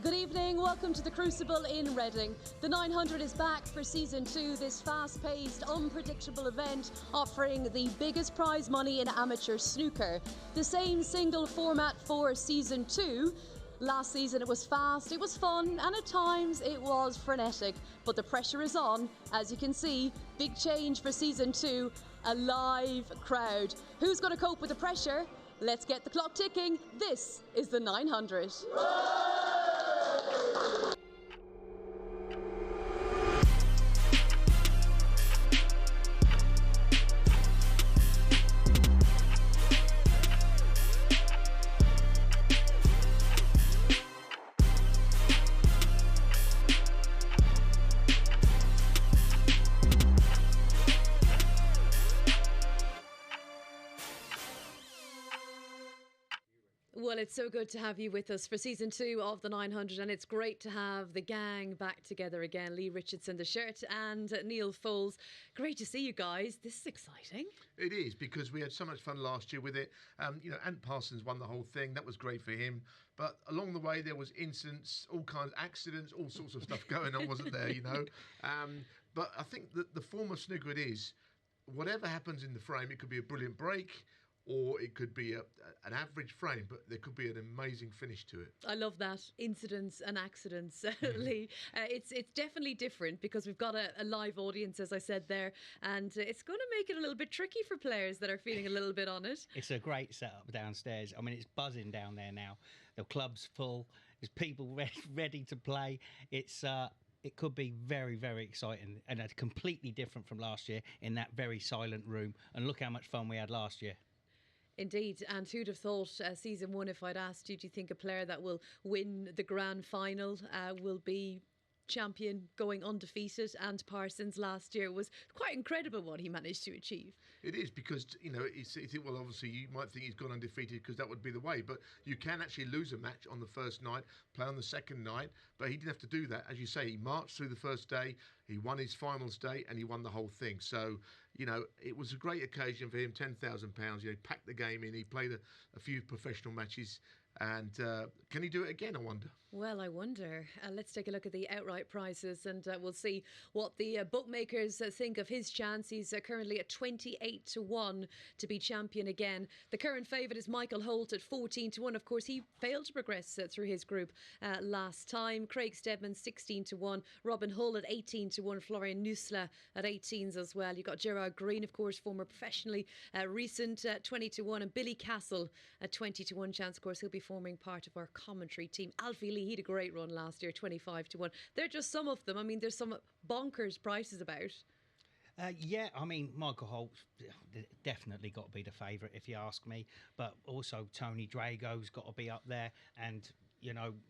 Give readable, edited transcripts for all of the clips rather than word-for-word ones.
Good evening, welcome to the Crucible in Reading. The 900 is back for Season 2, this fast-paced, unpredictable event offering the biggest prize money in amateur snooker. The same single format for Season 2. Last season it was fast, it was fun, and at times it was frenetic. But the pressure is on, as you can see. Big change for Season 2, a live crowd. Who's going to cope with the pressure? Let's get the clock ticking. This is the 900. Well, it's so good to have you with us for Season 2 of the 900, and it's great to have the gang back together again. Lee Richardson, the shirt, and Neal Foulds. Great to see you guys. This is exciting. It is, because we had so much fun last year with it. Ant Parsons won the whole thing. That was great for him. But along the way, there was incidents, all kinds of accidents, all sorts of stuff going on, wasn't there, But I think that the form of snooker it is, whatever happens in the frame, it could be a brilliant break, or it could be an average frame, but there could be an amazing finish to it. I love that. Incidents and accidents, Lee. It's definitely different because we've got a live audience, as I said there, and it's going to make it a little bit tricky for players that are feeling a little bit on it. It's a great setup downstairs. I mean, it's buzzing down there now. The club's full. There's people ready to play. It could be very, very exciting and completely different from last year in that very silent room. And look how much fun we had last year. Indeed, and who'd have thought Season 1, if I'd asked you, do you think a player that will win the grand final will be champion going undefeated? And Parsons last year was quite incredible what he managed to achieve. It is, because well, obviously you might think he's gone undefeated because that would be the way, but you can actually lose a match on the first night, play on the second night, but he didn't have to do that. As you say, he marched through the first day, he won his finals day, and he won the whole thing. So it was a great occasion for him. £10,000. He packed the game in. He played a few professional matches. And can he do it again, I wonder? Well, I wonder. Let's take a look at the outright prices, and we'll see what the bookmakers think of his chance. He's currently at 28-1 to be champion again. The current favourite is Michael Holt at 14-1. Of course, he failed to progress through his group last time. Craig Steadman 16-1. Robin Hull at 18-1. Florian Nüßle at 18s as well. You've got Gerard Green, of course, former professionally recent, 20-1. And Billy Castle at 20-1 chance. Of course, he'll be forming part of our commentary team. Alfie Lee, he had a great run last year, 25-1. They're just some of them. I mean, there's some bonkers prices about. Yeah, I mean, Michael Holt definitely got to be the favourite, if you ask me. But also Tony Drago's got to be up there. And,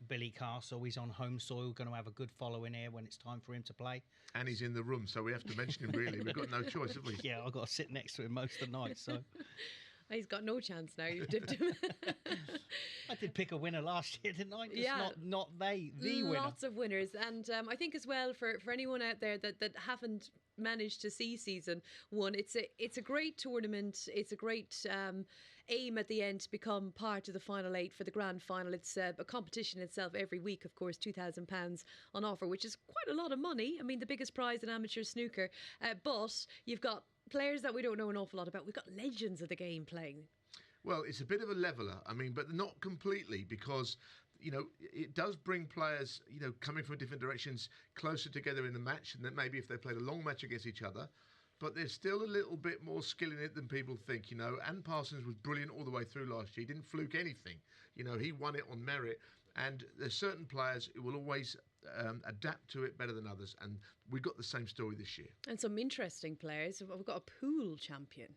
Billy Castle, he's on home soil, going to have a good following here when it's time for him to play. And he's in the room, so we have to mention him, really. We've got no choice, have we? Yeah, I've got to sit next to him most of the night, so... He's got no chance now. You've dipped him. I did pick a winner last year, didn't I? Just yeah. Not the winner. Lots of winners. And I think as well, for anyone out there that haven't managed to see Season 1, it's a great tournament. It's a great aim at the end to become part of the final 8 for the grand final. It's a competition itself every week, of course, £2,000 on offer, which is quite a lot of money. I mean, the biggest prize in amateur snooker. But you've got players that we don't know an awful lot about. We've got legends of the game playing. Well, it's a bit of a leveller, but not completely, because it does bring players, coming from different directions closer together in the match, and that maybe if they played a long match against each other. But there's still a little bit more skill in it than people think, Ant Parsons was brilliant all the way through last year. He didn't fluke anything. He won it on merit. And there's certain players who will always adapt to it better than others. And we got the same story this year. And some interesting players. We've got a pool champion,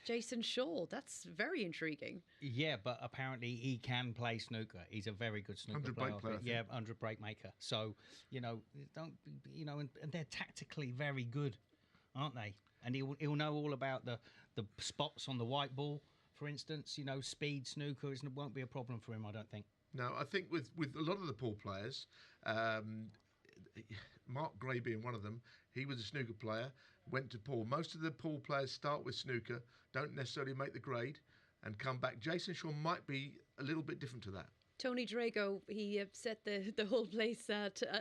Jason Shaw. That's very intriguing. Yeah, but apparently he can play snooker. He's a very good snooker player. Yeah, 100 break maker. So, and they're tactically very good, aren't they? And he'll know all about the spots on the white ball, for instance. Speed snooker won't be a problem for him, I don't think. No, I think with a lot of the pool players, Mark Gray being one of them, he was a snooker player, went to pool. Most of the pool players start with snooker, don't necessarily make the grade, and come back. Jason Shaw might be a little bit different to that. Tony Drago, he set the whole place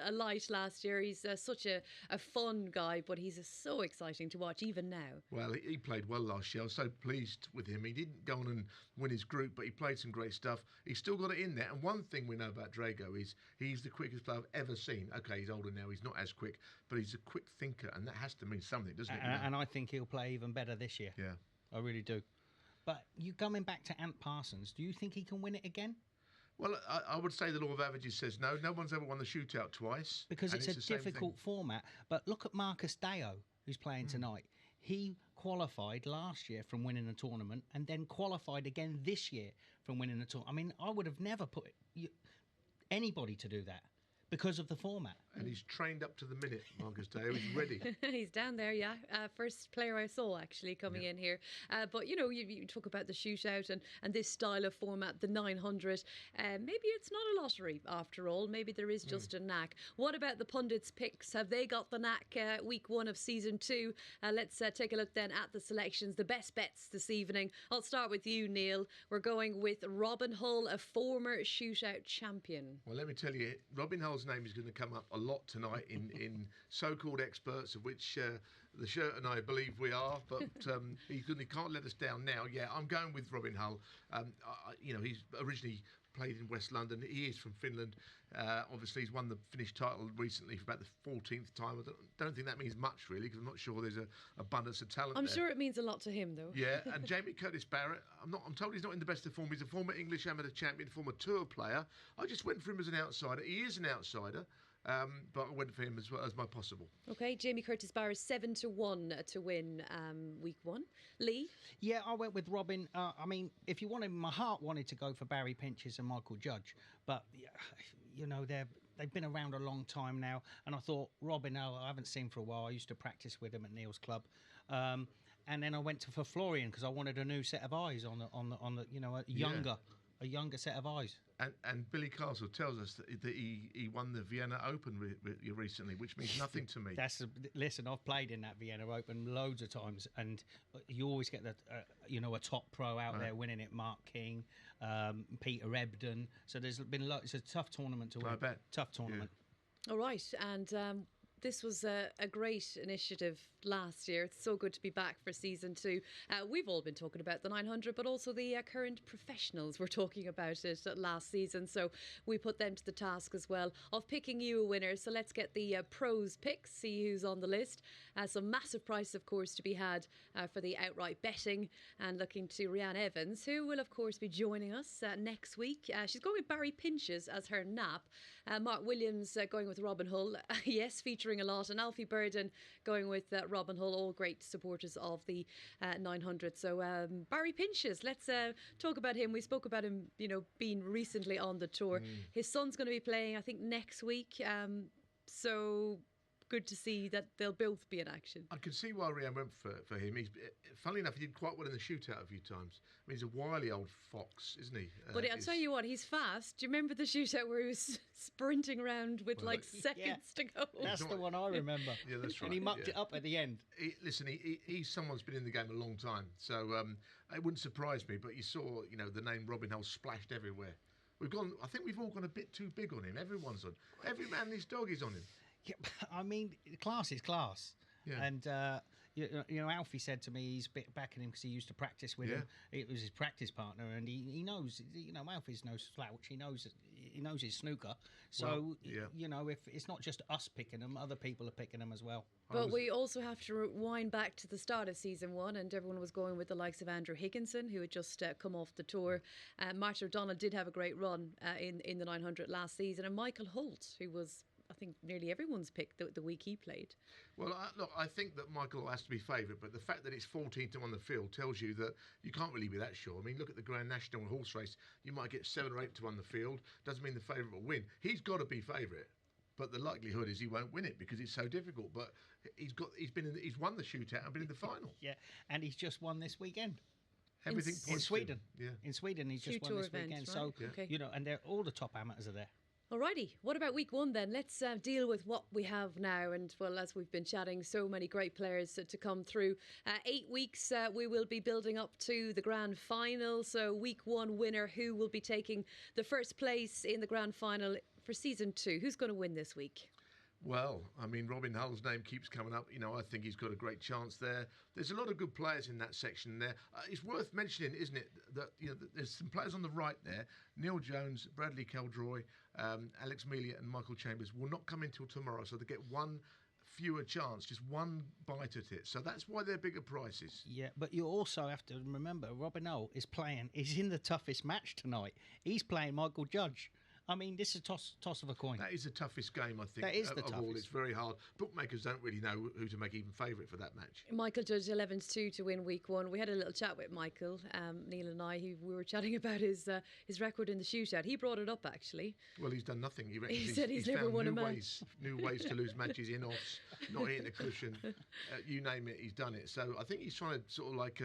alight last year. He's such a fun guy, but he's so exciting to watch even now. Well, he played well last year. I was so pleased with him. He didn't go on and win his group, but he played some great stuff. He's still got it in there. And one thing we know about Drago is he's the quickest player I've ever seen. Okay, he's older now. He's not as quick, but he's a quick thinker, and that has to mean something, doesn't it? And I think he'll play even better this year. Yeah. I really do. But you coming back to Ant Parsons, do you think he can win it again? Well, I would say the law of averages says no. No one's ever won the shootout twice. Because it's a difficult format. But look at Marcus Deo, who's playing tonight. He qualified last year from winning a tournament and then qualified again this year from winning a tournament. I mean, I would have never put anybody to do that because of the format. And he's trained up to the minute, Marcus Deo. He's ready. He's down there, yeah. First player I saw actually coming in here. But, you know, you talk about the shootout and this style of format, the 900. Maybe it's not a lottery after all. Maybe there is just a knack. What about the pundits' picks? Have they got the knack week 1 of season 2? Let's take a look then at the selections, the best bets this evening. I'll start with you, Neal. We're going with Robin Hull, a former shootout champion. Well, let me tell you, Robin Hull's name is going to come up a lot tonight in so-called experts, of which the shirt and I believe we are, but he can't let us down now. Yeah, I'm going with Robin Hull. You know, he's originally played in West London. He is from Finland. Obviously, he's won the Finnish title recently for about the 14th time. I don't think that means much, really, because I'm not sure there's an abundance of talent I'm there. sure it means a lot to him, though. Yeah, and Jamie Curtis-Barrett, I'm told he's not in the best of form. He's a former English amateur champion, former tour player. I just went for him as an outsider. He is an outsider. But I went for him as well as my possible. Okay, Jamie Curtis-Barrett 7-1 to win week 1. Lee? Yeah, I went with Robin. I mean, if you wanted, my heart wanted to go for Barry Pinches and Michael Judge, but you know they've been around a long time now, and I thought Robin, I haven't seen for a while. I used to practice with him at Neal's club. And then I went for Florian because I wanted a new set of eyes on the you know, a younger set of eyes. And Billy Castle tells us that he won the Vienna Open recently, which means nothing to me. Listen, I've played in that Vienna Open loads of times, and you always get a top pro out there winning it. Mark King, Peter Ebden. So there's been it's a tough tournament to win. I bet. Tough tournament. Yeah. All right, and this was a great initiative last year. It's so good to be back for season 2. We've all been talking about the 900, but also the current professionals were talking about it last season. So we put them to the task as well of picking you a winner. So let's get the pros picks, see who's on the list. Some massive price, of course, to be had for the outright betting. And looking to Rhiannon Evans, who will, of course, be joining us next week. She's going with Barry Pinches as her nap. Mark Williams going with Robin Hull, yes, featuring a lot. And Alfie Burden going with Robin Hull, all great supporters of the 900. So Barry Pinches, let's talk about him. We spoke about him, you know, being recently on the tour. His son's going to be playing, I think, next week. So good to see that they'll both be in action. I can see why Rhiannon went for him. Funnily enough, he did quite well in the shootout a few times. I mean, he's a wily old fox, isn't he? But I'll tell you what, he's fast. Do you remember the shootout where he was sprinting around with seconds to go? That's the one I remember. Yeah, that's right. And he mucked it up at the end. He's someone's been in the game a long time, so it wouldn't surprise me. But you saw, you know, the name Robin Hull splashed everywhere. I think we've all gone a bit too big on him. Everyone's on. Every man and his dog is on him. Yeah, I mean, class is class. Yeah. And, you know, Alfie said to me he's backing him because he used to practice with him. It was his practice partner, and he knows, you know, Alfie's no slouch. He knows his snooker. So, you know, if it's not just us picking them, other people are picking them as well. But we also have to rewind back to the start of season 1, and everyone was going with the likes of Andrew Higginson, who had just come off the tour. Martin O'Donnell did have a great run in the 900 last season, and Michael Holt, who was, I think, nearly everyone's pick the week he played. Well, look, I think that Michael has to be favoured, but the fact that it's 14-1 on the field tells you that you can't really be that sure. I mean, look at the Grand National horse race. You might get 7 or 8-1 the field. Doesn't mean the favourite will win. He's got to be favourite, but the likelihood is he won't win it because it's so difficult. But he's won the shootout and been in the final. Yeah, and he's just won this weekend. Everything in Sweden. Yeah, in Sweden he's just won this weekend. Right? So you know, and all the top amateurs are there. Alrighty, what about week one then? Let's deal with what we have now. And well, as we've been chatting, so many great players to come through. 8 weeks we will be building up to the grand final. So week one winner, who will be taking the first place in the grand final for season 2? Who's going to win this week? Well, I mean, Robin Hull's name keeps coming up. You know, I think he's got a great chance there. There's a lot of good players in that section there. It's worth mentioning, isn't it, that there's some players on the right there. Neal Jones, Bradley Keldroy, Alex Melia and Michael Chambers will not come in till tomorrow, so they get one fewer chance, just one bite at it. So that's why they're bigger prices. Yeah, but you also have to remember, Robin Hull is in the toughest match tonight. He's playing Michael Judge. I mean, this is a toss of a coin. That is the toughest game, I think. That is the toughest. All. It's very hard. Bookmakers don't really know who to make even favourite for that match. Michael Judge 11-2 to win week one. We had a little chat with Michael, Neal and I. We were chatting about his record in the shootout. He brought it up, actually. Well, he's done nothing. He said he's never won a match. New ways to lose matches in offs, not hitting the cushion. You name it, he's done it. So I think he's trying to sort of like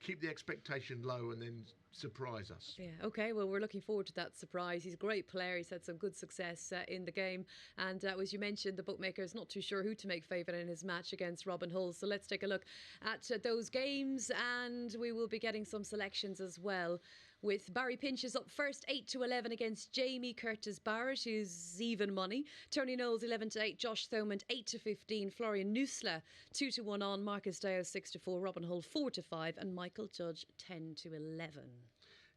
keep the expectation low and then surprise us. Yeah, okay, well, we're looking forward to that surprise. He's a great player. He's had some good success in the game. And as you mentioned, the bookmaker is not too sure who to make favourite in his match against Robin Hull. So let's take a look at those games, and we will be getting some selections as well. With Barry Pinches up first, 8-11 against Jamie Curtis-Barrett, who's even money. Tony Knowles 11-8, Josh Thomond 8-15, Florian Nüßle 2-1 on, Marcus Deo 6-4, Robin Hull 4-5, and Michael Judge 10-11.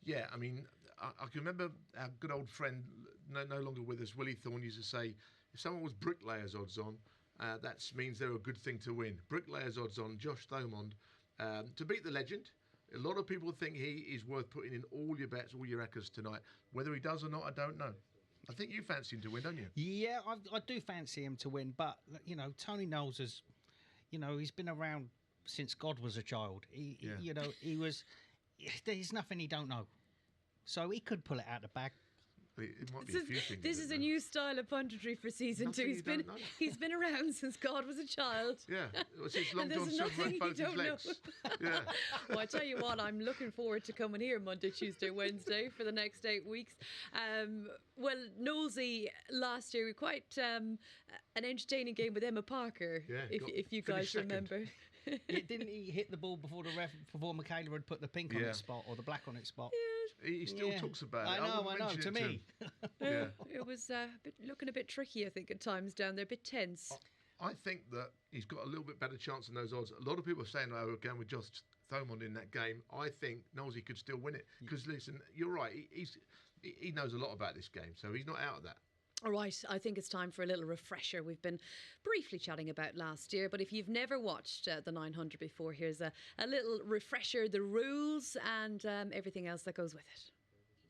Yeah, I mean, I can remember our good old friend, no longer with us, Willie Thorne, used to say, if someone was bricklayers odds on, that means they're a good thing to win. Bricklayers odds on, Josh Thomond, to beat the legend. A lot of people think he is worth putting in all your bets, all your eckers tonight. Whether he does or not, I don't know. I think you fancy him to win, don't you? Yeah, I do fancy him to win. But, you know, Tony Knowles has, you know, he's been around since God was a child. You know, there's nothing he don't know. So he could pull it out of the bag. It might be a few things. This is a new style of punditry for season 2. He's been around since God was a child. Yeah, since Long John Silver and both his legs. Yeah. Well, I tell you what, I'm looking forward to coming here Monday, Tuesday, Wednesday for the next 8 weeks. Well, Knowlesy last year, quite an entertaining game with Emma Parker, if you guys remember. Didn't he hit the ball before Michaela had put the pink on its spot or the black on its spot? Yeah. He still talks about it. I know. To me, it was looking a bit tricky, I think, at times down there, a bit tense. I think that he's got a little bit better chance than those odds. A lot of people are saying, "Oh, we're going with Josh Thomond in that game." I think Knowlesy could still win it because listen, you're right. He knows a lot about this game, so he's not out of that. All right, I think it's time for a little refresher. We've been briefly chatting about last year, but if you've never watched the 900 before, here's a little refresher, the rules and everything else that goes with it.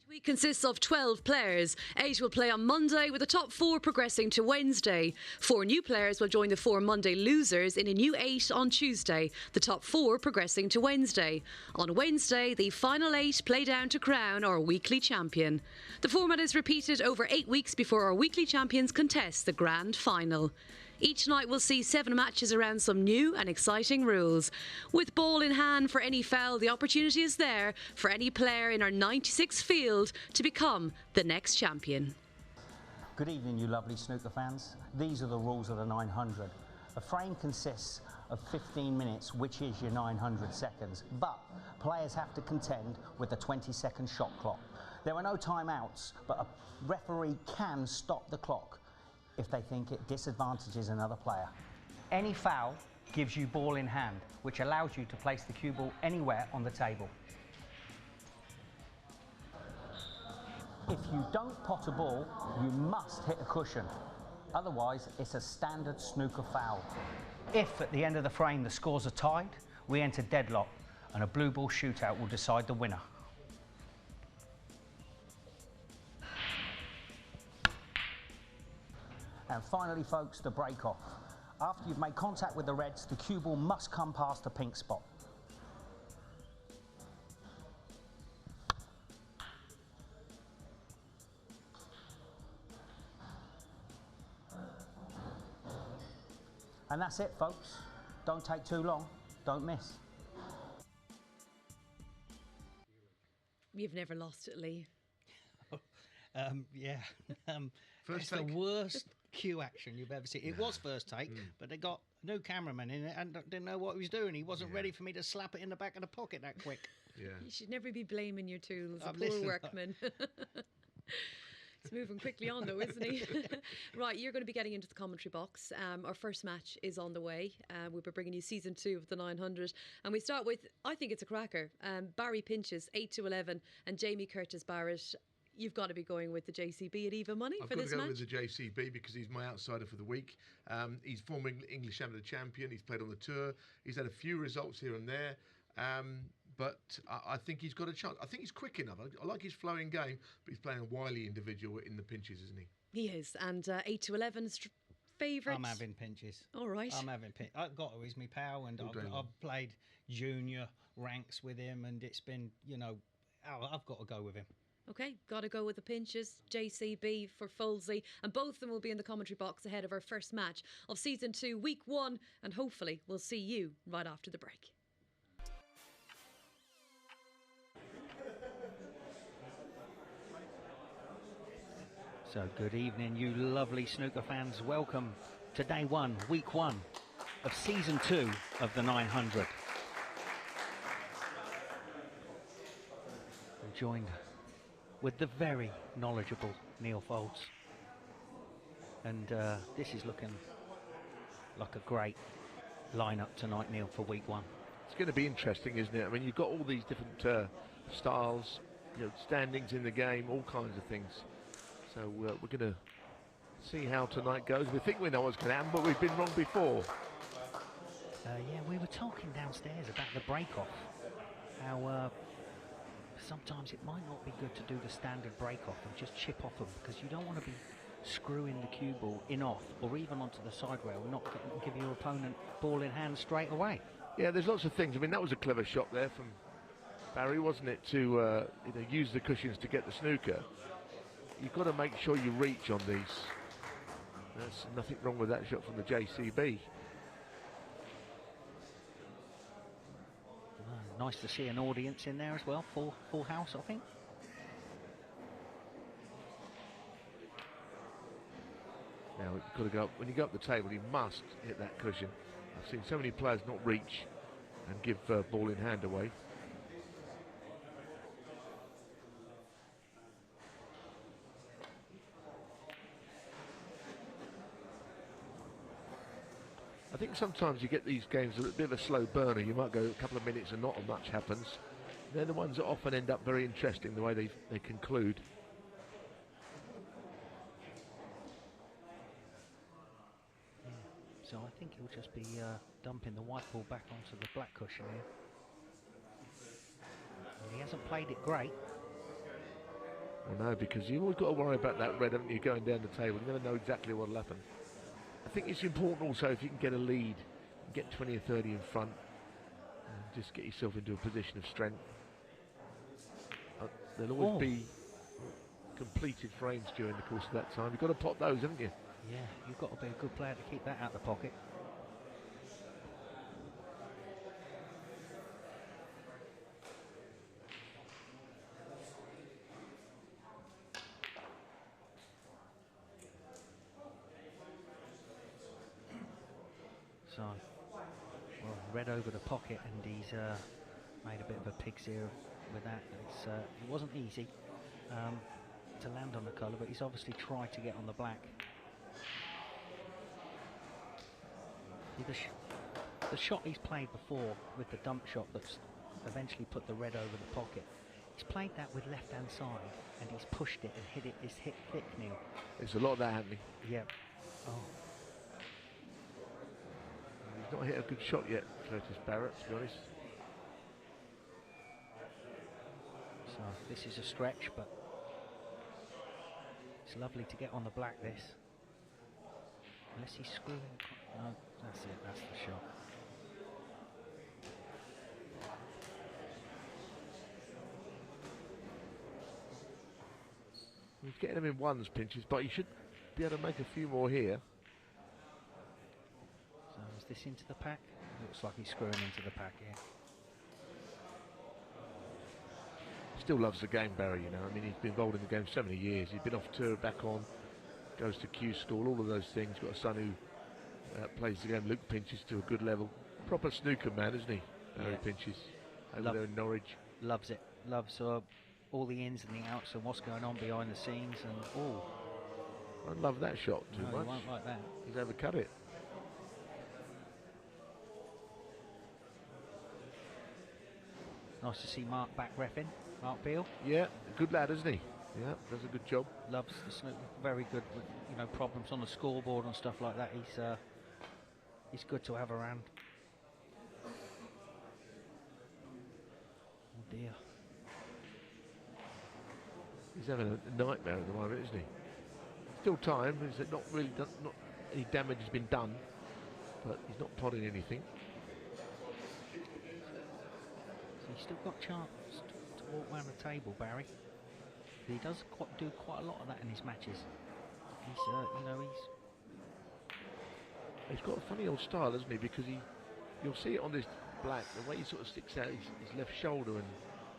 Each week consists of 12 players. 8 will play on Monday, with the top 4 progressing to Wednesday. 4 new players will join the 4 Monday losers in a new 8 on Tuesday, the top 4 progressing to Wednesday. On Wednesday, the final 8 play down to crown our weekly champion. The format is repeated over 8 weeks before our weekly champions contest the grand final. Each night will see 7 matches around some new and exciting rules. With ball in hand for any foul, the opportunity is there for any player in our 96 field to become the next champion. Good evening, you lovely snooker fans. These are the rules of the 900. A frame consists of 15 minutes, which is your 900 seconds, but players have to contend with a 20-second shot clock. There are no timeouts, but a referee can stop the clock if they think it disadvantages another player. Any foul gives you ball in hand, which allows you to place the cue ball anywhere on the table. If you don't pot a ball, you must hit a cushion. Otherwise, it's a standard snooker foul. If at the end of the frame the scores are tied, we enter deadlock and a blue ball shootout will decide the winner. And finally, folks, the break-off. After you've made contact with the reds, the cue ball must come past the pink spot. And that's it, folks. Don't take too long. Don't miss. You've never lost it, Lee. Yeah. First it's take? the worst cue action you've ever seen. It was first take, but they got a new cameraman in it and didn't know what he was doing. He wasn't ready for me to slap it in the back of the pocket that quick. Yeah. You should never be blaming your tools. A poor Listen, workman. He's moving quickly on, though, isn't he? Right, you're going to be getting into the commentary box. Our first match is on the way. We'll be bringing you season 2 of the 900. And we start with, I think it's a cracker. Barry Pinches, 8-11, and Jamie Curtis-Barrett. You've got to be going with the JCB at even money for this match. I've got to go with the JCB because he's my outsider for the week. He's former English amateur champion. He's played on the tour. He's had a few results here and there. But I think he's got a chance. I think he's quick enough. I like his flowing game, but he's playing a wily individual in the Pinches, isn't he? He is. And 8-11 favourite. I'm having Pinches. All right. I'm having Pinches. I've got to. He's my pal, and I've played junior ranks with him, and it's been, I've got to go with him. Okay, got to go with the Pinches, JCB for Fouldsy, and both of them will be in the commentary box ahead of our first match of season 2, week 1, and hopefully we'll see you right after the break. So good evening, you lovely snooker fans. Welcome to day 1, week 1 of season 2 of the 900. I'm joined with the very knowledgeable Neal Foulds. And this is looking like a great lineup tonight, Neal, for week 1. It's going to be interesting, isn't it? I mean, you've got all these different styles, standings in the game, all kinds of things. So we're going to see how tonight goes. We think we know what's going to happen, but we've been wrong before. Yeah, we were talking downstairs about the break-off. How sometimes it might not be good to do the standard break-off and just chip off them, because you don't want to be screwing the cue ball in off or even onto the side rail and not give your opponent ball in hand straight away. Yeah, there's lots of things. I mean, that was a clever shot there from Barry, wasn't it, to use the cushions to get the snooker. You've got to make sure you reach on these. There's nothing wrong with that shot from the JCB. Nice to see an audience in there as well. Full house, I think. Now, you've got to go up. When you go up the table, you must hit that cushion. I've seen so many players not reach and give ball in hand away. I think sometimes you get these games a bit of a slow burner. You might go a couple of minutes and not much happens. They're the ones that often end up very interesting, the way they conclude. Yeah. So I think he'll just be dumping the white ball back onto the black cushion here. And he hasn't played it great. Well, no, because you've always got to worry about that red, haven't you, going down the table. You never know exactly what will happen. I think it's important also if you can get a lead, get 20 or 30 in front, and just get yourself into a position of strength. There'll always be completed frames during the course of that time. You've got to pot those, haven't you? Yeah, you've got to be a good player to keep that out of the pocket. So, well, red over the pocket, and he's made a bit of a pig's ear with that. It wasn't easy to land on the colour, but he's obviously tried to get on the black. The shot he's played before with the dump shot that's eventually put the red over the pocket, he's played that with left-hand side, and he's pushed it and hit it. It's hit thick, Neal. There's a lot of that happening. Yeah. Oh. He's not hit a good shot yet, Curtis-Barrett, to be honest. So this is a stretch, but it's lovely to get on the black, this. Unless he's screwing. No, that's it, that's the shot. He's getting them in ones, Pinches, but he should be able to make a few more here. So is this into the pack? Looks like he's screwing into the pack here. Still loves the game, Barry, you know. I mean, he's been involved in the game so many years. He's been off tour, back on, goes to Q School, all of those things. Got a son who plays the game. Luke Pinches to a good level. Proper snooker man, isn't he? Barry Pinches over there in Norwich. Loves it. Loves all the ins and the outs and what's going on behind the scenes. And I love that shot too much. He won't like that. He's overcut it. Nice to see Mark back reffing. Mark Beale. Yeah, good lad, isn't he? Yeah, does a good job. Loves the snooker. Very good with, you know, problems on the scoreboard and stuff like that. He's good to have around. Oh dear. He's having a nightmare at the moment, isn't he? Still time. Is it not really done? Not any damage has been done, but he's not potting anything. So he's still got a chance to walk around the table, Barry. He does do quite a lot of that in his matches. He's, you know, he's got a funny old style, hasn't he? Because you'll see it on this black, the way he sort of sticks out his left shoulder and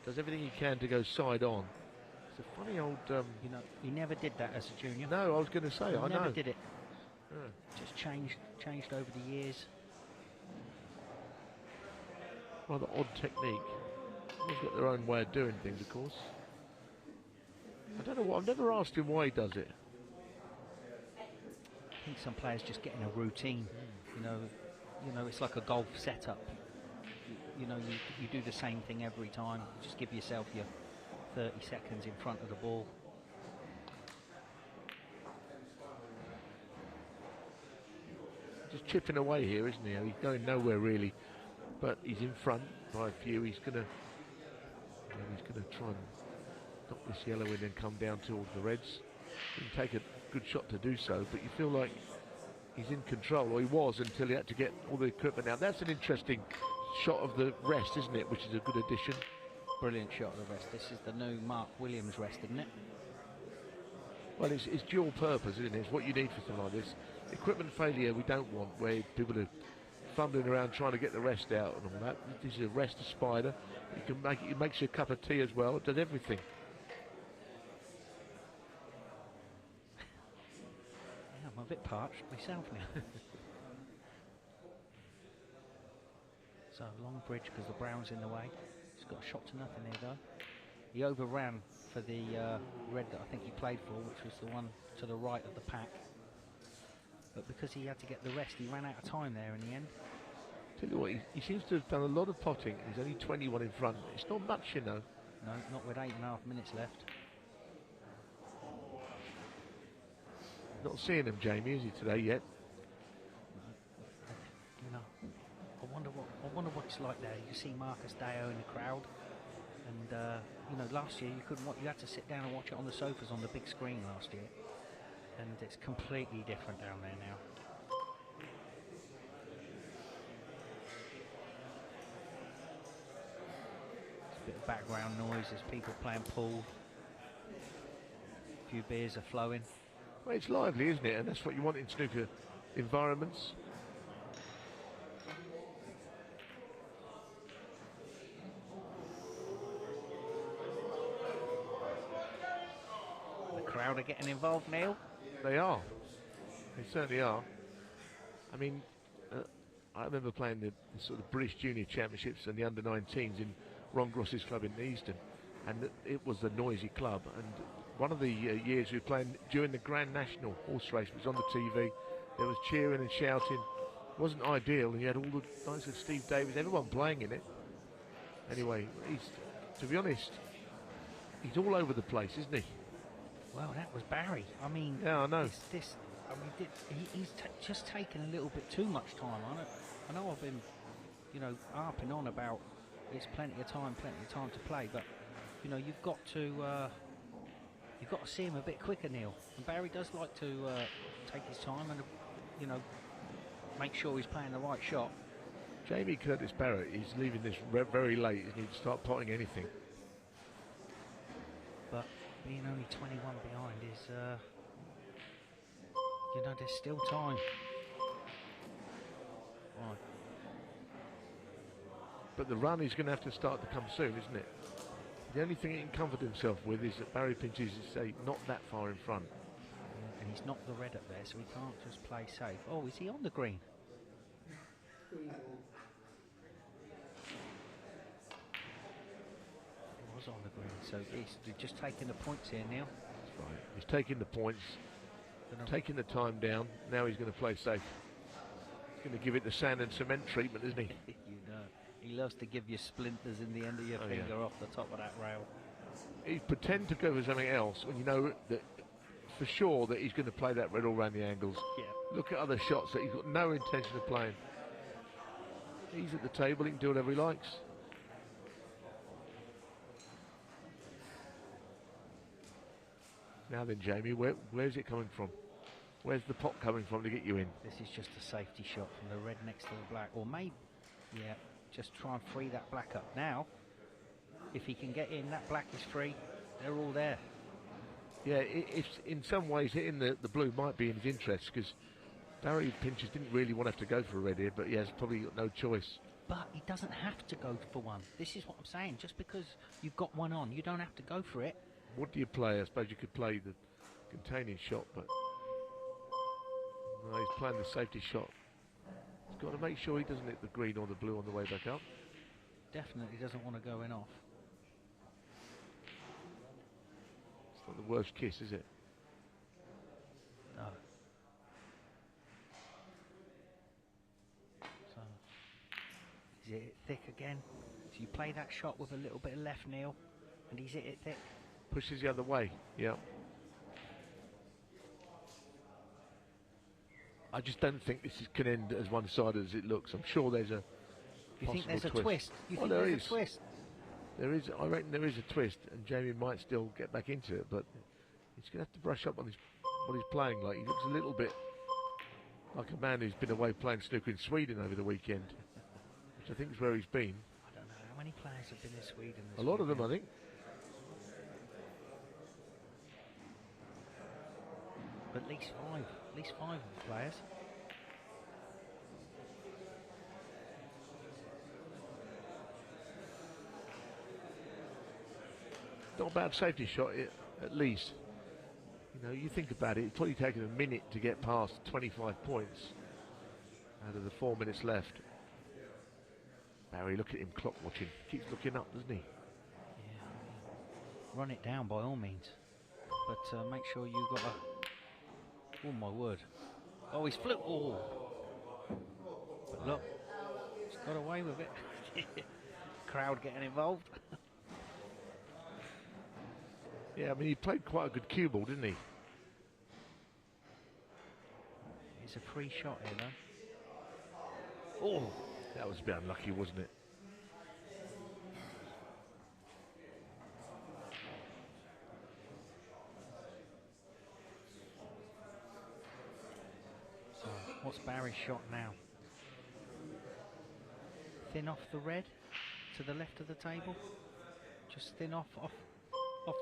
does everything he can to go side on. It's a funny old. You know, he never did that as a junior. No, I was going to say, I never know. did it. Yeah. Just changed over the years. Rather odd technique. Everyone's got their own way of doing things, of course. I don't know what. I've never asked him why he does it. I think some players just get in a routine. You know, it's like a golf setup. You know, you do the same thing every time. Just give yourself your 30 seconds in front of the ball. Just chipping away here, isn't he? He's going nowhere really, but he's in front by a few. He's gonna try and knock this yellow in and come down towards the reds. He can take a good shot to do so, but you feel like he's in control, or he was until he had to get all the equipment out. That's an interesting shot of the rest, isn't it? Which is a good addition. Brilliant shot of the rest. This is the new Mark Williams rest, isn't it? Well, it's dual purpose, isn't it? It's what you need for something like this. Equipment failure we don't want, where people are fumbling around trying to get the rest out and all that. This is a rest of spider. You can make it makes you a cup of tea as well. It does everything. Yeah, I'm a bit parched myself now. So long bridge because the brown's in the way. He's got a shot to nothing here though. He overran for the red that I think he played for, which was the one to the right of the pack. But because he had to get the rest, he ran out of time there in the end. Tell you what, he seems to have done a lot of potting. He's only 21 in front. It's not much, you know. No, not with 8.5 minutes left. Not seeing him, Jamie, is he today yet? You know, I wonder what it's like there. You see Marcus Deo in the crowd, and you know, last year you couldn't. You had to sit down and watch it on the sofas on the big screen last year, and it's completely different down there now. There's a bit of background noise as people playing pool. A few beers are flowing. Well, it's lively, isn't it? And that's what you want in snooker environments. The crowd are getting involved, Neal. They are. They certainly are. I mean, I remember playing the sort of British Junior Championships and the under-19s in Ron Gross's club in Easton, and it was a noisy club. And one of the years we were playing during the Grand National horse race, was on the TV. There was cheering and shouting. It wasn't ideal, and you had all the likes of Steve Davis, everyone playing in it. Anyway, to be honest, he's all over the place, isn't he? Well, that was Barry. I mean, yeah, I know. He's just taken a little bit too much time on it. I know I've been, you know, harping on about it's plenty of time to play, but you know, you've got to see him a bit quicker, Neal. And Barry does like to take his time and, you know, make sure he's playing the right shot. Jamie Curtis-Barrett is leaving this very late. He needs to start potting anything. But being only 21 behind is, you know, there's still time. Right. But the run is going to have to start to come soon, isn't it? The only thing he can comfort himself with is that Barry pinches is, say, not that far in front. And he's knocked the red up there, so he can't just play safe. Oh, is he on the green? He was on the green, so he's just taking the points here, Neal. That's right. He's taking the points, taking the time down. Now he's going to play safe. He's going to give it the sand and cement treatment, isn't he? You know, he loves to give you splinters in the end of your finger off the top of that rail. He pretend to go for something else when you know that for sure that he's going to play that red all around the angles. Yeah. Look at other shots that he's got no intention of playing. He's at the table, he can do whatever he likes. Now then, Jamie, where's it coming from? Where's the pot coming from to get you in? This is just a safety shot from the red next to the black. Or maybe, yeah, just try and free that black up. Now, if he can get in, that black is free. They're all there. Yeah, if in some ways hitting the blue might be in his interest, because Barry Pinches didn't really want to have to go for a red here, but he has probably got no choice. But he doesn't have to go for one. This is what I'm saying. Just because you've got one on, you don't have to go for it. What do you play? I suppose you could play the containing shot, but no, he's playing the safety shot. He's got to make sure he doesn't hit the green or the blue on the way back up. Definitely doesn't want to go in off. It's not the worst kiss, is it? No. So, he's hit it thick again. So you play that shot with a little bit of left, Neal, and he's hit it thick. Pushes the other way, yeah. I just don't think this can end as one-sided as it looks. I'm sure there's a You think there's a twist? You think there there's is. a twist? There is. I reckon there is a twist, and Jamie might still get back into it, but he's going to have to brush up on what he's playing like. He looks a little bit like a man who's been away playing snooker in Sweden over the weekend, which I think is where he's been. I don't know how many players have been in Sweden this A lot of them, weekend. I think. At least five of the players. Not a bad safety shot, at least. You know, you think about it, it's probably taken a minute to get past 25 points out of the 4 minutes left. Barry, look at him clock watching. Keeps looking up, doesn't he? Yeah. Run it down by all means. But make sure you got a... Oh my word. Oh, he's flew. Oh. But look, he's got away with it. Crowd getting involved. Yeah, I mean, he played quite a good cue ball, didn't he? It's a free shot here, though. Oh, that was a bit unlucky, wasn't it? So, what's Barry's shot now? Thin off the red to the left of the table. Just thin off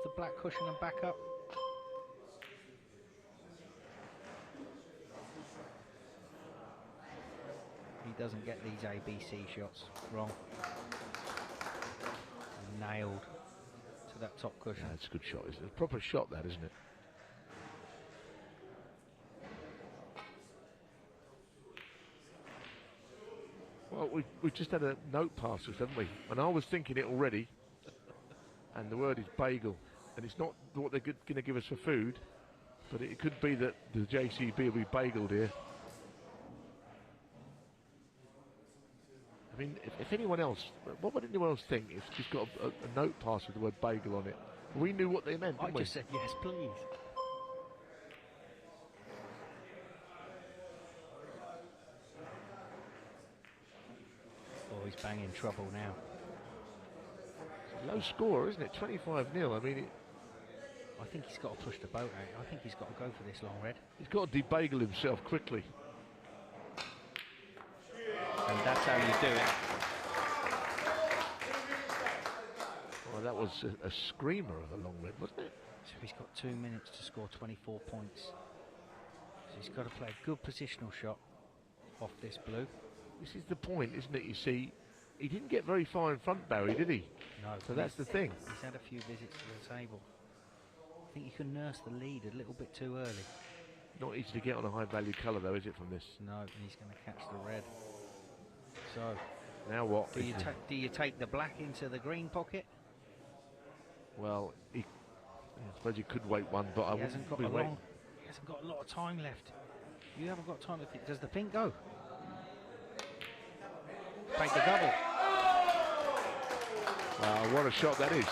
the black cushion and back up. He doesn't get these ABC shots wrong. Nailed to that top cushion. That's a good shot. It's a proper shot, that, isn't it? Well, we've just had a note pass us, haven't we? And I was thinking it already. And the word is bagel. And it's not what they're going to give us for food, but it could be that the JCB will be bageled here. I mean, if anyone else, what would anyone else think if she's got a note pass with the word bagel on it? We knew what they meant, didn't we? I just said yes, please. Oh, he's banging trouble now. Low score, isn't it? 25-0. I mean, I think he's got to push the boat out. I think he's got to go for this long red. He's got to debagel himself quickly. And that's how you do it. Well, that was a screamer of a long red, wasn't it? So he's got 2 minutes to score 24 points. So he's got to play a good positional shot off this blue. This is the point, isn't it? You see, he didn't get very far in front, Barry, did he? No. So that's the thing. He's had a few visits to the table. I think you can nurse the lead a little bit too early. Not easy to get on a high-value colour, though, is it, from this? No, and he's going to catch the red. So, now what? Do you take the black into the green pocket? Well, I suppose he could wait one, but I wouldn't be waiting. He hasn't got a lot of time left. You haven't got time. Does the pink go? Take the double. Wow, what a shot that is.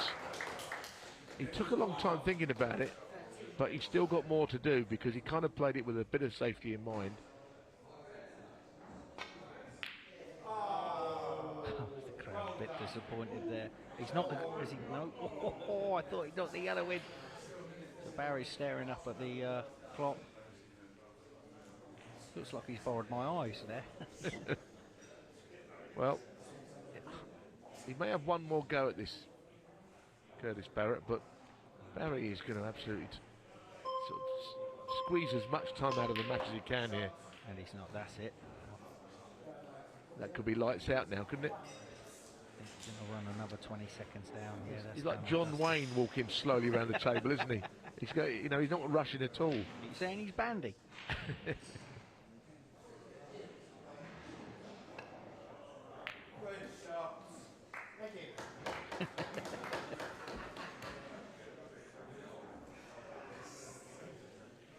He took a long time thinking about it, but he's still got more to do because he kind of played it with a bit of safety in mind. The crowd a bit disappointed there. He's not. Is he? No. Oh, I thought he knocked the yellow in. So Barry's staring up at the clock. Looks like he's borrowed my eyes there. Well, he may have one more go at this, Curtis-Barrett, but Barry is going to absolutely sort of squeeze as much time out of the match as he can here. And he's not. That's it. That could be lights out now, couldn't it? He's going to run another 20 seconds down. Yeah, he's like John Wayne walking slowly around the table, isn't he? He's got, you know, he's not rushing at all. Are you saying he's bandy?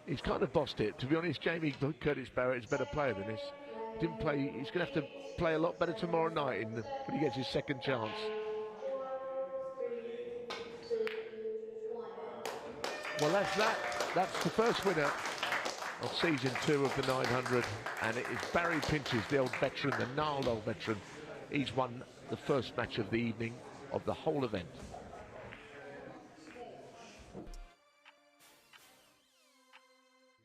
He's kind of bossed it. To be honest, Jamie Curtis-Barrett is a better player than this. Didn't play. He's going to have to play a lot better tomorrow night when he gets his second chance. Well, that's that. That's the first winner of season 2 of the 900, and it is Barry Pinches, the old veteran, the gnarled old veteran. He's won the first match of the evening of the whole event.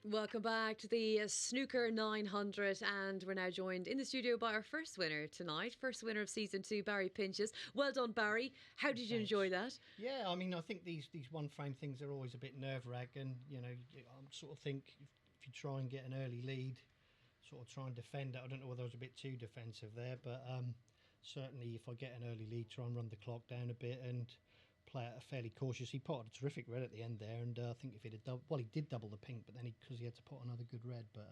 Welcome back to the Snooker 900, and we're now joined in the studio by our first winner tonight, first winner of season 2, Barry Pinches. Well done, Barry. How did you enjoy that? Yeah, I mean, I think these one frame things are always a bit nerve-wracking. You know, I sort of think if you try and get an early lead, sort of try and defend it. I don't know whether I was a bit too defensive there, but certainly if I get an early lead, try and run the clock down a bit and play it fairly cautious. He potted a terrific red at the end there, and I think if he'd have he did double the pink, but then because he had to put another good red. But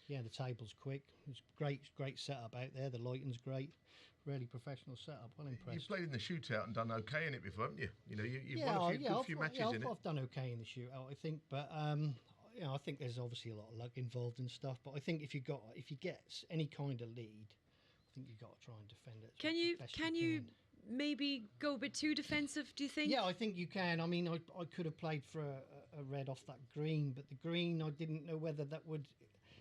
yeah, the table's quick. It's great setup out there. The lighting's great. Really professional setup. Well impressed. You've played in the shootout and done okay in it before, haven't you? You know, you've won a few matches in it. I've done okay in the shootout, I think, but you know, I think there's obviously a lot of luck involved and stuff. But I think if you get any kind of lead, I think you've got to try and defend it. Can you maybe go a bit too defensive, do you think? Yeah, I think you can. I mean, I could have played for a red off that green, but the green, I didn't know whether that would...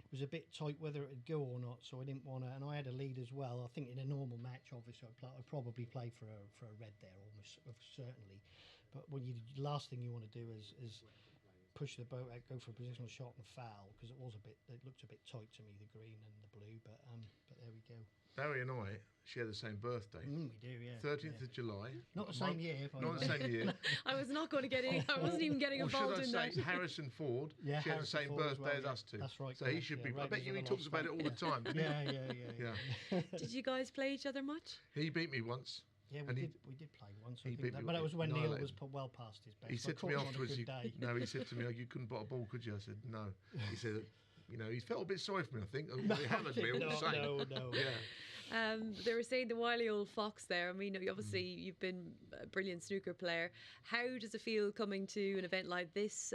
It was a bit tight whether it would go or not, so I didn't want to... And I had a lead as well. I think in a normal match, obviously, I'd probably play for a red there, almost certainly. But when the last thing you want to do is push the boat out, go for a positional shot and foul, because it looked a bit tight to me, the green and the blue, but there we go. Barry and I share the same birthday. We do, yeah. 13th of July. Not the same year. Not the same year. I was not going to get any. I wasn't even getting involved in that. Harrison Ford shared the same birthday as us two. That's right. So he should be. I bet you he talks about it all the time. Yeah. Did you guys play each other much? He beat me once. Yeah, we did play once. But it was when Neal was well past his best. He said to me afterwards, he said to me, you couldn't pot a ball, could you? I said, no. He said, you know, he felt a bit sorry for me, I think. He hammered me all the same. No. Yeah. They were saying the wily old fox there. I mean, obviously you've been a brilliant snooker player. How does it feel coming to an event like this?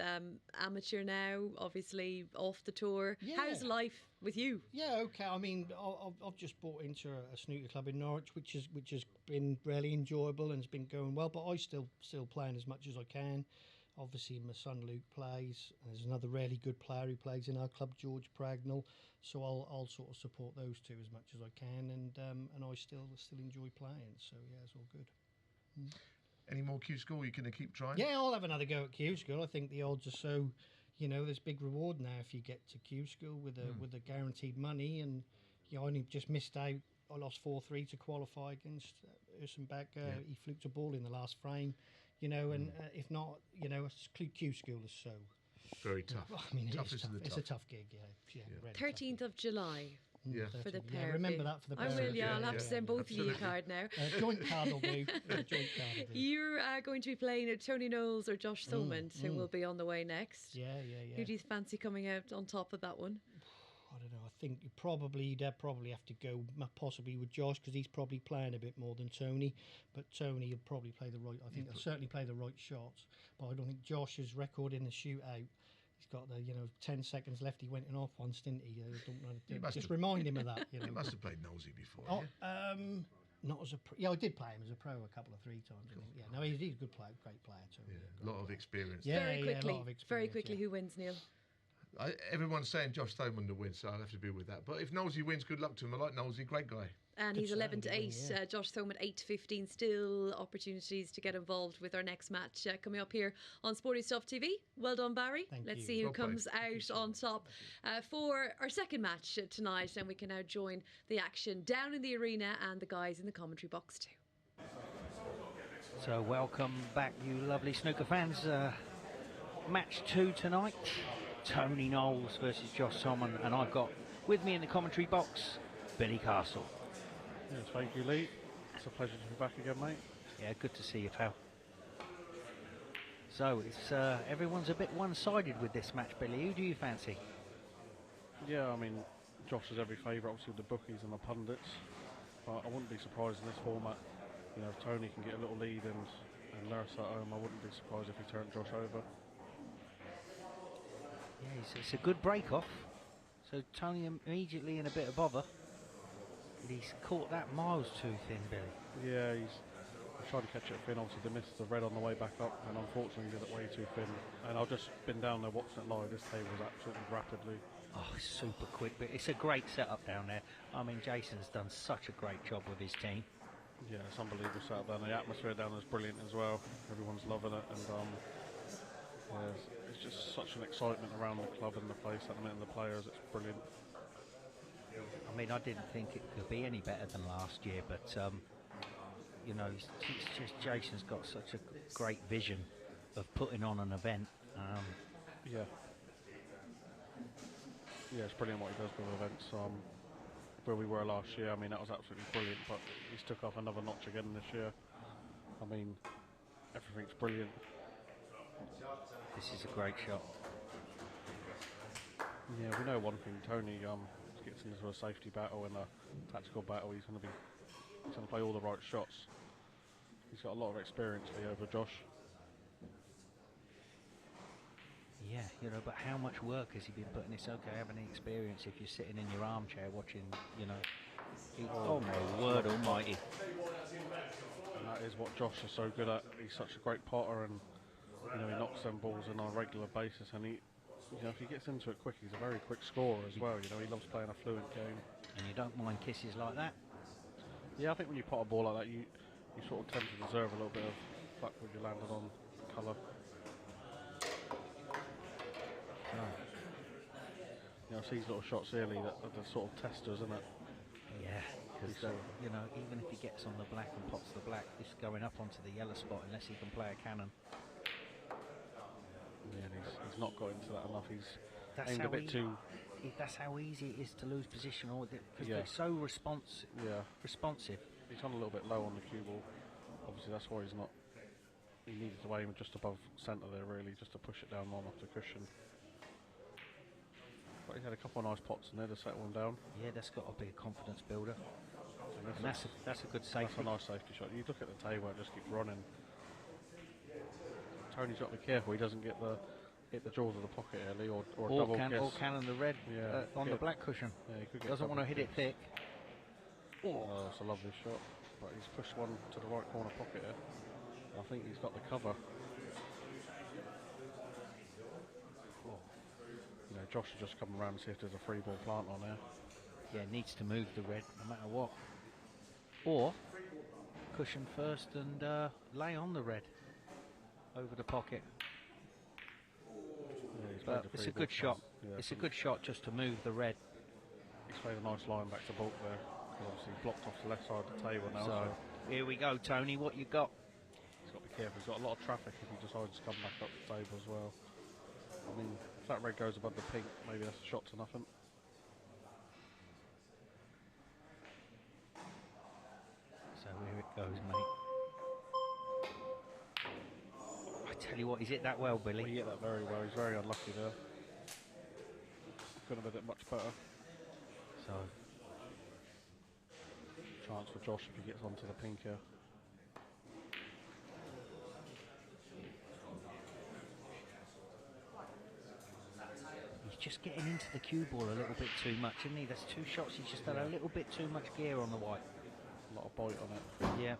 Amateur now, obviously off the tour. Yeah. How's life with you? Yeah, okay. I mean, I've just bought into a snooker club in Norwich, which has been really enjoyable and it's been going well. But I still playing as much as I can. Obviously, my son Luke plays. There's another really good player who plays in our club, George Pragnell. So I'll sort of support those two as much as I can, and I still enjoy playing. So yeah, it's all good. Any more Q School? You're going to keep trying? Yeah, I'll have another go at Q School. I think the odds are so, you know, there's big reward now if you get to Q School with the guaranteed money, and you know, I only just missed out. I lost 4-3 to qualify against Ursenbeck. He fluked a ball in the last frame. You know, and if not, you know, Q School is so very tough. I mean, it's a tough gig, yeah. 13th of July. Yeah. For the pair. Yeah, remember that for the pair. I will, yeah. I'll have to send both of you a card now. Joint card will do. Joint card will do. You're going to be playing Tony Knowles or Josh Thomond, who will be on the way next. Yeah. Who do you fancy coming out on top of that one? I don't know. I think you'd probably have to go possibly with Josh, because he's probably playing a bit more than Tony. But Tony will probably play the right. I think he'll certainly play the right shots. But I don't think Josh's record in the shootout. He's got the 10 seconds left. He went in off once, didn't he? Just remind him of that. He must have played Knowlesy before. Not as a pro. Yeah, I did play him as a pro a couple of 3 times. I think. Yeah, no, he's a good player, great player too. Yeah, a lot of experience. Yeah, very quickly. a lot of experience, Very quickly, who wins, Neal? Everyone's saying Josh Thomond to win, so I'll have to be with that. But if Knowlesy wins, good luck to him. I like Knowlesy, great guy. And he's 11 to 8. Josh Thomond 8 to 15. Still opportunities to get involved with our next match coming up here on Sporty Stuff TV. Well done, Barry. Let's see who comes out on top for our second match tonight. And we can now join the action down in the arena and the guys in the commentary box too. So welcome back, you lovely snooker fans. Match 2 tonight. Tony Knowles versus Josh Thomond, and I've got with me in the commentary box Billy Castle. Yes, thank you, Lee. It's a pleasure to be back again, mate. Yeah, good to see you, pal. So it's everyone's a bit one-sided with this match, Billy. Who do you fancy? Yeah, I mean, Josh is every favourite, obviously, with the bookies and the pundits. But I wouldn't be surprised in this format. If Tony can get a little lead and nurse at home, I wouldn't be surprised if he turned Josh over. Yeah, it's a good break-off. So Tony immediately in a bit of bother. But he's caught that miles too thin, Billy. Yeah, he's tried to catch it thin. Obviously, they missed the red on the way back up, and unfortunately did it way too thin. And I've just been down there watching it live. This table was absolutely rapidly. Oh, super quick, but it's a great setup down there. I mean, Jason's done such a great job with his team. Yeah, it's unbelievable setup down there. The atmosphere down there is brilliant as well. Everyone's loving it, and it's just such an excitement around the club and the place at the minute, and the players. It's brilliant. I mean, I didn't think it could be any better than last year, but it's just Jason's got such a great vision of putting on an event. Yeah, it's brilliant what he does with events. Where we were last year, I mean, that was absolutely brilliant, but he's took off another notch again this year. I mean, everything's brilliant. This is a great shot. Yeah, we know one thing. Tony gets into a safety battle and a tactical battle. He's going to play all the right shots. He's got a lot of experience over Josh. Yeah, but how much work has he been putting? It's okay having the experience if you're sitting in your armchair watching, oh my word almighty. And that is what Josh is so good at. He's such a great potter, and he knocks them balls in on a regular basis, and he, if he gets into it quick, he's a very quick scorer as well. He loves playing a fluent game. And you don't mind kisses like that? Yeah, I think when you pot a ball like that, you sort of tend to deserve a little bit of luck when you landed on colour. These little shots early that are the sort of testers, isn't it? Yeah, because even if he gets on the black and pots the black, he's going up onto the yellow spot unless he can play a cannon. Yeah, he's not got into that enough. He's aimed a bit too. That's how easy it is to lose position, because they're so responsive. He's on a little bit low on the cue ball. Obviously, that's why he's not. He needed to aim just above centre there, really, just to push it down on off the cushion. But he's had a couple of nice pots in there to settle him down. Yeah, that's got to be a confidence builder. And that's a good safety. That's a nice safety shot. You look at the table, it just keeps running. Tony's got to be careful he doesn't hit the jaws of the pocket early, or a double kiss. Or cannon the red on the black cushion. Yeah, he could get doesn't want to hit it thick. Oh, it's a lovely shot. But he's pushed one to the right corner pocket here. I think he's got the cover. Josh will just come around and see if there's a free ball plant on there. Yeah, needs to move the red no matter what. Or cushion first and lay on the red over the pocket. Yeah, it's a good shot. Yeah, it's a good shot just to move the red. He's played a nice line back to bulk there. Obviously blocked off the left side of the table now. So here we go, Tony. What you got? He's got to be careful. He's got a lot of traffic if he decides to come back up the table as well. I mean, if that red goes above the pink, maybe that's a shot to nothing. goes, mate. I tell you what, he's hit that well, Billy. Well, he hit that very well. He's very unlucky there. Could have hit it much better. So, chance for Josh if he gets onto the pink here. he's just getting into the cue ball a little bit too much, isn't he? There's 2 shots, he's just done a little bit too much gear on the white. A lot of bite on it. Yeah.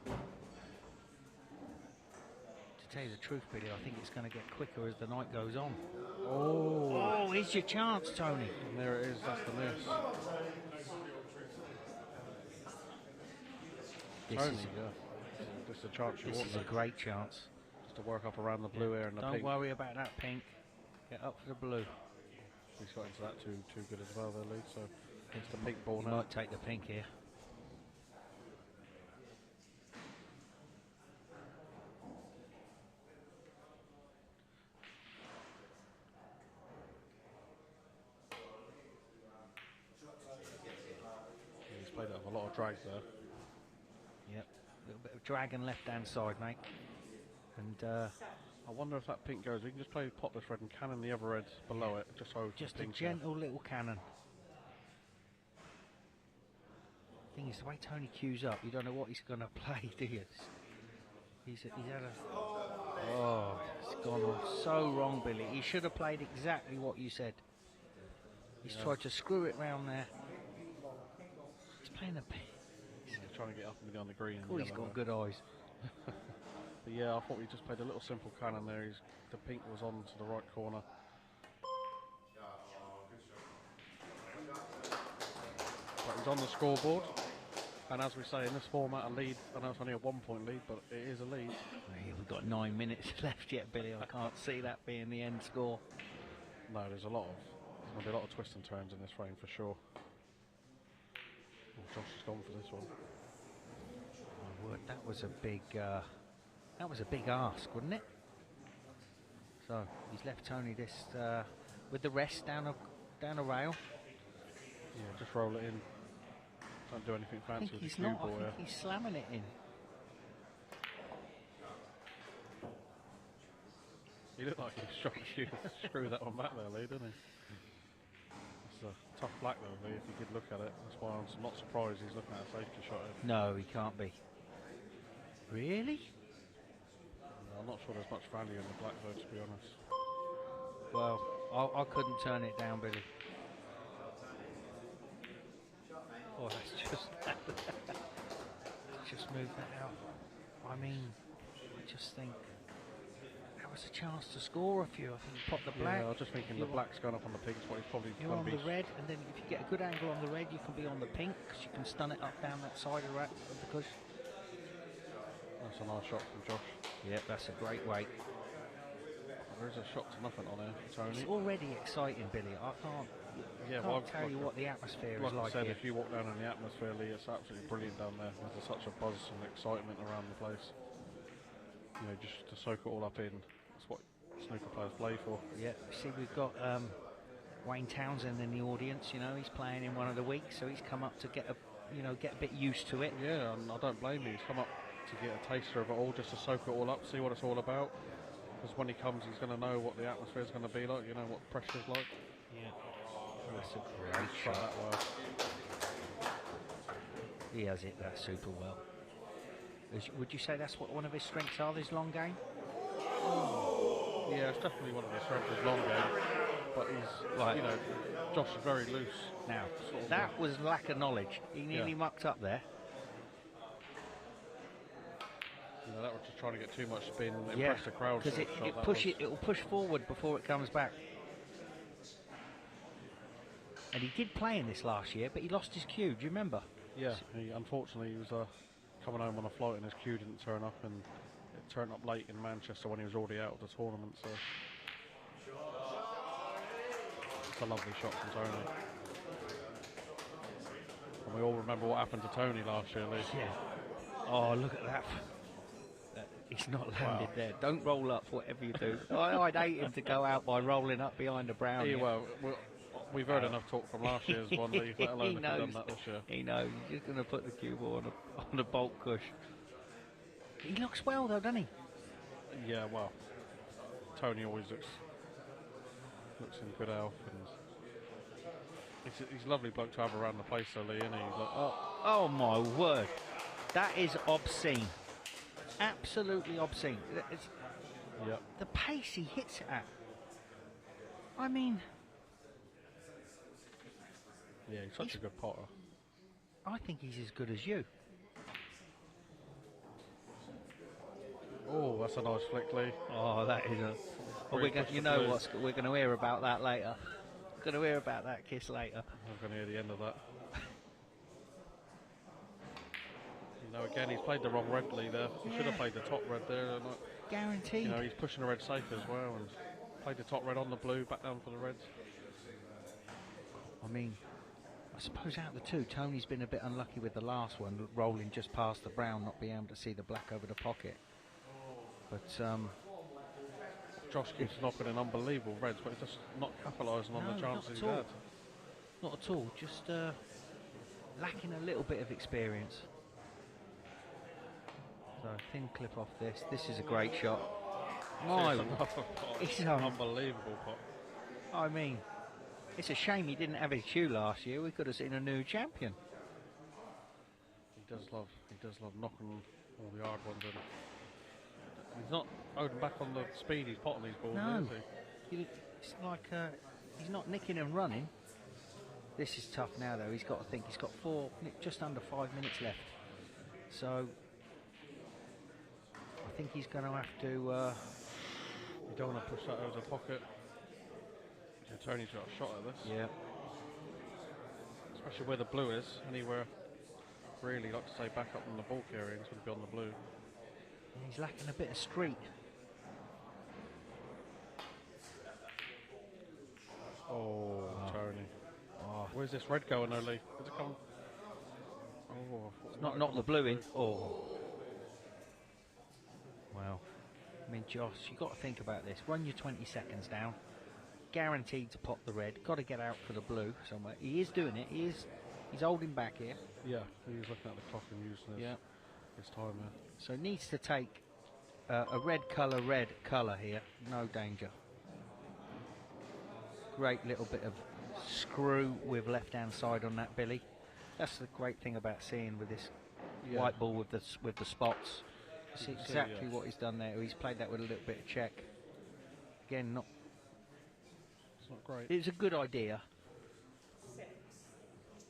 To tell you the truth, Billy, I think it's going to get quicker as the night goes on. Oh, here's your chance, Tony. And there it is, that's the miss. Tony, this is a chance you want. This is a great chance. Just to work up around the blue here and the pink. Don't worry about that pink. Get up for the blue. He's got into that too good as well there, Lee, so it's the pink ball He now. might take the pink here. He's played it with a lot of drag there. Yep, a little bit of drag and left-hand side, mate. And I wonder if that pink goes. We can just play pop this red and cannon the other red below it, just so just a pink gentle little cannon. Thing is, the way Tony cues up, you don't know what he's going to play, do you? He's had a... Oh, it's gone so wrong, Billy. He should have played exactly what you said. He's tried to screw it round there. He's playing a... He's trying to get up and be on the green. Oh, he's got good eyes. But yeah, I thought we just played a little simple cannon there. The pink was on to the right corner. But he's on the scoreboard. And as we say, in this format, a lead, I know it's only a 1-point lead, but it is a lead. We've got 9 minutes left yet, Billy. I can't see that being the end score. No, there's going to be a lot of twists and turns in this frame for sure. Oh, Josh has gone for this one. My word, that was a big ask, wasn't it? So he's left Tony this with the rest down a rail. Yeah, just roll it in. Don't do anything fancy with the cue ball. I think he's slamming it in. He looked like he was trying to screw that one back there, Lee, didn't he? It's a tough black though, Lee, if you could look at it. That's why I'm not surprised he's looking at a safety shot here. No, he can't be. Really? I'm not sure there's much value in the black though, to be honest. Well, I couldn't turn it down, Billy. Oh, that's just move that out. I mean, I just think that was a chance to score a few. I think you pop the black. Yeah, I was just thinking the black's going up on the pink, but he's probably you're on the red, and then if you get a good angle on the red, you can be on the pink because you can stun it up down that side of the cushion. That's a nice shot from Josh. Yep, that's a great weight. There is a shot to nothing on there, Tony. It's already exciting, Billy. I can't tell you what the atmosphere is like. I said, here. if you walk down in the atmosphere, Lee, it's absolutely brilliant down there. There's such a buzz and excitement around the place. You know, just to soak it all up in. That's what snooker players play for. Yeah, see, we've got Wayne Townsend in the audience. You know, he's playing in one of the weeks, so he's come up to get a bit used to it. Yeah, and I don't blame him. He's come up to get a taster of it all, just to soak it all up, see what it's all about. Because when he comes, he's going to know what the atmosphere is going to be like. You know what the pressure's like. Yeah. That's a great shot. That well. He has it that super well. Would you say that's what one of his strengths are, this long game? Yeah, it's definitely one of his strengths, his long game. But he's, like, you know, Josh is very loose. Now, that was lack of knowledge. He nearly mucked up there. You know, that was just trying to get too much spin, impress the crowd. Because it'll push forward before it comes back. And he did play in this last year, but he lost his cue. Do you remember? Yeah, unfortunately he was coming home on a flight and his cue didn't turn up, and it turned up late in Manchester when he was already out of the tournament. So it's a lovely shot from Tony. And we all remember what happened to Tony last year, Lee. Yeah. Oh, look at that. He's not landed there. Don't roll up, whatever you do. I'd hate him to go out by rolling up behind the brown. Yeah, well, we've heard enough talk from last year's one, Lee, let alone if he'd done that this year. He knows. He's just going to put the cue ball on a bulk cush. He looks well though, doesn't he? Yeah, well, Tony always looks in good health, and he's a lovely bloke to have around the place, though, Lee, isn't he? He's like, Oh my word, that is obscene, absolutely obscene. yep. The pace he hits it at. I mean, Yeah, he's such a good potter. I think he's as good as you. Oh, that's a nice flick, Lee. Oh, that is a. Well, we're going to hear about that later. We're going to hear about that kiss later. I'm going to hear the end of that. Again, he's played the wrong red, Lee, there. He should have played the top red there. Guaranteed. He's pushing the red safe as well, and played the top red on the blue, back down for the reds. I mean, I suppose out of the two, Tony's been a bit unlucky with the last one, rolling just past the brown, not being able to see the black over the pocket. But Josh keeps knocking in unbelievable reds, but he's just not capitalising on the chances he's had. Not at all, just lacking a little bit of experience. So thin clip off this. This is a great shot. It's an unbelievable pot. I mean, it's a shame he didn't have his cue last year. We could have seen a new champion. He does love knocking all the hard ones in. He's not holding back on the speed he's potting these balls, No, is he? It's like he's not nicking and running. This is tough now, though. He's got to think. He's got just under 5 minutes left. So I think he's going to have to. You don't want to push that over the pocket. Yeah, Tony's got a shot at this. Yeah. Especially where the blue is. Anywhere really, like to say, back up in the bulk area, it's going to be on the blue. He's lacking a bit of street. Oh, Tony. Oh. Where's this red going, though, Lee? Is it coming? Oh, it's not the blue in. Oh. Well, I mean, Josh, you've got to think about this. Run your 20 seconds down. Guaranteed to pop the red. Got to get out for the blue somewhere. He is doing it. He's holding back here. Yeah, he's looking at the clock and using his timer. So needs to take a red colour here. No danger. Great little bit of screw with left-hand side on that Billy. That's the great thing about seeing with this white ball with the spots. You see exactly what he's done there. He's played that with a little bit of check. Again, it's not great. It's a good idea.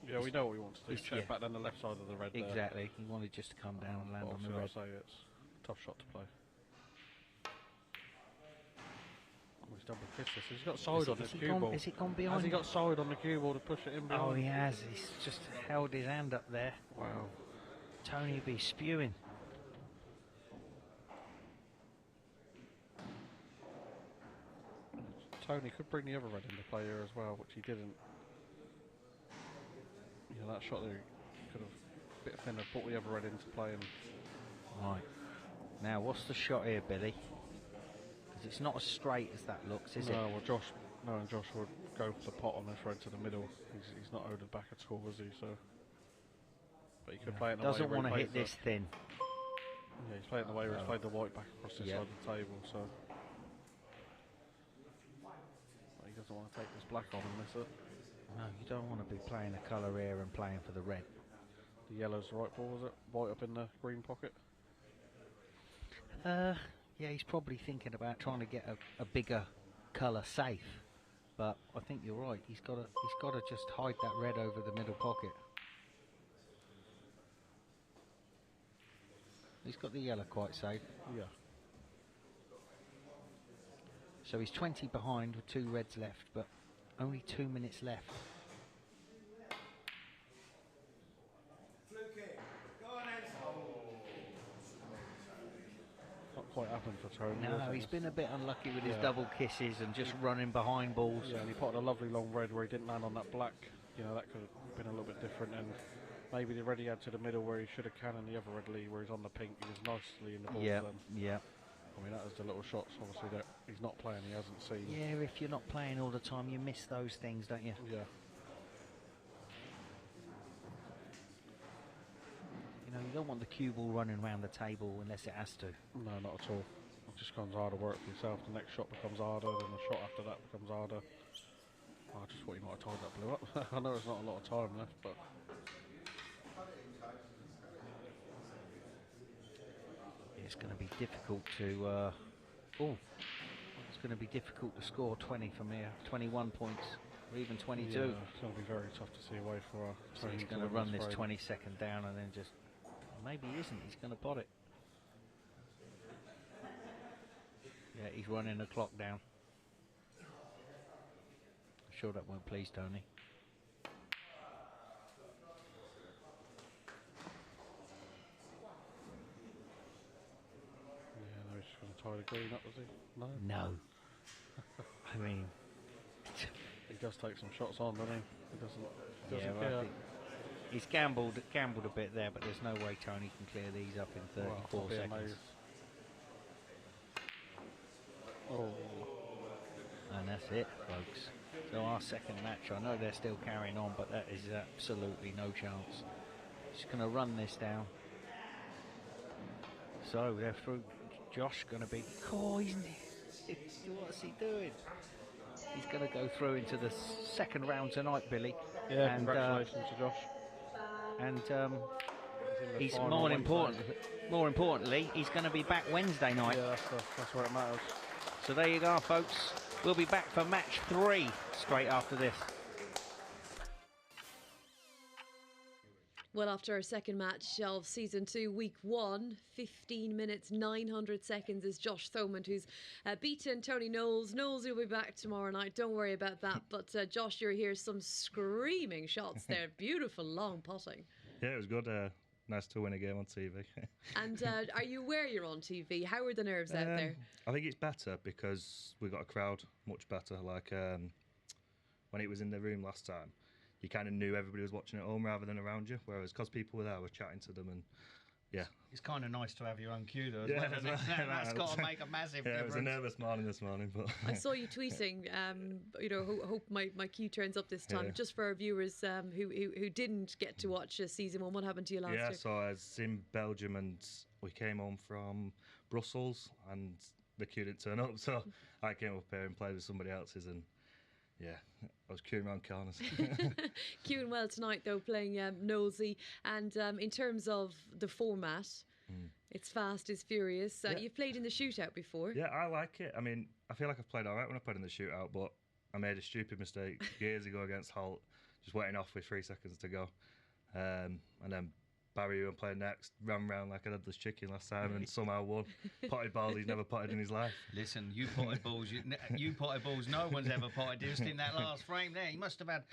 Yeah, we know what we want to do. Check back down the left side of the red. Exactly. He wanted just to come down and land on the red. I'll say it's a tough shot to play. Oh, he's double kissed this. He's got side on the cue ball. Has it gone behind? Has he got side on the cue ball to push it in behind? Oh, he has. He's just held his hand up there. Wow. Tony be spewing. Tony could bring the other red into play here as well, which he didn't. That shot there could have a bit thinner, brought the other red into play. Right. Now, what's the shot here, Billy? Because it's not as straight as that looks, is it? No, well, Josh would go for the pot on this red to the middle. He's not owed back at all, is he? So, but he could play it in the way doesn't want to hit this thin. Yeah, he's playing the way where he's played the white back across this side of the table. So, but he doesn't want to take this black on and miss it. No, you don't want to be playing a colour here and playing for the red. The yellow's the right ball, is it? White up in the green pocket? Yeah, he's probably thinking about trying to get a bigger colour safe. But I think you're right. He's got to just hide that red over the middle pocket. He's got the yellow quite safe. Yeah. So he's 20 behind with 2 reds left, but only 2 minutes left. Not quite happened for Tony. No, he's been a bit unlucky with his double kisses and just running behind balls. Yeah, and he potted a lovely long red where he didn't land on that black. That could have been a little bit different. And maybe the red he had to the middle where he should have can, and the other red Lee where he's on the pink. He was nicely in the balls then. Yeah. I mean, that was the little shots, obviously, that he's not playing, he hasn't seen. Yeah, if you're not playing all the time, you miss those things, don't you? Yeah. You know, you don't want the cue ball running around the table unless it has to. No, not at all. It just becomes harder work for yourself. The next shot becomes harder, then the shot after that becomes harder. I just thought you might have tied that blue up. I know there's not a lot of time left, but it's going to be difficult to. It's going to be difficult to score 20 from here. 21 points, or even 22. yeah, it's going to be very tough to see away for a So he's going to run this 20-second down and then just. Maybe he isn't. He's going to pot it. Yeah, he's running the clock down. I'm sure that won't please Tony. Yeah, no, he's just going to tie the green up, is he? No. No. I mean, he does take some shots on, doesn't he? He doesn't yeah, care. I think he's gambled a bit there, but there's no way Tony can clear these up in 34 I'll be seconds. amazed. Oh. And that's it, folks. So our second match, I know they're still carrying on, but that is absolutely no chance. Just going to run this down. So they're through. Josh going to be. Oh, what's he doing? He's going to go through into the second round tonight, Billy. Yeah, and, congratulations to Josh. And he's more importantly, he's going to be back Wednesday night. Yeah, that's where it matters. So there you go, folks. We'll be back for match 3 straight after this. Well, after our second match of Season 2, Week 1, 15 minutes, 900 seconds is Josh Thomond, who's beaten Tony Knowles. Knowles will be back tomorrow night. Don't worry about that. But Josh, you're here. Some screaming shots there. Beautiful, long putting. Yeah, it was good. Nice to win a game on TV. And are you aware you're on TV? How are the nerves out there? I think it's better because we got a crowd much better. Like when it was in the room last time, you kind of knew everybody was watching at home rather than around you. Whereas because people were there, I was chatting to them, and yeah. It's kind of nice to have your own cue though. Yeah, that's got to make a massive difference. It was a nervous morning this morning, but I saw you tweeting. Hope my cue turns up this time. Yeah. Just for our viewers who didn't get to watch Season 1, what happened to you last year? Yeah, so I was in Belgium and we came home from Brussels and the queue didn't turn up, so I came up here and played with somebody else's, and yeah, I was queuing around corners. Queuing well tonight, though, playing Knowlesy. And in terms of the format, it's fast, it's furious. Yeah. You've played in the shootout before. Yeah, I like it. I mean, I feel like I've played all right when I played in the shootout, but I made a stupid mistake years ago against Holt, just wetting off with 3 seconds to go. And then Barry, who I'm playing next, ran round like a headless chicken last time and somehow won. Potted balls he's never potted in his life. Listen, you potted balls, you potted balls no one's ever potted. Just in that last frame there, he must have had,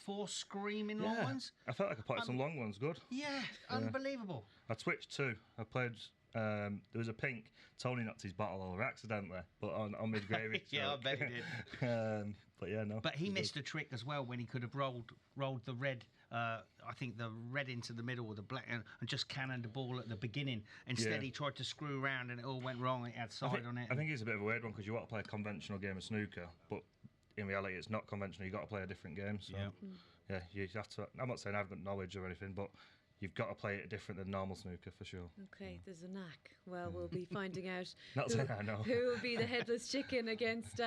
4 screaming long ones? I felt like I potted some long ones, good. Yeah, unbelievable. I twitched 2. I played, there was a pink, Tony knocked his bottle over accidentally, but on mid-gravy. Yeah, I bet he did. But yeah, no. But he missed a trick as well when he could have rolled the red, I think the red into the middle or the black, and just cannoned the ball at the beginning. Instead, he tried to screw around and it all went wrong. It had side on it. I think it's a bit of a weird one because you want to play a conventional game of snooker, but in reality, it's not conventional. You've got to play a different game. So, yeah, you have to. I'm not saying I've got knowledge or anything, but you've got to play it different than normal snooker for sure. Okay, there's a knack. Well, we'll be finding out who will be the headless chicken against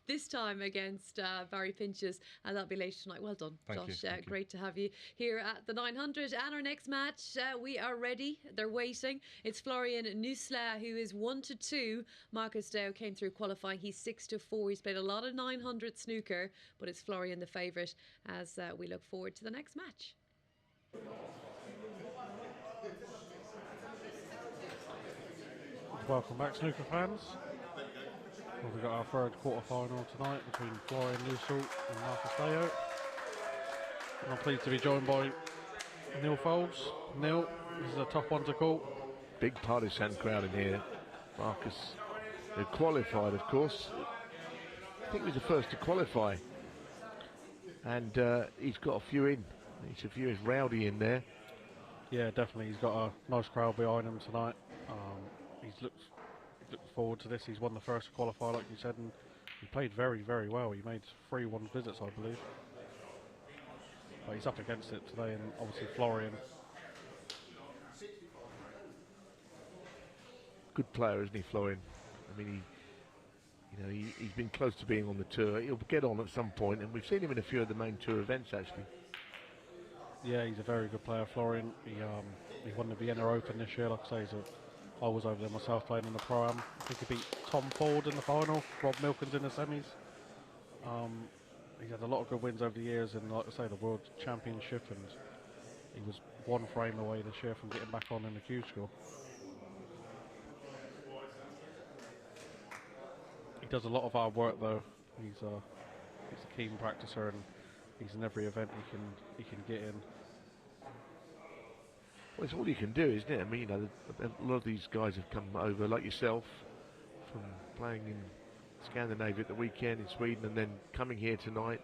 this time against Barry Pinches, and that'll be later tonight. Well done, Josh. Great to have you here at the 900. And our next match, we are ready. They're waiting. It's Florian Nüßle, who is 1-2. Marcus Dow came through qualifying. He's 6-4. He's played a lot of 900 snooker, but it's Florian the favourite as we look forward to the next match. Welcome back, snooker fans. Well, we've got our third quarter-final tonight between Florian Nüßle and Marcus Dow. And I'm pleased to be joined by Neal Foulds. Neal, this is a tough one to call. Big partisan crowd in here. Marcus, who qualified, of course. I think he was the first to qualify. And he's got a few in. He's a few is rowdy in there. Yeah, definitely. He's got a nice crowd behind him tonight. He's looked forward to this. He's won the first qualifier, like you said, and he played very, very well. He made 3-1 visits, I believe. But he's up against it today, and obviously Florian good player, isn't he, Florian? I mean, he's been close to being on the tour. He'll get on at some point, and we've seen him in a few of the main tour events, actually. Yeah, he's a very good player, Florian. He won the Vienna Open this year. Like I say, I was over there myself playing in the Pro-Am. I think he beat Tom Ford in the final, Rob Milkins in the semis. He's had a lot of good wins over the years, and like I say, the World Championship, and he was one frame away this year from getting back on in the Q School. He does a lot of hard work, though. He's a keen practicer, and he's in every event he can get in. Well, it's all you can do, isn't it? I mean, a lot of these guys have come over, like yourself, from playing in Scandinavia at the weekend in Sweden, and then coming here tonight.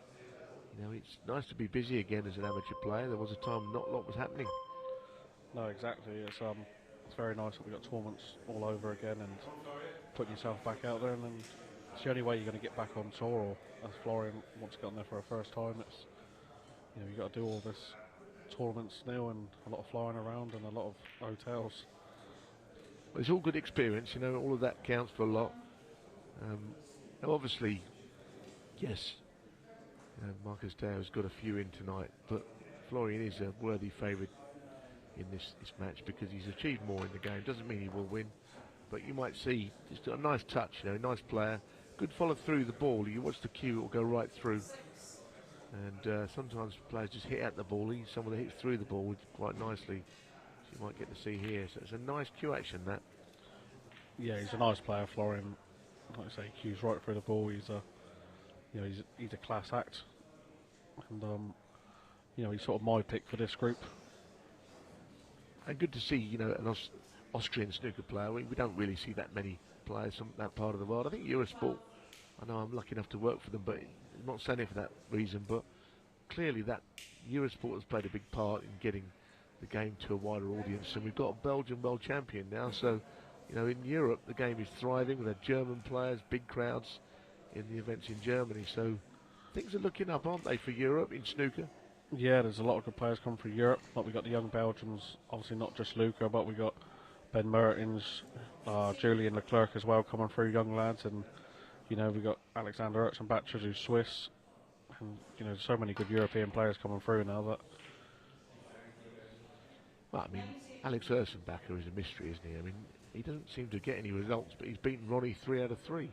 It's nice to be busy again as an amateur player. There was a time not a lot was happening. No, exactly. It's very nice that we got tournaments all over again, and putting yourself back out there, and then it's the only way you're going to get back on tour. Or as Florian wants to get on there for a first time, it's you got to do all this tournaments now, and a lot of flying around and a lot of hotels. Well, it's all good experience, all of that counts for a lot. Obviously, yes, Marcus Deo's got a few in tonight, but Florian is a worthy favourite in this match because he's achieved more in the game. Doesn't mean he will win, but you might see just a nice touch, a nice player, good follow through the ball. You watch the cue, it will go right through. And sometimes players just hit at the ball. He's someone that hits through the ball quite nicely, as you might get to see here. So it's a nice cue action, that. Yeah, he's a nice player, Florian. Like I say, cues right through the ball. He's a class act, and he's sort of my pick for this group. And good to see, an Austrian snooker player. We don't really see that many players from that part of the world. I think Eurosport, I know I'm lucky enough to work for them, but I'm not saying it for that reason, but clearly that Eurosport has played a big part in getting the game to a wider audience, and we've got a Belgian world champion now, so in Europe the game is thriving. We've had German players, big crowds in the events in Germany, so things are looking up, aren't they, for Europe in snooker? Yeah, there's a lot of good players coming from Europe. Like we got the young Belgians, obviously not just Luca, but we got Ben Mertens, Julian Leclerc as well coming through, young lads, and we got Alexander Erzenbacher, who's Swiss, and so many good European players coming through now. That. Well, I mean, Alex Erzenbacher is a mystery, isn't he? I mean, he doesn't seem to get any results, but he's beaten Ronnie 3 out of 3.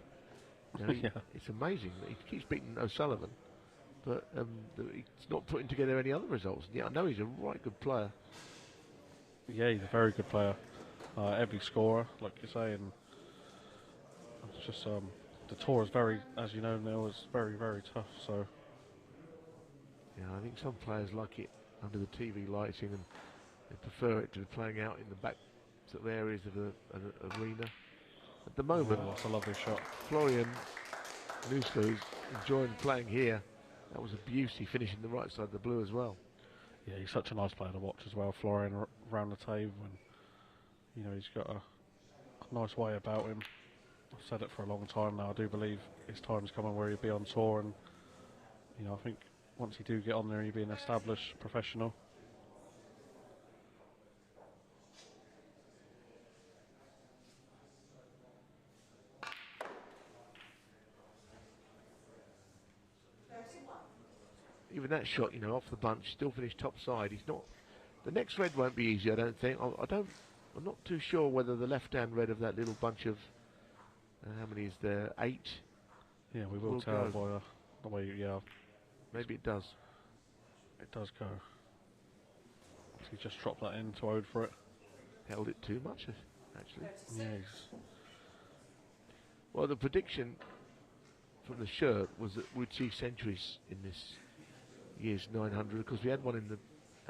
Yeah. It's amazing that he keeps beating O'Sullivan, but he's not putting together any other results. Yeah, I know he's a right good player. Yeah, he's a very good player. Every scorer, like you say, and it's just the tour is very, as you know, Neal, is very, very tough. So yeah, I think some players like it under the TV lighting, and they prefer it to be playing out in the back sort of areas of the arena. At the moment, that's a lovely shot. Florian Nüßle is enjoying playing here. That was a beauty, finishing the right side of the blue as well. Yeah, he's such a nice player to watch as well, Florian, around the table, and he's got a nice way about him. I've said it for a long time now. I do believe his time's coming where he'll be on tour, and I think once he do get on there, he'll be an established professional. Even that shot, off the bunch, still finished top side. He's not. The next red won't be easy, I don't think. I'm not too sure whether the left-hand red of that little bunch of how many is there? 8. Yeah, we will tell by the way. Yeah, maybe it does. It does go. He just dropped that in to ode for it. Held it too much, actually. Yes. Well, the prediction from the shirt was that we'd see centuries in this year's 900, because we had one in the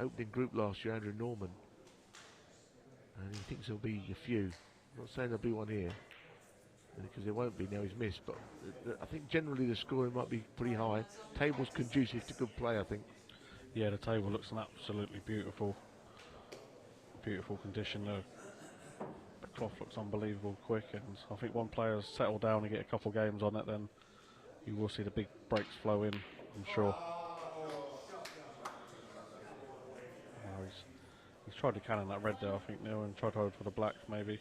opening group last year, Andrew Norman, and he thinks there'll be a few. I'm not saying there'll be one here, because there won't be now he's missed, but I think generally the scoring might be pretty high. Table's conducive to good play, I think. Yeah, the table looks an absolutely beautiful condition. The cloth looks unbelievable quick, and I think when players settle down and get a couple games on it, then you will see the big breaks flow in, I'm sure. He's tried to cannon that red there, I think, Neal, and tried to hold for the black, maybe.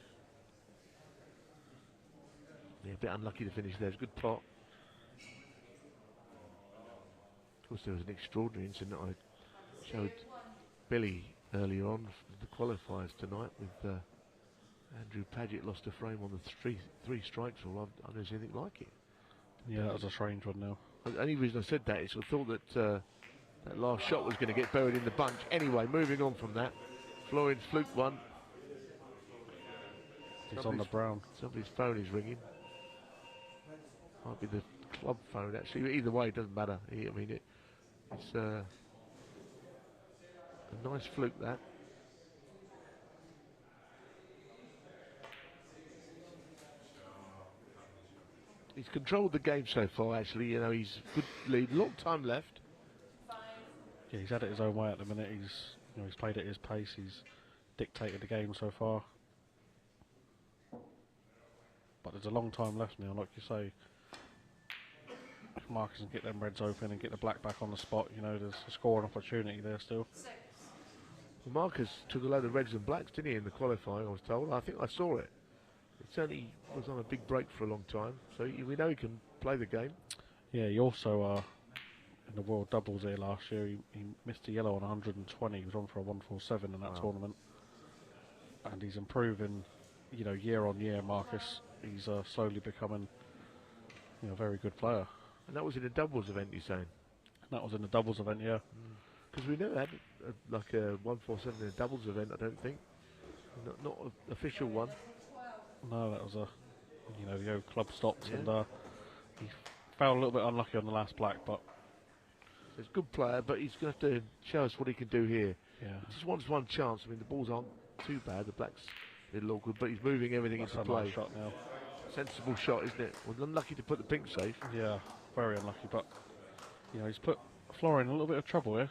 Yeah, a bit unlucky to finish there. It's a good pot. Of course, there was an extraordinary incident I showed Billy earlier on for the qualifiers tonight with Andrew Paget lost a frame on the three strikes rule. I've never seen anything like it. Yeah, that was a strange one now. The only reason I said that is I thought that that last shot was going to get buried in the bunch. Anyway, moving on from that, Florian's fluked one. He's on the brown. Somebody's phone is ringing. Might be the club phone actually. Either way, it doesn't matter. I mean, it's a nice fluke that. He's controlled the game so far. Actually, you know, he's good lead. Long time left. Yeah, he's had it his own way at the minute. He's played at his pace. He's dictated the game so far. But there's a long time left now, like you say. If Marcus can get them reds open and get the black back on the spot, you know, there's a scoring opportunity there still. Well, Marcus took a load of reds and blacks, didn't he, in the qualifying, I was told. I think I saw it. It certainly was on a big break for a long time, so we know he can play the game. Yeah, he also, in the World Doubles here last year, he missed a yellow on 120. He was on for a 147 in that tournament. And he's improving, you know, year on year, Marcus. He's slowly becoming, you know, a very good player. And that was in a doubles event, you're saying? That was in the doubles event, yeah. Because we never had like a 147 in a doubles event, I don't think. Not an official one. No, that was the old club stopped, and he fell a little bit unlucky on the last black, but... So it's a good player, but he's going to have to show us what he can do here. Yeah. He just wants one chance. I mean, the balls aren't too bad. The black's a little awkward, but he's moving everything into play. Nice shot now. Sensible shot, isn't it? Well, unlucky to put the pink safe. Yeah, very unlucky, but, you know, he's put Florian in a little bit of trouble here.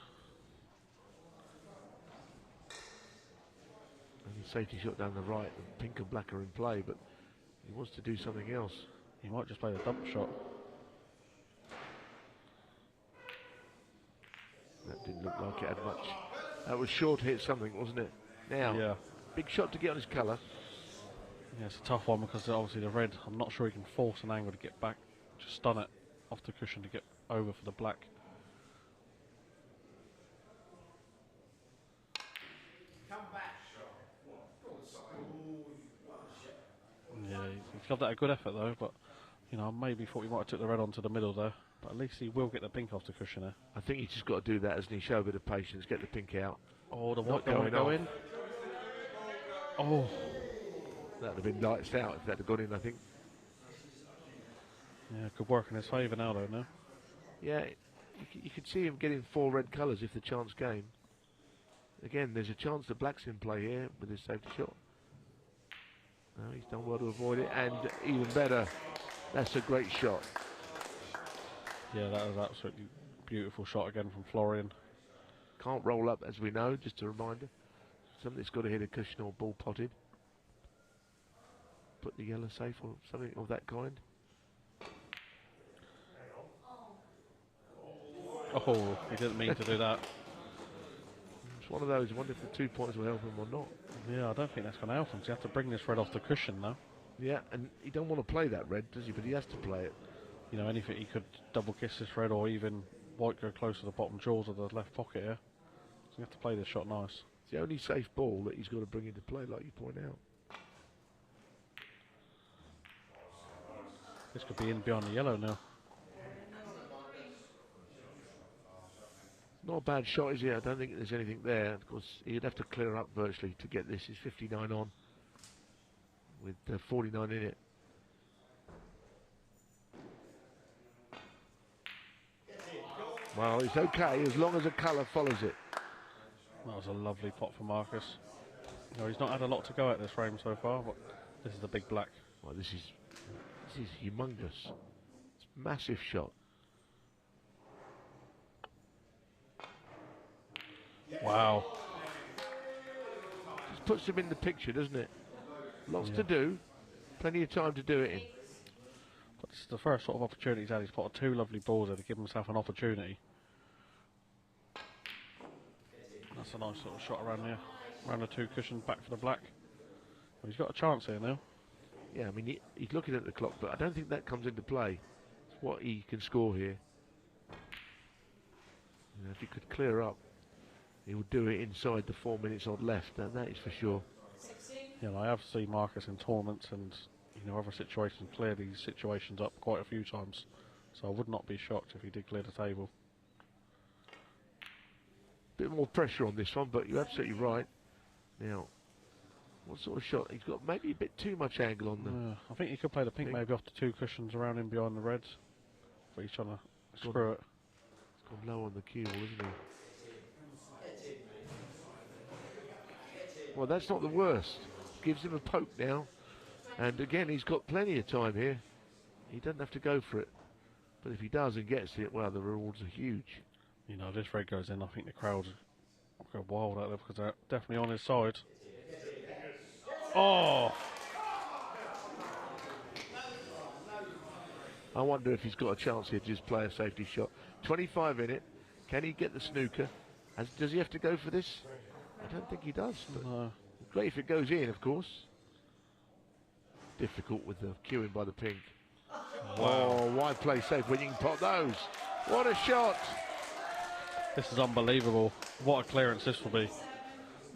And his safety shot down the right, and pink and black are in play, but he wants to do something else. He might just play the dump shot. That didn't look like it had much. That was sure to hit something, wasn't it? Now, yeah. Big shot to get on his colour. Yeah, it's a tough one because obviously the red, I'm not sure he can force an angle to get back, just stun it off the cushion to get over for the black. Yeah, he's got that a good effort though, but you know, maybe thought he might have took the red onto the middle there, but at least he will get the pink off the cushion there. I think he's just got to do that, hasn't he? Show a bit of patience, get the pink out. Oh, the white don't want to go in. Oh. That would have been lights out if that had gone in, I think. Yeah, could work in his favour now though, no? Yeah, you could see him getting 4 red colours if the chance came. Again, there's a chance that black's in play here with his safety shot. No, he's done well to avoid it, and even better, that's a great shot. Yeah, that was absolutely beautiful shot again from Florian. Can't roll up, as we know, just a reminder. Something that's got to hit a cushion or ball potted. Put the yellow safe or something of that kind. Oh, he didn't mean to do that. It's one of those. I wonder if the 2 points will help him or not. Yeah, I don't think that's going to help him. So you have to bring this red off the cushion now. Yeah, and he don't want to play that red, does he? But he has to play it. You know, anything he could double kiss this red, or even white go close to the bottom jaws of the left pocket here. So you have to play this shot nice. It's the only safe ball that he's got to bring into play, like you point out. This could be in beyond the yellow now. Not a bad shot, is it? I don't think there's anything there. Of course, he'd have to clear up virtually to get this. He's 59 on with 49 in it. Well, it's okay as long as the colour follows it. That was a lovely pot for Marcus. You know, he's not had a lot to go at this frame so far, but this is the big black. Well, this is humongous. It's a massive shot. Wow. Just puts him in the picture, doesn't it? Lots to do. Plenty of time to do it in. But this is the first sort of opportunity he's had. He's put 2 lovely balls there to give himself an opportunity. That's a nice little shot around there. Around the 2 cushions, back for the black. Well, he's got a chance here now. Yeah, I mean, he's looking at the clock, but I don't think that comes into play. It's what he can score here. You know, if he could clear up, he would do it inside the 4 minutes odd left, and that is for sure. Yeah, I have seen Marcus in tournaments and other situations clear these situations up quite a few times. So I would not be shocked if he did clear the table. Bit more pressure on this one, but you're absolutely right. Now, what sort of shot? He's got maybe a bit too much angle on the... I think he could play the pink maybe off the 2 cushions around him behind the reds. But he's trying to screw it. He's gone low on the cue ball, isn't he? Well, that's not the worst. Gives him a poke now. And again, he's got plenty of time here. He doesn't have to go for it. But if he does and gets it, well, the rewards are huge. You know, this red goes in, I think the crowd will go wild out there because they're definitely on his side. Oh! I wonder if he's got a chance here to just play a safety shot. 25 in it. Can he get the snooker? Does he have to go for this? I don't think he does. But no. Great if it goes in, of course. Difficult with the queuing by the pink. Wow. Oh, why play safe when you can pot those? What a shot! This is unbelievable. What a clearance this will be.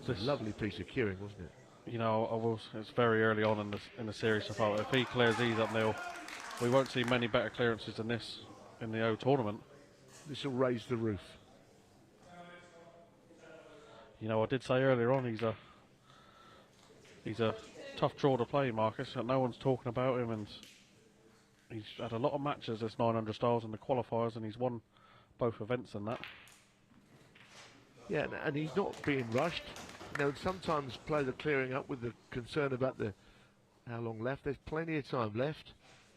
It's a lovely piece of queuing, wasn't it? You know, it's very early on in the series so far. If he clears these up, Neal, we won't see many better clearances than this in the O tournament. This will raise the roof. You know, I did say earlier on he's a tough draw to play, Marcus. No one's talking about him, and he's had a lot of matches this 900 styles in the qualifiers, and he's won both events in that. Yeah, and he's not being rushed. You know, sometimes players are clearing up with the concern about how long left. There's plenty of time left.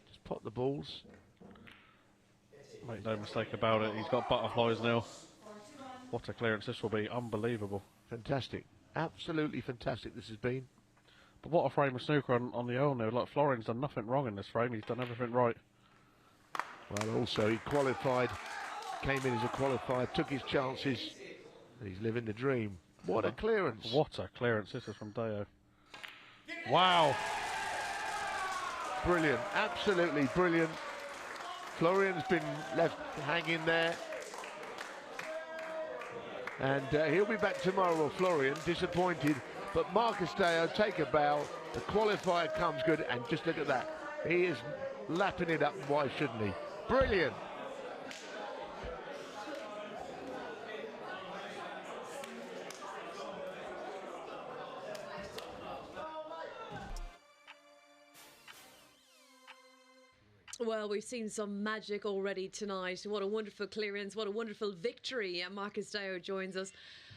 Just pot the balls. Make no mistake about it. He's got butterflies now. What a clearance this will be. Unbelievable. Fantastic. Absolutely fantastic this has been. But what a frame of snooker on the own now. Like, Florian's done nothing wrong in this frame. He's done everything right. Well, also, he qualified, came in as a qualifier, took his chances, and he's living the dream. What a clearance. What a clearance. This is from Deo. Wow. Brilliant. Absolutely brilliant. Florian's been left hanging there. And he'll be back tomorrow, Florian, disappointed. But Marcus Deo, take a bow. The qualifier comes good, and just look at that. He is lapping it up, and why shouldn't he? Brilliant. Well, we've seen some magic already tonight. What a wonderful clearance. What a wonderful victory. Marcus Deo joins us.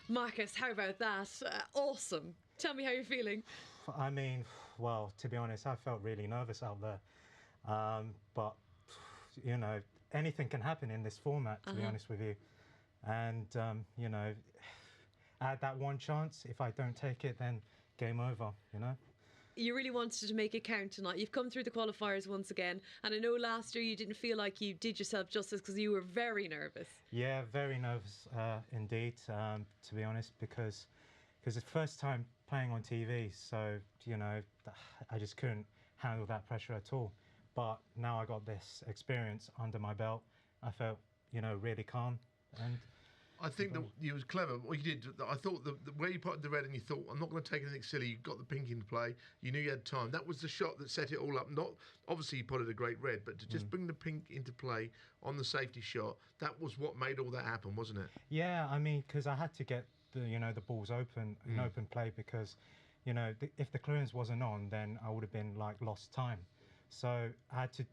Marcus, how about that? Awesome. Tell me how you're feeling. I mean, well, to be honest, I felt really nervous out there. But, you know, anything can happen in this format, to be honest with you. And, you know, I had that one chance. If I don't take it, then game over, you know. You really wanted to make it count tonight. You've come through the qualifiers once again. And I know last year you didn't feel like you did yourself justice because you were very nervous. Yeah, very nervous indeed, to be honest, because it's the first time playing on TV. So, you know, I just couldn't handle that pressure at all. But now I got this experience under my belt. I felt, you know, really calm. And I think that you was clever. What you did, I thought the way you put the red and you thought, I'm not going to take anything silly. You got the pink into play. You knew you had time. That was the shot that set it all up. Not obviously you potted a great red, but to just bring the pink into play on the safety shot, that was what made all that happen, wasn't it? yeah, I mean, because I had to get the balls open in open play because, you know, if the clearance wasn't on, then I would have been like lost time. So I had to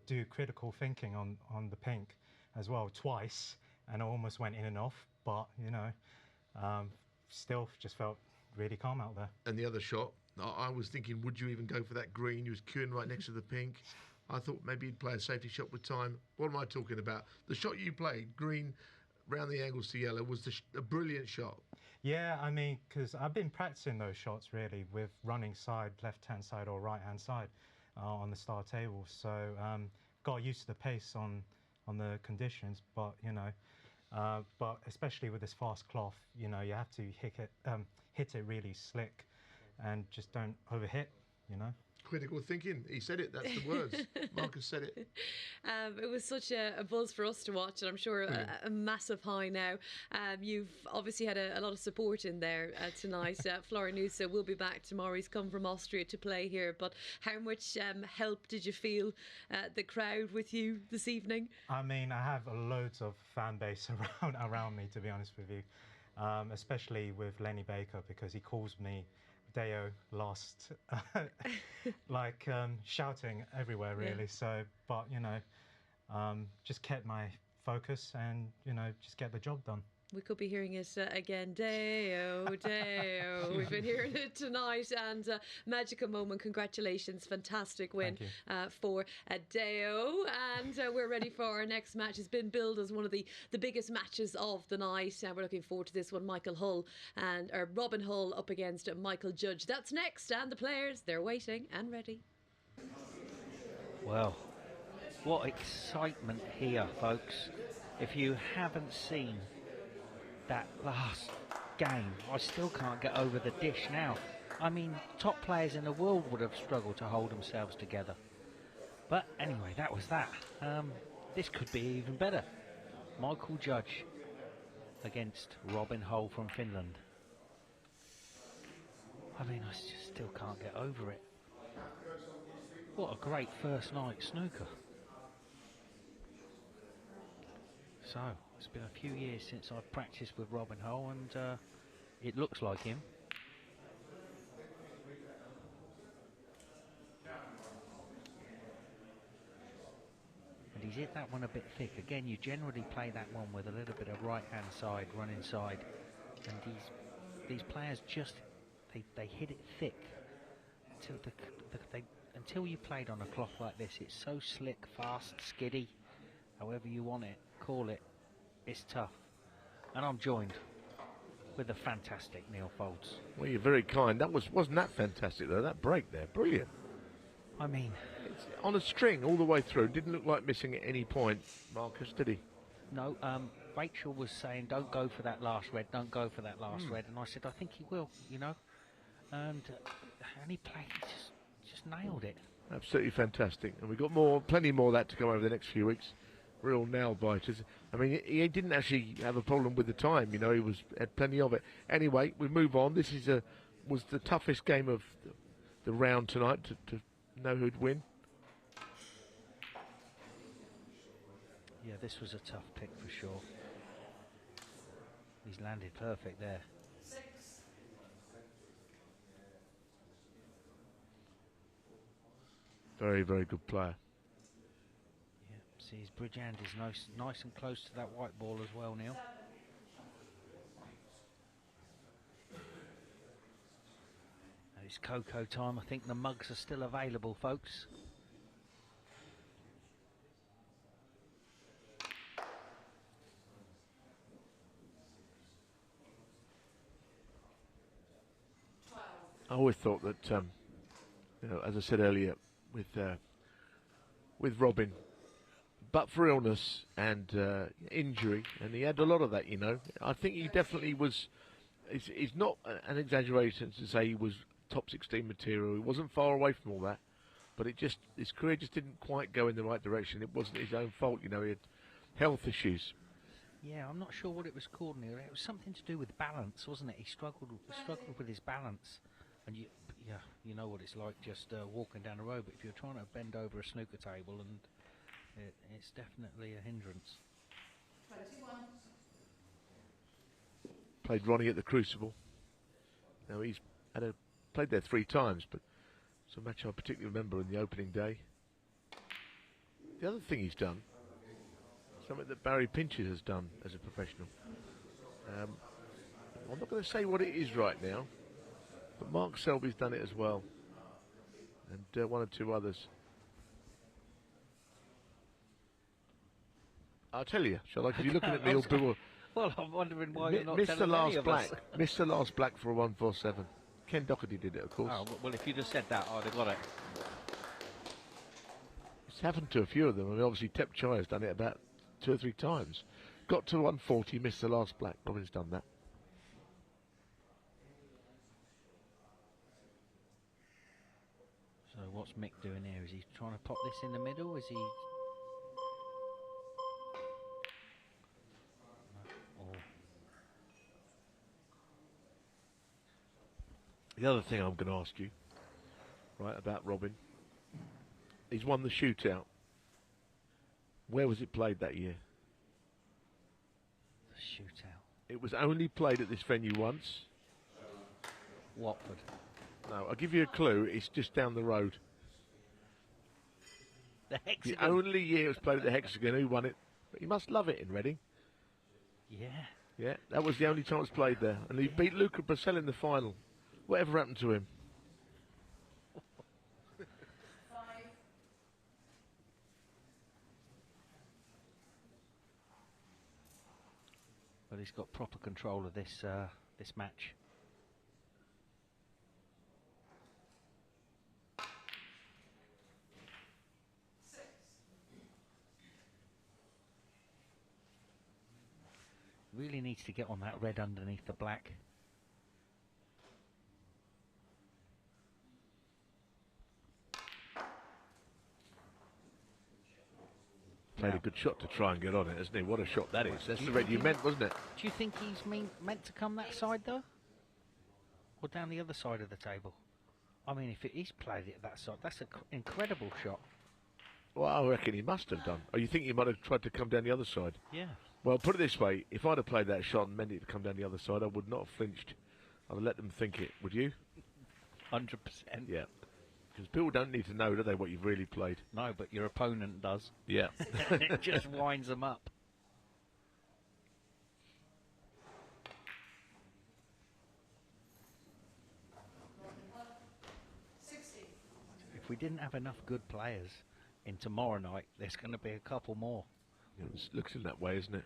do critical thinking on the pink as well twice. And I almost went in and off, but, you know, still just felt really calm out there. And the other shot, I was thinking, would you even go for that green? He was queuing right next to the pink. I thought maybe he'd play a safety shot with time. What am I talking about? The shot you played, green, round the angles to yellow, was a brilliant shot. Yeah, I mean, because I've been practicing those shots, really, with running side, left-hand side or right-hand side on the star table. So got used to the pace on the conditions, but, you know, but especially with this fast cloth, you know, you have to hit it really slick and just don't overhit, you know. Critical thinking. He said it. That's the words. Marcus said it. It was such a buzz for us to watch, and I'm sure a massive high now. You've obviously had a lot of support in there tonight. Florian Nüßle will be back tomorrow. He's come from Austria to play here. But how much help did you feel the crowd with you this evening? I mean, I have loads of fan base around me, to be honest with you, especially with Lenny Baker, because he calls me Deo Lost, like shouting everywhere, really. So, but you know, just kept my focus and, you know, just get the job done. We could be hearing it again. Deo, Deo. We've been hearing it tonight, and magical moment. Congratulations, fantastic win for Deo, and we're ready for our next match. It's been billed as one of the biggest matches of the night, and we're looking forward to this one. Robin Hull up against Michael Judge. That's next, and the players, they're waiting and ready. Well, what excitement here, folks. If you haven't seen that last game, I still can't get over the dish now. I mean, top players in the world would have struggled to hold themselves together. But anyway, that was that. This could be even better. Michael Judge against Robin Hull from Finland. I mean, I just still can't get over it. What a great first night snooker. So, it's been a few years since I've practiced with Robin Hull, and it looks like him. And he's hit that one a bit thick. Again, you generally play that one with a little bit of right-hand side, run inside. And these players just, they hit it thick. Until you played on a cloth like this, it's so slick, fast, skiddy, however you want it, call it. It's tough. And I'm joined with the fantastic Neal Foulds. Well, you're very kind. Wasn't that fantastic, though? That break there, brilliant. I mean, it's on a string all the way through. Didn't look like missing at any point, Marcus, did he? No. Rachel was saying, don't go for that last red, don't go for that last red. And I said, I think he will, you know. And he played, he just nailed it. Absolutely fantastic. And we've got plenty more of that to come over the next few weeks. Real nail biters. I mean, he didn't actually have a problem with the time, you know, had plenty of it. Anyway, we move on. This was the toughest game of the round tonight to know who'd win. Yeah, this was a tough pick for sure. He's landed perfect there. Very, very good player. See, his bridge hand is nice and close to that white ball as well, Neal. And it's cocoa time. I think the mugs are still available, folks. I always thought that, you know, as I said earlier, with Robin, but for illness and injury, and he had a lot of that, you know. I think he definitely was. It's not an exaggeration to say he was top 16 material. He wasn't far away from all that, but his career just didn't quite go in the right direction. It wasn't his own fault, you know. He had health issues. Yeah, I'm not sure what it was called, Neal. It was something to do with balance, wasn't it? He struggled with his balance, and you know what it's like just walking down the road. But if you're trying to bend over a snooker table and it's definitely a hindrance. 21. Played Ronnie at the Crucible. Now he's played there 3 times, but it's a match I particularly remember in the opening day. The other thing he's done, something that Barry Pinches has done as a professional. I'm not going to say what it is right now, but Mark Selby's done it as well, and 1 or 2 others. I'll tell you, shall I? Because you're looking at me all bewildered. Well, I'm wondering why you're not Missed the telling last any of black. us. Missed the last black for a 147. Ken Doherty did it, of course. Oh, well, if you'd have said that, I'd have got it. It's happened to a few of them. I mean, obviously, Tep Chai has done it about 2 or 3 times. Got to 140, missed the last black. Robin's done that. So what What's Mick doing here? Is he trying to pop this in the middle? Is he? The other thing I'm going to ask you, right, about Robin, he's won the shootout. Where was it played that year? The shootout. It was only played at this venue once. Watford. No, I'll give you a clue. It's just down the road. The Hexagon. The only year it was played at the Hexagon. Who won it? But you must love it in Reading. Yeah. Yeah, that was the only time it's played there. And he beat Luca Bracell in the final. Whatever happened to him? But he's got proper control of this this match. Really needs to get on that red underneath the black. Played a good shot to try and get on it, hasn't he? What a shot that is. That's the red you meant, wasn't it? Do you think he's meant to come that side, though? Or down the other side of the table? I mean, if he's played it that side, that's an incredible shot. Well, I reckon he must have done. Oh, you think he might have tried to come down the other side? Yeah. Well, put it this way. If I'd have played that shot and meant it to come down the other side, I would not have flinched. I'd have let them think it. Would you? 100%. Yeah. Because people don't need to know, do they, what you've really played? No, but your opponent does. Yeah. It just winds them up. If we didn't have enough good players in tomorrow night, there's going to be a couple more. Yeah, it looks in that way, isn't it?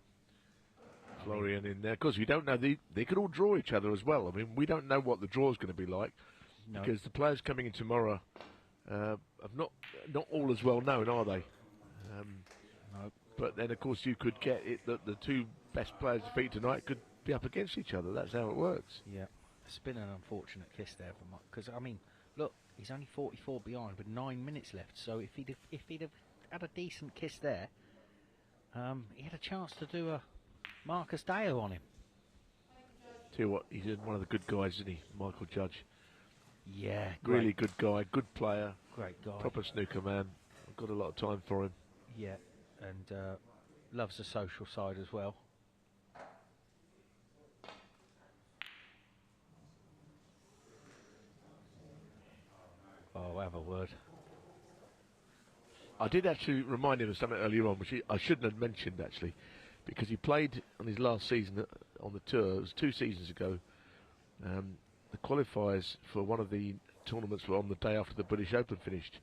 Florian in there. Because we don't know, they could all draw each other as well. I mean, we don't know what the draw's going to be like. No. Because the players coming in tomorrow are not all as well known, are they? No. But then, of course, you could get it that the two best players defeated tonight could be up against each other. That's how it works. Yeah. It's been an unfortunate kiss there for Mike. Because, I mean, look, he's only 44 behind with 9 minutes left. So if he'd have had a decent kiss there, he had a chance to do a Marcus Deo on him. Tell you what, he's one of the good guys, isn't he, Michael Judge? Yeah, really good guy, good player, great guy, proper snooker man. I've got a lot of time for him. Yeah, and loves the social side as well. Oh, have a word. I did actually remind him of something earlier on, which I shouldn't have mentioned actually, because he played on his last season on the tour. It was 2 seasons ago. The qualifiers for one of the tournaments were on the day after the British Open finished,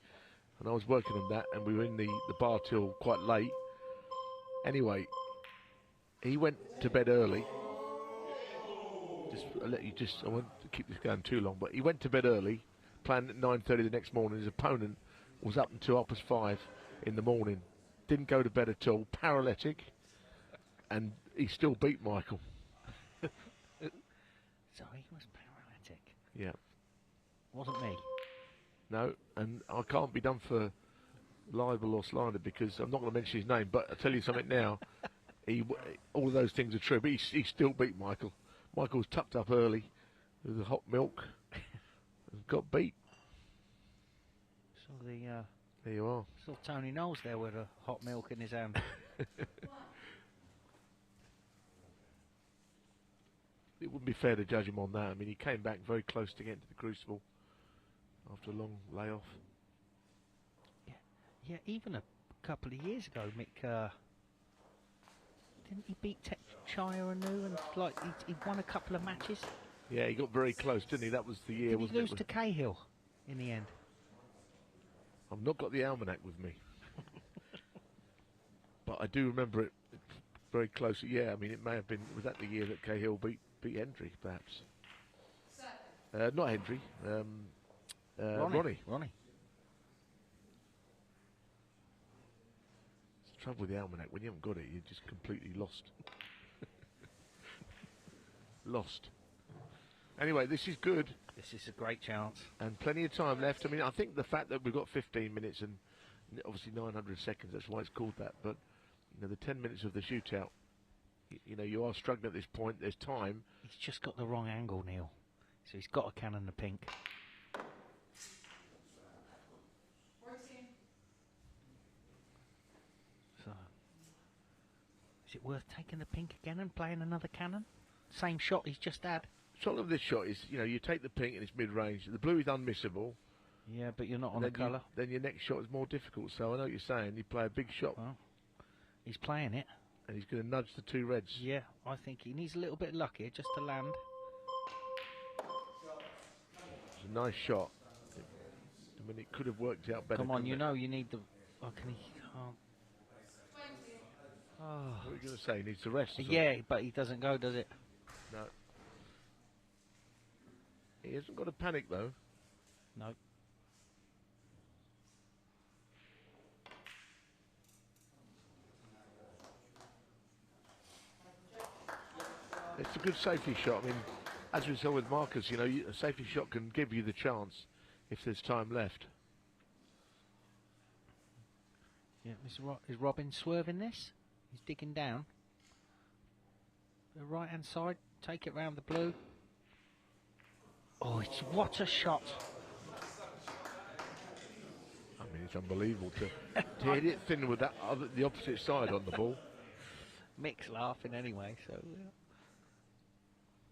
and I was working on that, and we were in the bar till quite late. Anyway, he went to bed early. I won't keep this going too long, but he went to bed early, planned at 9:30 the next morning. His opponent was up until 5:30 in the morning. Didn't go to bed at all, paralytic, and he still beat Michael. So he was paralytic. Yeah. Wasn't me. No, and I can't be done for libel or slander because I'm not going to mention his name, but I'll tell you something now. All of those things are true, but he still beat Michael. Michael was tucked up early with the hot milk and got beat. So there you are. Saw Tony Knowles there with a hot milk in his hand. It wouldn't be fair to judge him on that. I mean, he came back very close to getting to the Crucible after a long layoff. Yeah, even a couple of years ago, Mick, didn't he beat Chaya and New, and like he won a couple of matches? Yeah, he got very close, didn't he? That was the year, wasn't it? Did he lose to Cahill in the end? I've not got the almanac with me. But I do remember it very close. Yeah, I mean, it may have been, was that the year that Cahill beat Hendry, perhaps? Not Hendry. Ronnie. It's the trouble with the almanac. When you haven't got it, you're just completely lost. Lost. Anyway, this is good. This is a great chance. And plenty of time left. I mean, I think the fact that we've got 15 minutes and obviously 900 seconds, that's why it's called that. But, you know, the 10 minutes of the shootout, you know, you are struggling at this point. There's time. He's just got the wrong angle, Neal. So he's got to cannon the pink. So, is it worth taking the pink again and playing another cannon? Same shot he's just had. Shot of this shot is, you know, you take the pink and it's mid-range. The blue is unmissable. Yeah, but you're not on the colour. Then your next shot is more difficult. So I know what you're saying. You play a big shot. Well, he's playing it. And he's going to nudge the 2 reds. Yeah, I think he needs a little bit of luck here just to land. It's a nice shot. I mean, it could have worked out better. Come on, you know you need the... Oh, can he... Oh. What are you going to say? He needs to rest. Yeah, but he doesn't go, does it? No. He hasn't got to panic, though. No. It's a good safety shot. I mean, as we saw with Marcus, you know, a safety shot can give you the chance if there's time left. Yeah, is Robin swerving this? He's digging down. The right-hand side, take it round the blue. Oh, what a shot! I mean, it's unbelievable to hit it thin with that the opposite side on the ball. Mick's laughing anyway, so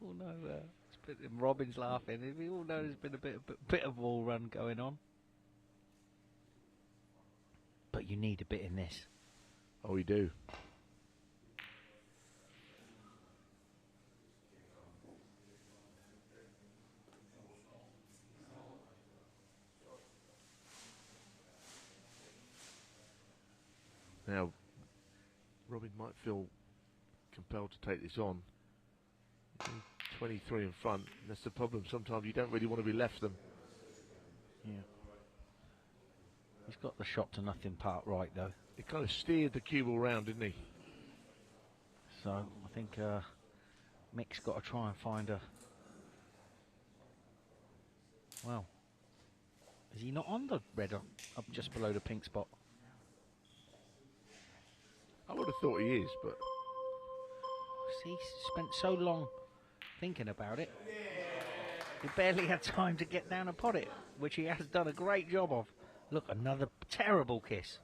we all know. Robin's laughing. We all know there's been a bit of ball run going on. But you need a bit in this. Oh, we do. Now, Robin might feel compelled to take this on. 23 in front, and that's the problem. Sometimes you don't really want to be left them. Yeah. He's got the shot to nothing part right, though. He kind of steered the cue ball round, didn't he? So, I think Mick's got to try and find a... Well, is he not on the red up just below the pink spot? I would have thought he is, but... See, he spent so long thinking about it. He barely had time to get down and pot it, which he has done a great job of. Look, another terrible kiss.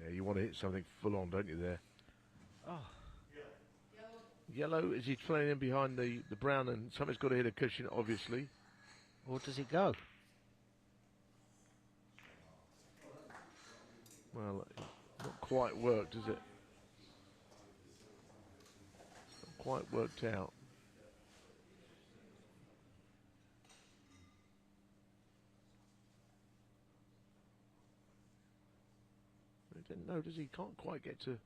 Yeah, you want to hit something full on, don't you, there? Oh. Yellow, is he playing in behind the brown, and something's got to hit a cushion, obviously. Or does it go? Well, not quite worked, is it? Not quite worked out. He didn't know, does he? Can't quite get to the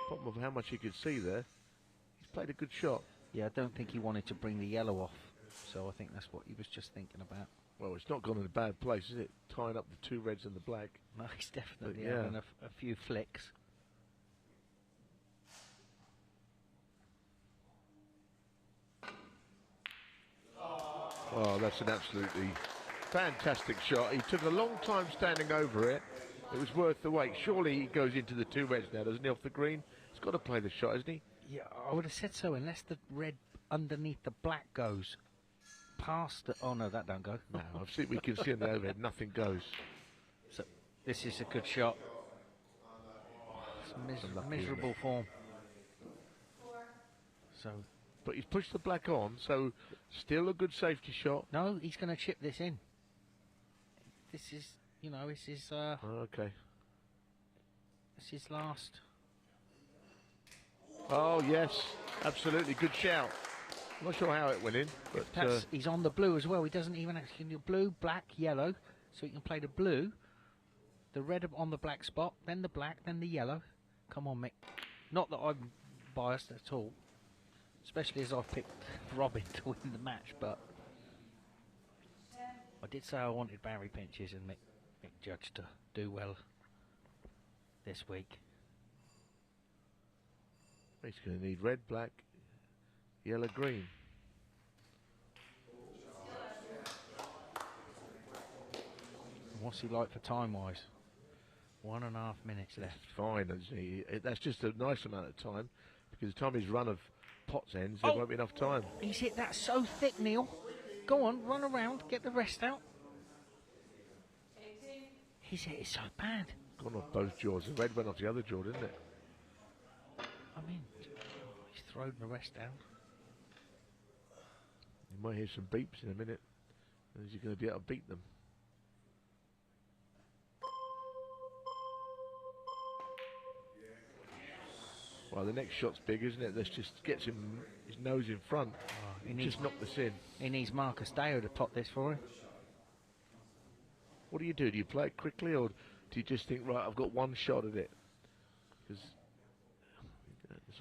bottom of how much he could see there. He's played a good shot. Yeah, I don't think he wanted to bring the yellow off, so I think that's what he was just thinking about. Well, it's not gone in a bad place, is it? Tying up the 2 reds and the black. No, he's definitely having a few flicks. Oh, that's an absolutely fantastic shot. He took a long time standing over it. It was worth the wait. Surely he goes into the 2 reds now, doesn't he, off the green? He's got to play the shot, hasn't he? Yeah, I would have said so, unless the red underneath the black goes past the... Oh, no, that don't go. No, we can see on the overhead, nothing goes. So, this is a good shot. It's miserable form. So... But he's pushed the black on, so still a good safety shot. No, he's going to chip this in. This is, you know, this is... okay. This is last... Oh, yes, absolutely. Good shout. I'm not sure how it went in, but... he's on the blue as well. He doesn't even actually do blue, black, yellow. So he can play the blue, the red on the black spot, then the black, then the yellow. Come on, Mick. Not that I'm biased at all. Especially as I've picked Robin to win the match, but... I did say I wanted Barry pinches and Mick Judge to do well this week. He's going to need red, black, yellow, green. What's he like for time-wise? 1.5 minutes left. Fine, isn't he? That's just a nice amount of time, because the time his run of pots ends, there won't be enough time. He's hit that so thick, Neal. Go on, run around, get the rest out. He's hit it so bad. Gone off both jaws. The red went off the other jaw, didn't it? I mean, he's thrown the rest down. You might hear some beeps in a minute. Is he going to be able to beat them? Well, the next shot's big, isn't it? This just gets him his nose in front. Oh, he needs, just knock this in. He needs Marcus Deo to pot this for him. What do? Do you play it quickly, or do you just think, right, I've got one shot at it? Because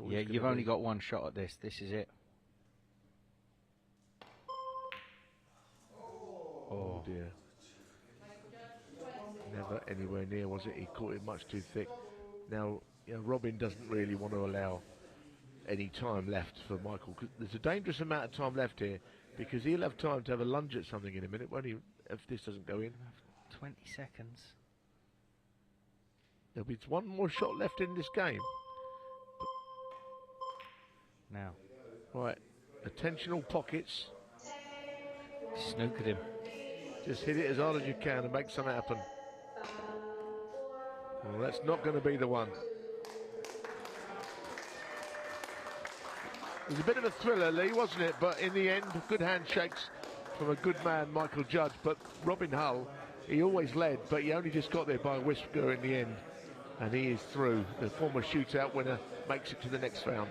yeah, you've only got one shot at this. This is it. Oh dear. Never anywhere near, was it? He caught it much too thick. Now, you know, Robin doesn't really want to allow any time left for Michael. Cause there's a dangerous amount of time left here, because he'll have time to have a lunge at something in a minute, won't he, if this doesn't go in? 20 seconds. There'll be one more shot left in this game. Now. Right, attentional pockets. Snookered him. Just hit it as hard as you can and make something happen. Well, that's not going to be the one. It was a bit of a thriller, Lee, wasn't it? But in the end, good handshakes from a good man, Michael Judge. But Robin Hull, he always led, but he only just got there by a whisker in the end. And he is through. The former shootout winner makes it to the next round.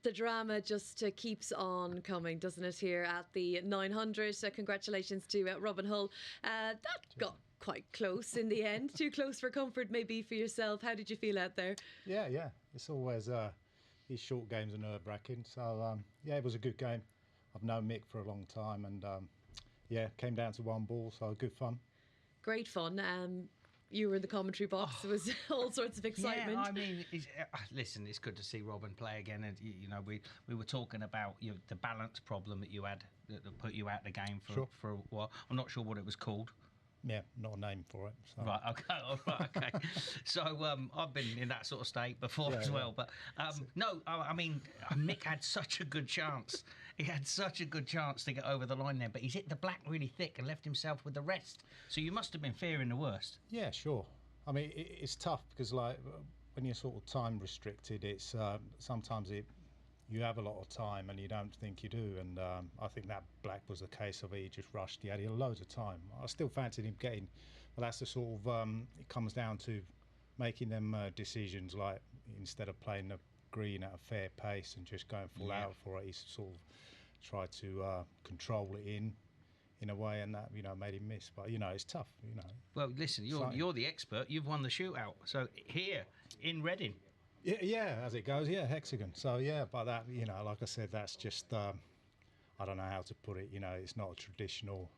The drama just keeps on coming, doesn't it, here at the 900. So congratulations to Robin Hull. That got quite close in the end. Too close for comfort, maybe, for yourself. How did you feel out there? Yeah. It's always these short games are nerve-wracking. So, yeah, it was a good game. I've known Mick for a long time, and, yeah, came down to one ball, so good fun. Great fun. You were in the commentary box. There was all sorts of excitement. Yeah, I mean, listen, it's good to see Robin play again. And you know, we were talking about the balance problem that you had that put you out the game for a while. I'm not sure what it was called. Yeah, not a name for it. So. Right, okay. So I've been in that sort of state before as well. But no, I mean, Mick had such a good chance. He had such a good chance to get over the line there, but he's hit the black really thick and left himself with the rest. So you must have been fearing the worst. Yeah, sure. I mean, it's tough because, like, when you're sort of time restricted, it's sometimes you have a lot of time and you don't think you do. And I think that black was the case of it. He just rushed. He had loads of time. I still fancied him getting, but that's the sort of it comes down to making them decisions. Like, instead of playing the green at a fair pace and just going full out for it, he's sort of tried to control it in a way, and that made him miss. But it's tough. Well, listen, you're the expert. You've won the shootout. So here in Reading. Yeah, as it goes, hexagon. So but that like I said, that's just I don't know how to put it. It's not a traditional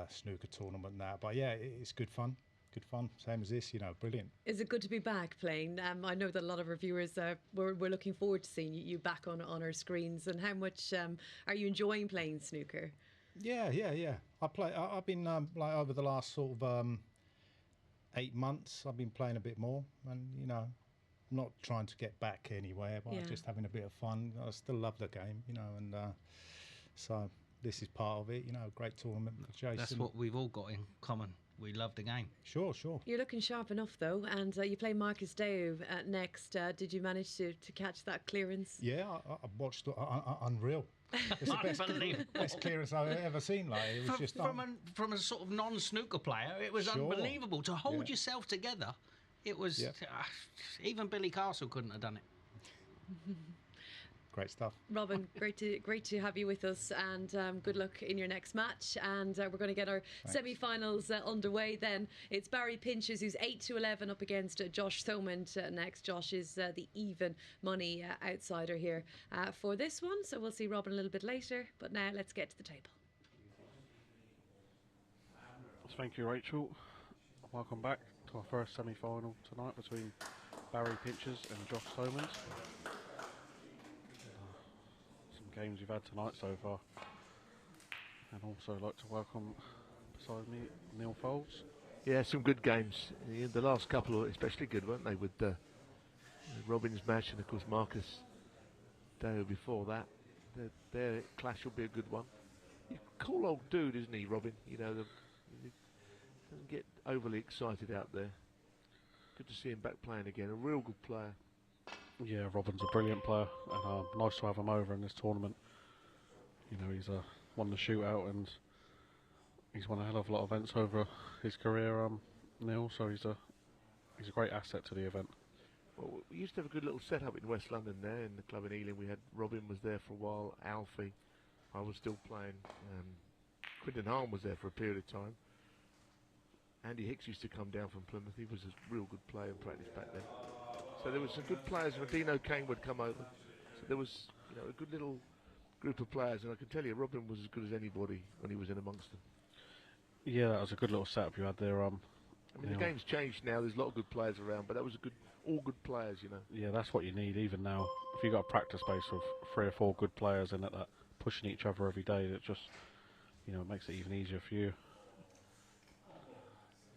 snooker tournament now, but it's good fun. Good fun, same as this, brilliant. Is it good to be back playing? I know that a lot of our viewers we're looking forward to seeing you back on our screens. And how much are you enjoying playing snooker? Yeah. I've been like over the last sort of 8 months. I've been playing a bit more, and I'm not trying to get back anywhere, but I'm just having a bit of fun. I still love the game, and so this is part of it. Great tournament for Jason. That's what we've all got in common. We love the game. Sure. You're looking sharp enough, though, and you play Marcus Deo next. Did you manage to catch that clearance? Yeah, I watched unreal. It's the best clearance I've ever seen. Like, it was just from a sort of non-snooker player, it was unbelievable to hold yourself together. It was even Billy Castle couldn't have done it. Great stuff. Robin, great to have you with us, and good luck in your next match. And we're going to get our semi-finals underway then. It's Barry Pinches, who's 8-11 up against Josh Thomond next. Josh is the even money outsider here for this one, so we'll see Robin a little bit later. But now let's get to the table. Thank you, Rachel. Welcome back to our first semi-final tonight between Barry Pinches and Josh Thomond. Games we've had tonight so far. And also I'd like to welcome beside me Neal Foulds. Yeah, some good games. The last couple were especially good, weren't they? With Robin's match and of course Marcus Day before that. Their clash will be a good one. He's a cool old dude, isn't he, Robin? You know, he doesn't get overly excited out there. Good to see him back playing again. A real good player. Yeah, Robin's a brilliant player, and nice to have him over in this tournament. You know, he's won the shootout and he's won a hell of a lot of events over his career, Neal. So he's a great asset to the event. Well, we used to have a good little setup in West London there in the club in Ealing. We had Robin was there for a while, Alfie. I was still playing. Quinton Harm was there for a period of time. Andy Hicks used to come down from Plymouth. He was a real good player and practiced back then. So there were some good players. Dino Kane would come over. So there was, you know, a good little group of players. And I can tell you, Robin was as good as anybody when he was in amongst them. Yeah, that was a good little setup you had there. I mean, the game's changed now. There's a lot of good players around, but that was all good players, you know. Yeah, that's what you need even now. If you've got a practice space with 3 or 4 good players in it that pushing each other every day, it just, you know, it makes it even easier for you.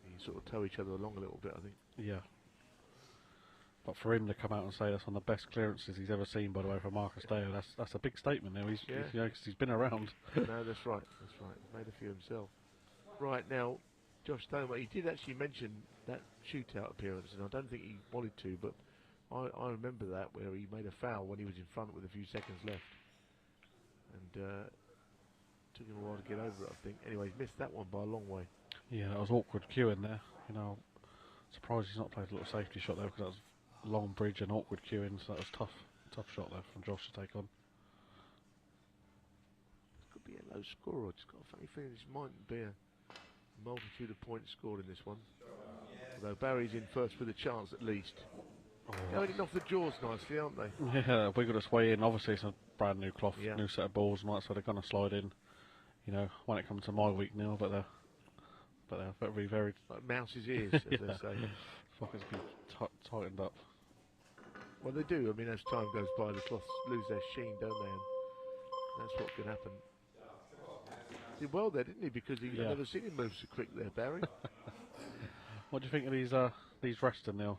You sort of tow each other along a little bit, I think. Yeah. But for him to come out and say that's one of the best clearances he's ever seen, by the way, for Marcus Dale, that's a big statement now. He's, you know, 'cause he's been around. No, that's right. That's right. He's made a few himself. Right, now, Josh Thomond, he did actually mention that shootout appearance, and I don't think he wanted to, but I remember that, where he made a foul when he was in front with a few seconds left. And took him a while to get over it, I think. Anyway, he's missed that one by a long way. Yeah, that was awkward queuing there. You know, surprised he's not played a little safety shot there, because that was long bridge and awkward queuing, so that was tough shot there from Josh to take on. This could be a low score. I just got a funny feeling this mightn't be a multitude of points scored in this one. Although Barry's in first with a chance at least. Going in off the jaws nicely, aren't they? Yeah, we're going to sway in. Obviously, it's a brand new cloth, new set of balls, and so they're going to slide in. You know, when it comes to my week, Neal, but they're very, very like mouse's ears, as they say. Fuckers be tightened up. Well, they do. I mean, as time goes by, the cloths lose their sheen, don't they? And that's what can happen. Did well there, didn't he? Because you've never seen him move so quick there, Barry. What do you think of these Reston, Neal?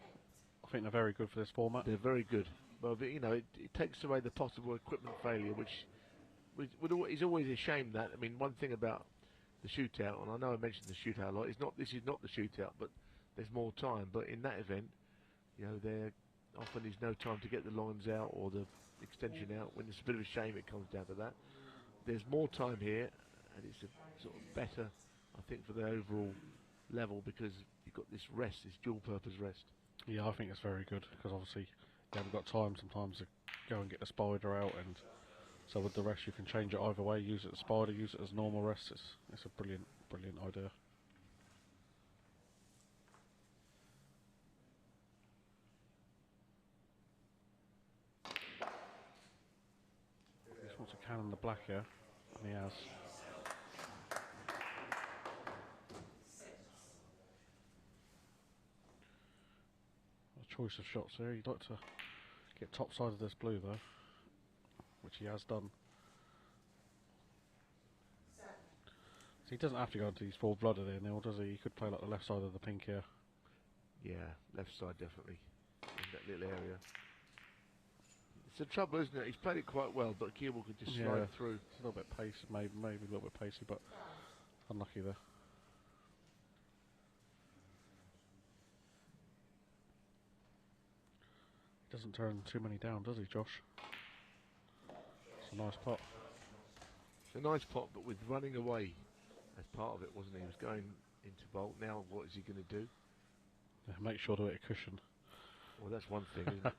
I think they're very good for this format. They're very good. Well, but, you know, it takes away the possible equipment failure, which is always a shame. That, I mean, one thing about the shootout, and I know I mentioned the shootout a lot, this is not the shootout, but there's more time. But in that event, you know, there often is no time to get the lines out or the extension out. When it's a bit of a shame, it comes down to that. There's more time here, and it's a sort of better, I think, for the overall level, because you've got this rest, this dual-purpose rest. Yeah, I think it's very good, because obviously you haven't got time sometimes to go and get the spider out, and so with the rest you can change it either way. Use it as spider, use it as normal rest. It's a brilliant idea. He just wants a can in the black here, and he has. Choice of shots there. He'd like to get top side of this blue though, which he has done. So he doesn't have to go into these full-blooded there, Neal, does he? He could play like the left side of the pink here. Yeah, left side definitely, in that little area. It's the trouble, isn't it? He's played it quite well, but Keeble could just slide through. It's a little bit pacey, maybe a little bit pacey, but unlucky there. Doesn't turn too many down, does he, Josh? It's a nice pot. It's a nice pot, but with running away as part of it, wasn't he? He was going into vault. Now, what is he going to do? Yeah, make sure to hit a cushion. Well, that's one thing, isn't it?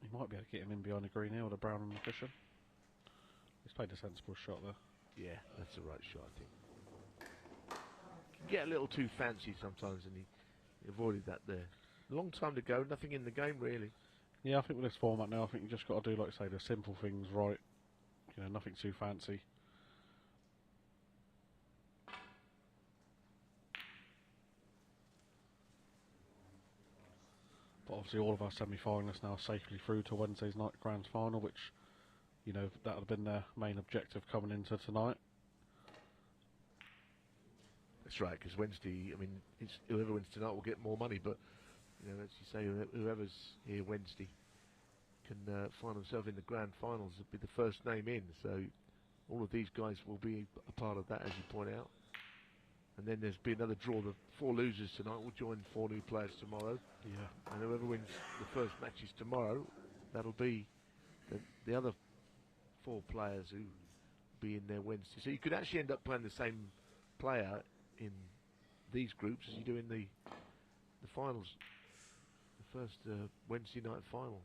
He might be able to get him in behind the green here with a brown on the cushion. He's played a sensible shot there. Yeah, that's the right shot, I think. Can get a little too fancy sometimes, and he avoided that there. A long time to go, nothing in the game really. Yeah, I think with this format now, I think you just got to do, like I say, the simple things right. You know, nothing too fancy. But obviously all of our semi-finalists now are safely through to Wednesday's night grand final, which, you know, that would have been their main objective coming into tonight. That's right, because Wednesday, I mean, whoever wins tonight will get more money, but, you know, as you say, whoever's here Wednesday can find themselves in the grand finals. It'll be the first name in, so all of these guys will be a part of that, as you point out. And then there's be another draw. The 4 losers tonight will join 4 new players tomorrow. Yeah. And whoever wins the first matches tomorrow, that'll be the other 4 players who be in there Wednesday. So you could actually end up playing the same player in these groups as you do in the finals, the first Wednesday night final.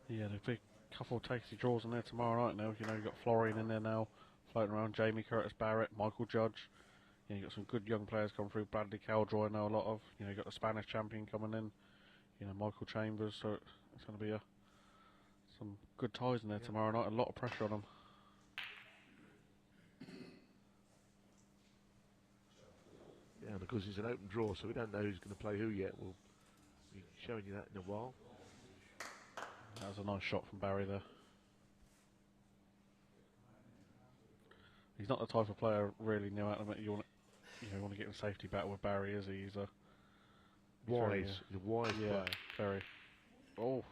Yeah, there'll be a couple of tasty draws in there tomorrow night now. You know, you've got Florian in there now, floating around, Jamie, Curtis-Barrett, Michael Judge. You know, you've got some good young players coming through, Bradley Caldroy now a lot of. You know, you've got the Spanish champion coming in, you know, Michael Chambers, so it's going to be some good ties in there tomorrow night, a lot of pressure on them. Yeah, and of course it's an open draw, so we don't know who's going to play who yet. We'll be showing you that in a while. That was a nice shot from Barry there. He's not the type of player really new out of it. You want to get in safety battle with Barry, is he? He's a wise. He's a wise player. Very. Oh.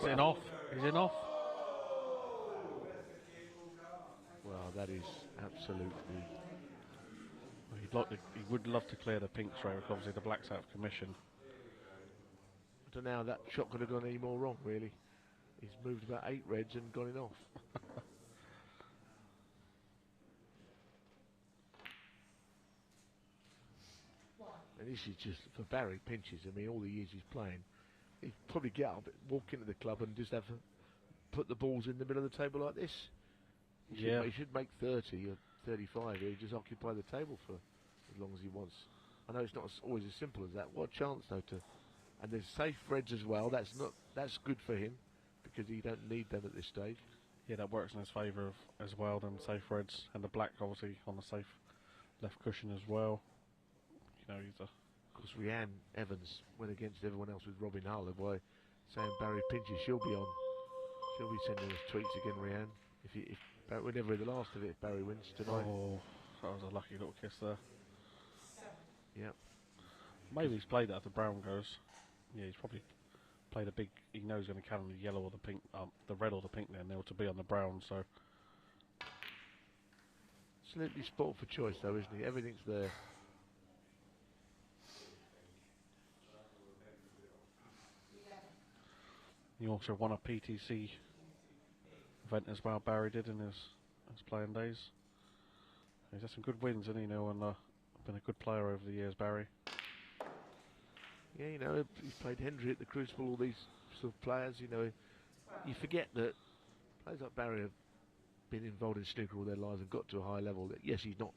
He's in off. He's in off. Well, that is absolutely. He would love to clear the pink straight, obviously the black's out of commission. I don't know how that shot could have gone any more wrong, really. He's moved about 8 reds and gone in off. And this is just, for Barry, pinches. I mean, all the years he's playing, he'd probably get up, walk into the club and just put the balls in the middle of the table like this. He should make 30 or 35. He'd just occupy the table for as long as he wants. I know it's not always as simple as that. What a chance, though, and there's safe reds as well. That's good for him because he don't need them at this stage. Yeah, that works in his favour as well. Them safe reds and the black obviously on the safe left cushion as well. You know, of course, Rhiann Evans went against everyone else with Robin Hull. By saying Barry pinches, she'll be sending us tweets again, Rhiann. We're never in the last of it if Barry wins tonight. Oh, that was a lucky little kiss there. Yep. Maybe he's played that after Brown goes. Yeah, he's probably played a big. He knows he's going to count the yellow or the pink, the red or the pink. Then they'll to be on the brown. So absolutely sport for choice, though, isn't he? Everything's there. He also won a PTC event as well. Barry did in his playing days. He's had some good wins, and and been a good player over the years, Barry. Yeah, you know, he's played Hendry at the Crucible. All these sort of players, you know, you forget that players like Barry have been involved in snooker all their lives and got to a high level. Yes, he's not.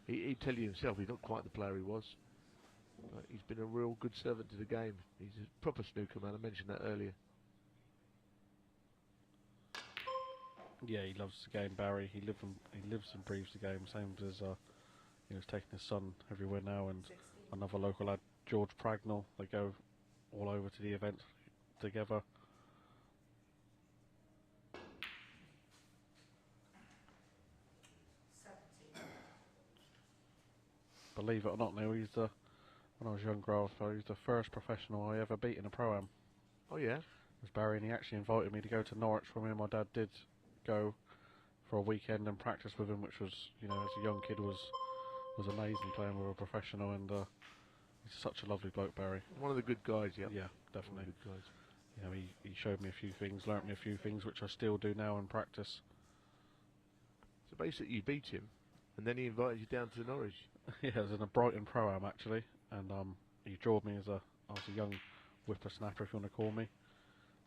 He'd tell you himself he's not quite the player he was. But he's been a real good servant to the game. He's a proper snooker man. I mentioned that earlier. Yeah, he loves the game, Barry. He lives and breathes the game. Same as he's taking his son everywhere now, and another local lad, George Pragnell. They go all over to the event together. Believe it or not, Neal, when I was younger, he's the first professional I ever beat in a pro-am. Oh yeah? It was Barry, and he actually invited me to go to Norwich for me and my dad did go for a weekend and practice with him, which was, as a young kid, was amazing playing with a professional, and he's such a lovely bloke, Barry. One of the good guys, yeah. Yeah, definitely. One of the good guys. He showed me a few things, learnt me a few things, which I still do now in practice. So basically you beat him, and then he invited you down to Norwich. Yeah, it was in a Brighton Pro-Am, actually, and he drawed me I was a young whippersnapper, if you want to call me,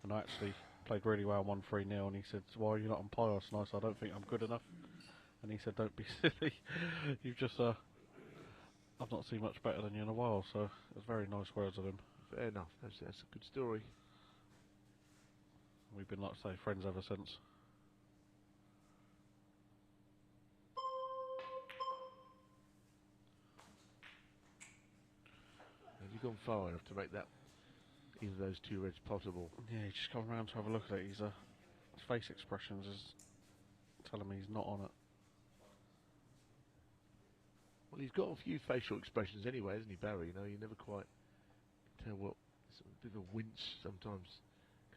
and I actually played really well, won 3-0, and he said, "Why are you not on Pios?" And I said, "I don't think I'm good enough." And he said, "Don't be silly. You've just, I've not seen much better than you in a while." So it was very nice words of him. Fair enough. That's a good story. We've been, like I say, friends ever since. Have you gone far enough to make that either of those two reds possible? Yeah, he just come around to have a look at it. his face expressions is telling me he's not on it. Well, he's got a few facial expressions anyway, hasn't he, Barry? You know, you never quite tell what. A bit of a wince sometimes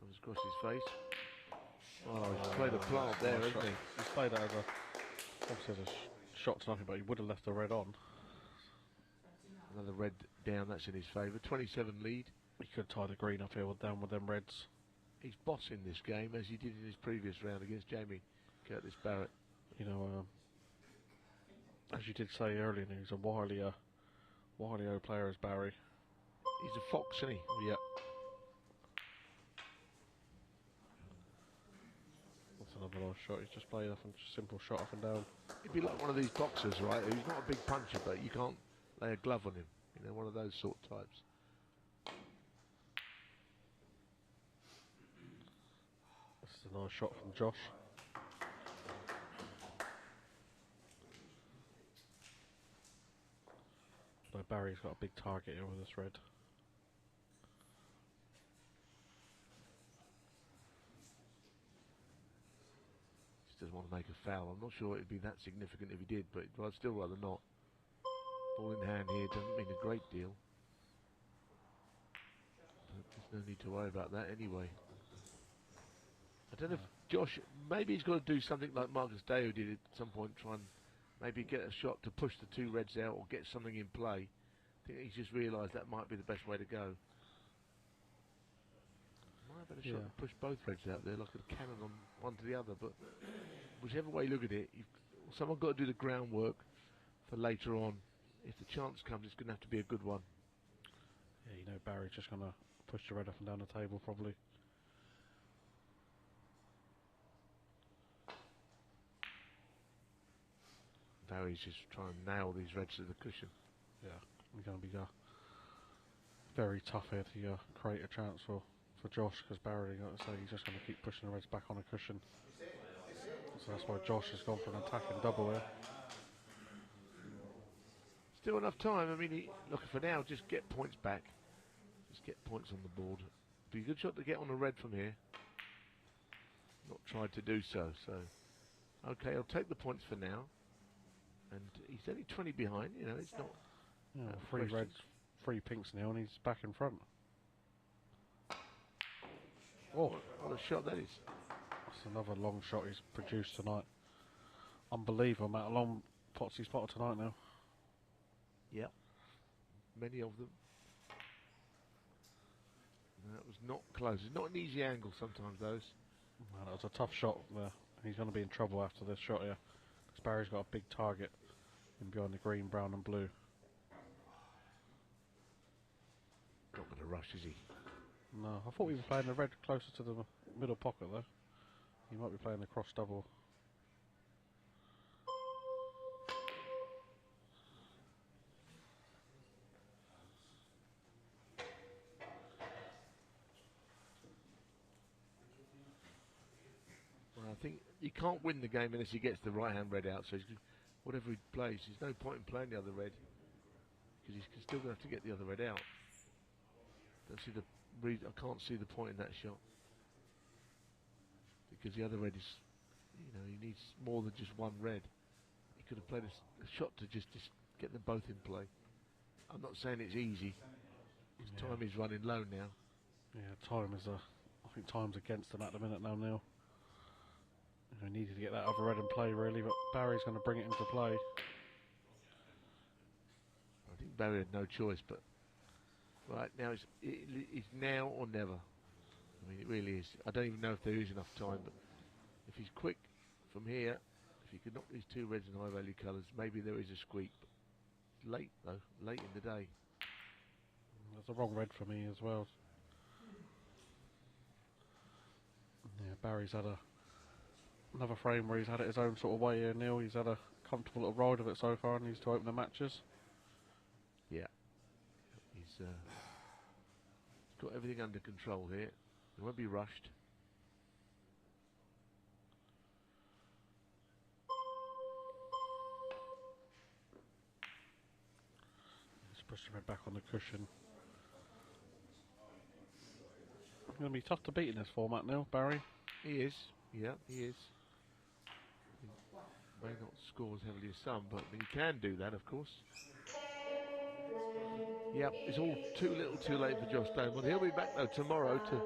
comes across his face. Oh, he's played a plant there, hasn't he? He's played it as obviously as a shot to nothing, but he would have left the red on. Another red down, that's in his favour. 27 lead. He could tie the green up here down with them reds. He's bossing this game as he did in his previous round against Jamie Curtis-Barrett. You know, as you did say earlier, he's a wily O player as Barry. He's a fox, isn't he? Yeah. That's another nice shot. He's just played off a simple shot up and down. He'd be like one of these boxers, right? He's not a big puncher, but you can't lay a glove on him. You know, one of those sort of types. This is a nice shot from Josh. So Barry's got a big target here with this red. Just doesn't want to make a foul. I'm not sure it'd be that significant if he did, but I'd still rather not. Ball in hand here doesn't mean a great deal. But there's no need to worry about that anyway. I don't know if Josh, maybe he's got to do something like Marcus Deo did at some point, try and maybe get a shot to push the two reds out or get something in play. I think he's just realised that might be the best way to go. Might have had a shot to push both reds out there like a cannon on one to the other, but whichever way you look at it, someone's got to do the groundwork for later on. If the chance comes, it's going to have to be a good one. Yeah, you know, Barry's just going to push the red up and down the table probably. Barry's just trying to nail these reds to the cushion. Yeah, it's going to be very tough here to create a chance for Josh, because Barry, like I say, he's just going to keep pushing the reds back on a cushion. So that's why Josh has gone for an attacking double here. Still enough time. I mean, look, for now, just get points back. Just get points on the board. Be a good shot to get on a red from here. Not tried to do so. So, okay, I'll take the points for now. And he's only 20 behind. You know, it's not. Yeah, 3 reds, 3 pinks now, and he's back in front. Oh, what a shot that is! That's another long shot he's produced tonight. Unbelievable amount of long pots he's potted tonight now. Yep, many of them. That was not close. It's not an easy angle sometimes, those. Man, that was a tough shot there. He's going to be in trouble after this shot here. Because Barry's got a big target in behind the green, brown and blue. Not going to rush, is he? No, I thought we were playing the red closer to the middle pocket though. He might be playing the cross double. Well, I think he can't win the game unless he gets the right hand red out. So whatever he plays, there's no point in playing the other red because he's still going to have to get the other red out. Don't see the I can't see the point in that shot because the other red is, you know, he needs more than just one red. He could have played a shot to just get them both in play. I'm not saying it's easy. His time is running low now. Yeah, time is I think time's against him at the minute now, Neal. He needed to get that other red in play really, but Barry's going to bring it into play. I think Barry had no choice, but right now it's now or never. I mean, it really is. I don't even know if there is enough time, but if he's quick from here, if he could knock these two reds and high value colours, maybe there is a squeak. But late though, late in the day. That's the wrong red for me as well. Yeah, Barry's had another frame where he's had it his own sort of way here, Neal. He's had a comfortable little ride of it so far and needs to open the matches. Yeah. He's got everything under control here. He won't be rushed. Let's push the red back on the cushion. It's going to be tough to beat in this format now, Barry. He is. Yeah, he is. He may not score as heavily as some, but he can do that, of course. Yep, it's all too little too late for Josh Thomond. He'll be back, though, tomorrow to...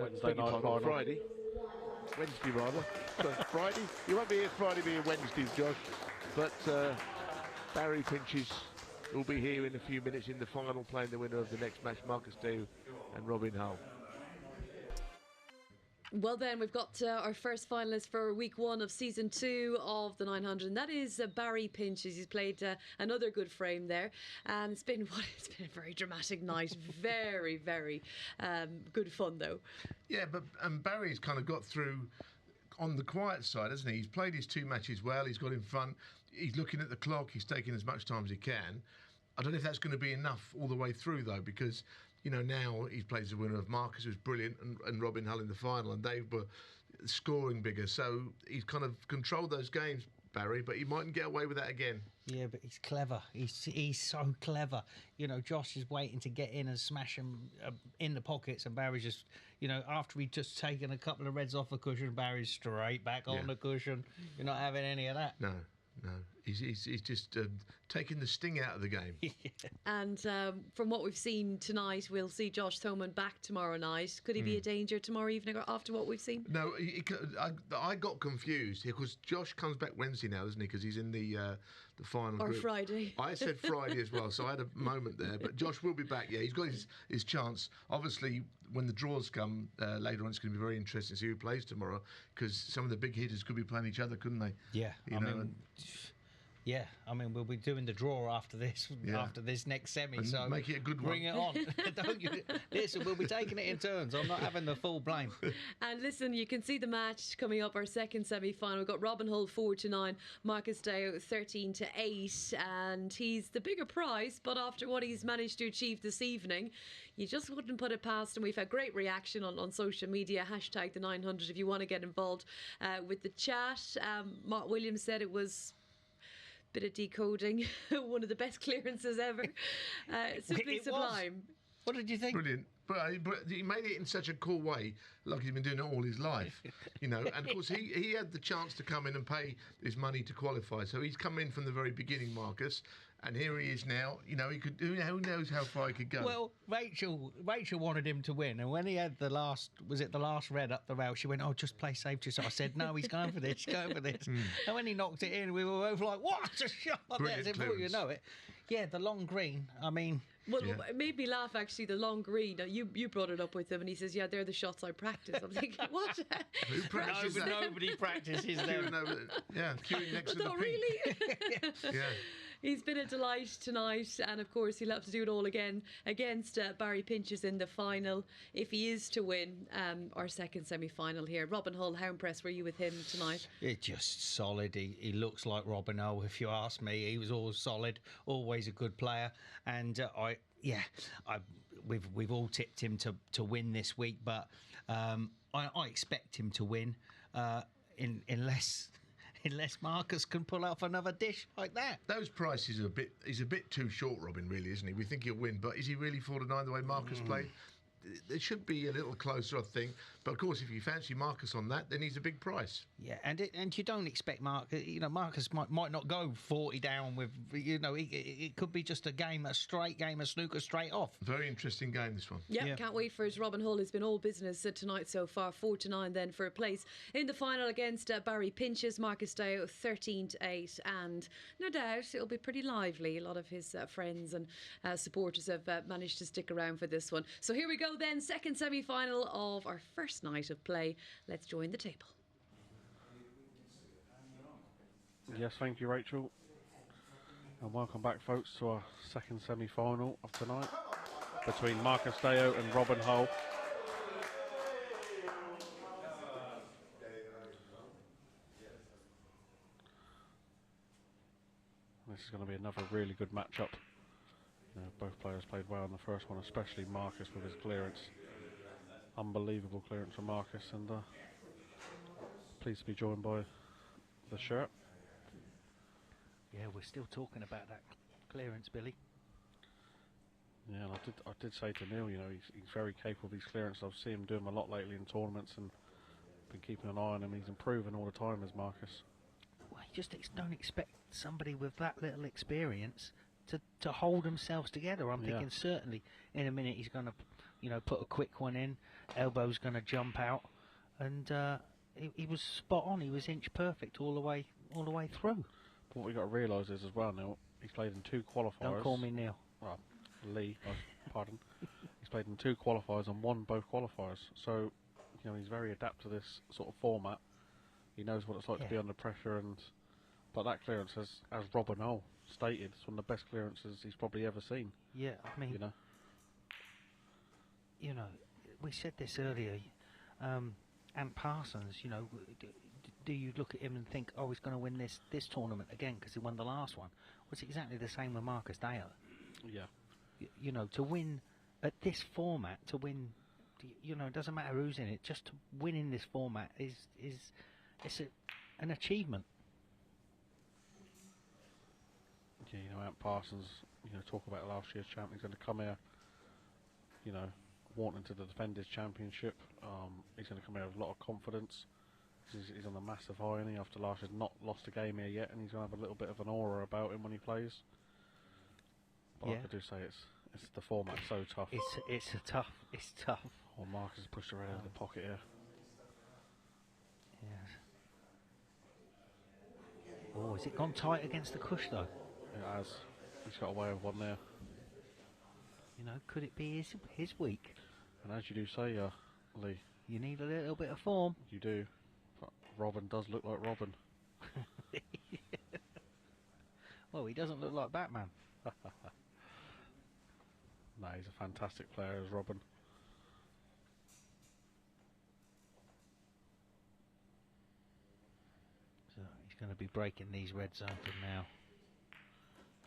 Wednesday night final. Friday. Wednesday, rather. So Friday. You won't be here Friday, be here Wednesday, Josh. But Barry Pinches will be here in a few minutes in the final, playing the winner of the next match, Marcus Dew and Robin Hull. Well, then we've got our first finalist for week 1 of season 2 of the 900, and that is Barry Pinches. He's played another good frame there, and it's been a very dramatic night. Very, very good fun, though. Yeah, but Barry's kind of got through on the quiet side, hasn't he? He's played his 2 matches well. He's got in front. He's looking at the clock. He's taking as much time as he can. I don't know if that's going to be enough all the way through, though, because... You know, now he plays the winner of Marcus, who's brilliant, and Robin Hull in the final, and they were scoring bigger. So he's kind of controlled those games, Barry, but he mightn't get away with that again. Yeah, but he's clever. He's so clever. You know, Josh is waiting to get in and smash him in the pockets, and Barry's just, you know, after he'd just taken a couple of reds off the cushion, Barry's straight back on the cushion. You're not having any of that. No. He's just taking the sting out of the game. And from what we've seen tonight, we'll see Josh Thomond back tomorrow night. Could he be a danger tomorrow evening or after what we've seen? No, I got confused because Josh comes back Wednesday now, doesn't he? Because he's in the final or group. Friday. I said Friday as well, so I had a moment there. But Josh will be back. Yeah, he's got his chance. Obviously, when the draws come later on, it's going to be very interesting to see who plays tomorrow, because some of the big hitters could be playing each other, couldn't they? Yeah, I mean, we'll be doing the draw after this next semi. And so make it a good bring one. Bring it on. Don't you? Listen, we'll be taking it in turns. I'm not having the full blame. And listen, you can see the match coming up, our second semi-final. We've got Robin Hull 4-9, Marcus Dew 13-8, and he's the bigger prize. But after what he's managed to achieve this evening, you just wouldn't put it past him. We've had great reaction on social media. Hashtag the 900 if you want to get involved with the chat. Mark Williams said it was... bit of decoding, one of the best clearances ever. Simply sublime. What did you think? Brilliant. But he made it in such a cool way, like he's been doing it all his life, you know. And of course, he had the chance to come in and pay his money to qualify. So he's come in from the very beginning, Marcus. And here he is now. You know, he could. Who knows how far he could go? Well, Rachel wanted him to win, and when he had the last red up the rail, she went, "Oh, just play safe." Just I said, "No, he's going for this. He's going for this." And when he knocked it in, we were both like, "What a shot!" Before you know it, yeah, the long green. I mean, well, it made me laugh actually. The long green. You brought it up with him, and he says, "Yeah, they're the shots I practice." I'm thinking, what? Who practices that? Nobody practices them. Yeah, queuing next to the pink. Really? Yeah. He's been a delight tonight, and of course he'll have to do it all again against Barry Pinches in the final if he is to win our second semi-final here. Robin Hull, how impressed were you with him tonight? It's just solid. He looks like Robin Hull, if you ask me. He was always solid, always a good player, and we've all tipped him to win this week, but I expect him to win unless Marcus can pull off another dish like that. Those prices are he's a bit too short, Robin, really, isn't he? We think he'll win, but is he really 4-9 the way Marcus played? It should be a little closer, I think. But of course, if you fancy Marcus on that, then he's a big price. Yeah, and you don't expect Marcus. You know, Marcus might not go 40 down with. You know, it could be just a straight game of snooker straight off. Very interesting game, this one. Yeah, can't wait for it. Robin Hull has been all business tonight so far. 4-9 then for a place in the final against Barry Pinches. Marcus Dew 13-8, and no doubt it'll be pretty lively. A lot of his friends and supporters have managed to stick around for this one. So here we go then, second semi-final of our first night of play. Let's join the table. Yes, thank you, Rachel. And welcome back, folks, to our second semi-final of tonight between Marcus Dew and Robin Hull. This is going to be another really good matchup. You know, both players played well in the first one, especially Marcus with his clearance. Unbelievable clearance from Marcus, and pleased to be joined by the shirt. Yeah, we're still talking about that clearance, Billy. Yeah, and I did say to Neal, you know, he's very capable of these clearances. I've seen him do them a lot lately in tournaments, and been keeping an eye on him. He's improving all the time, as Marcus. Well, you just don't expect somebody with that little experience to hold themselves together. I'm thinking certainly in a minute he's going to, put a quick one in, elbow's going to jump out, and he was spot on. He was inch perfect all the way through. But what we got to realise is as well, Neil, he's played in 2 qualifiers. Don't call me Neil. Well, Lee, pardon. He's played in 2 qualifiers and won both qualifiers. So, he's very adept to this sort of format. He knows what it's like to be under pressure, but that clearance, as Robert Knoll stated, it's one of the best clearances he's probably ever seen. Yeah, I mean, we said this earlier, and Parsons, do you look at him and think, oh, he's going to win this tournament again because he won the last one? Well, it's exactly the same with Marcus Dale. Yeah. To win at this format, it doesn't matter who's in it, just to win in this format is an achievement. Yeah, Ant Parsons, talk about last year's champion. He's going to come here, wanting to defend his championship. He's going to come here with a lot of confidence. He's on a massive high, and after last year's not lost a game here yet, and he's going to have a little bit of an aura about him when he plays. But like I do say, it's the format so tough. It's tough. Oh, Marcus has pushed her out of the pocket here. Yes. Oh, has it gone tight against the cush though? It has. He's got away with one there. Could it be his week? And as you do say, Lee, you need a little bit of form. You do. But Robin does look like Robin. Well, he doesn't look like Batman. No, he's a fantastic player as Robin. So he's going to be breaking these reds open now.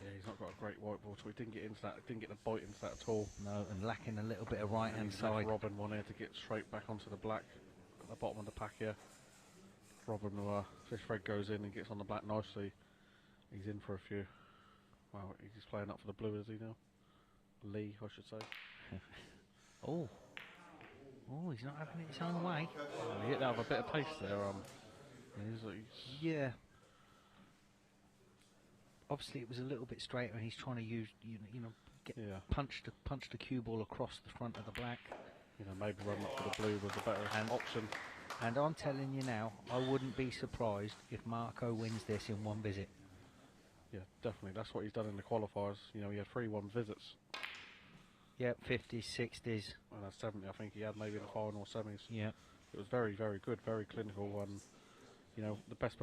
Yeah, he's not got a great white ball, so he didn't get into that. Didn't get the bite into that at all. No, and lacking a little bit of right-hand side. Robin one here to get straight back onto the black at the bottom of the pack here. Robin, this red goes in and gets on the black nicely. He's in for a few. Wow, he's playing up for the blue, is he now? Lee, I should say. Oh, he's not having it his own way. He hit that with a bit of pace there. Yeah. Obviously, it was a little bit straighter, and he's trying to use, punch the cue ball across the front of the black. Maybe run up for the blue was a better option. And I'm telling you now, I wouldn't be surprised if Marco wins this in one visit. Yeah, definitely. That's what he's done in the qualifiers. He had 3-1 visits. Yep, 50s, 60s. And 70, I think he had maybe in the final semis. Yeah. It was very, very good, very clinical, and the best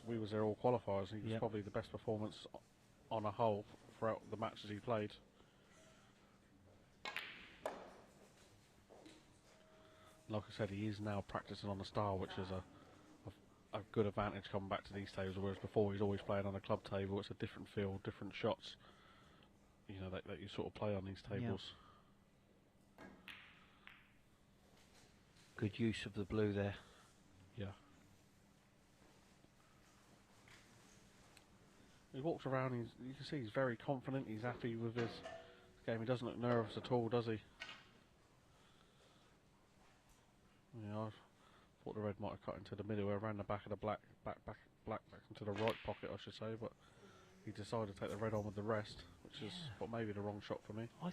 we was there all qualifiers. He was probably the best performance on a whole throughout the matches he played. Like I said, he is now practicing on the style, which is a good advantage coming back to these tables, whereas before he's always playing on a club table. It's a different feel, different shots, that you sort of play on these tables. Yeah. Good use of the blue there. Yeah. He walks around, you can see he's very confident, he's happy with his game. He doesn't look nervous at all, does he? Yeah, I thought the red might have cut into the middle, around the back of the black back into the right pocket, I should say, but he decided to take the red on with the rest, which is what maybe the wrong shot for me. I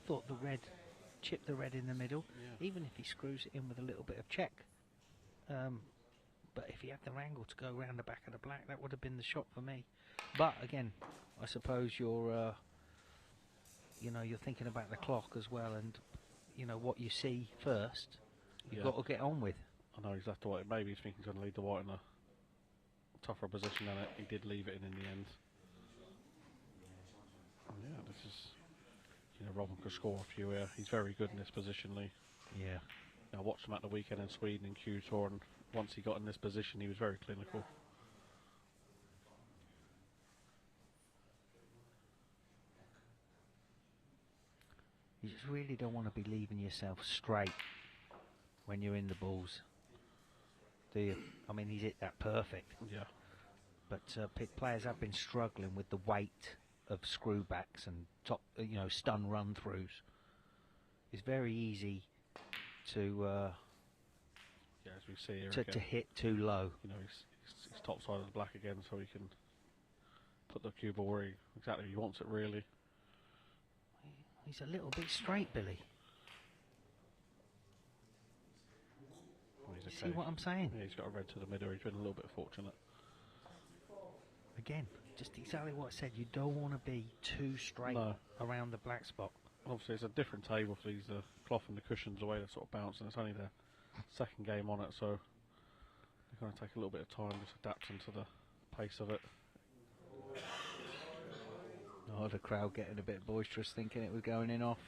thought the red chipped the red in the middle, even if he screws it in with a little bit of check. But if he had the angle to go round the back of the black, that would have been the shot for me. But again, I suppose you're thinking about the clock as well, and what you see first, you've got to get on with. I know exactly what. Maybe he's thinking he's going to leave the white in a tougher position than it. He did leave it in the end. And yeah, this is, Robin could score a few here. He's very good in this position, Lee. Yeah. I watched him at the weekend in Sweden in Q Tour, and once he got in this position, he was very clinical. You just really don't want to be leaving yourself straight when you're in the balls, do you? I mean, he's hit that perfect. Yeah. But players have been struggling with the weight of screwbacks and stun run-throughs. It's very easy to Yeah, as we see here to hit too low. You know, he's top side of the black again, so he can put the cue ball where exactly he wants it, really. He's a little bit straight, Billy. Well, he's See what I'm saying? Yeah, he's got a red to the middle. He's been a little bit fortunate. Again, just exactly what I said. You don't want to be too straight around the black spot. Obviously, it's a different table for these cloth and the cushions, the way they sort of bounce, and it's only their second game on it, so they're going to take a little bit of time just adapting to the pace of it. Oh, the crowd getting a bit boisterous, thinking it was going in off.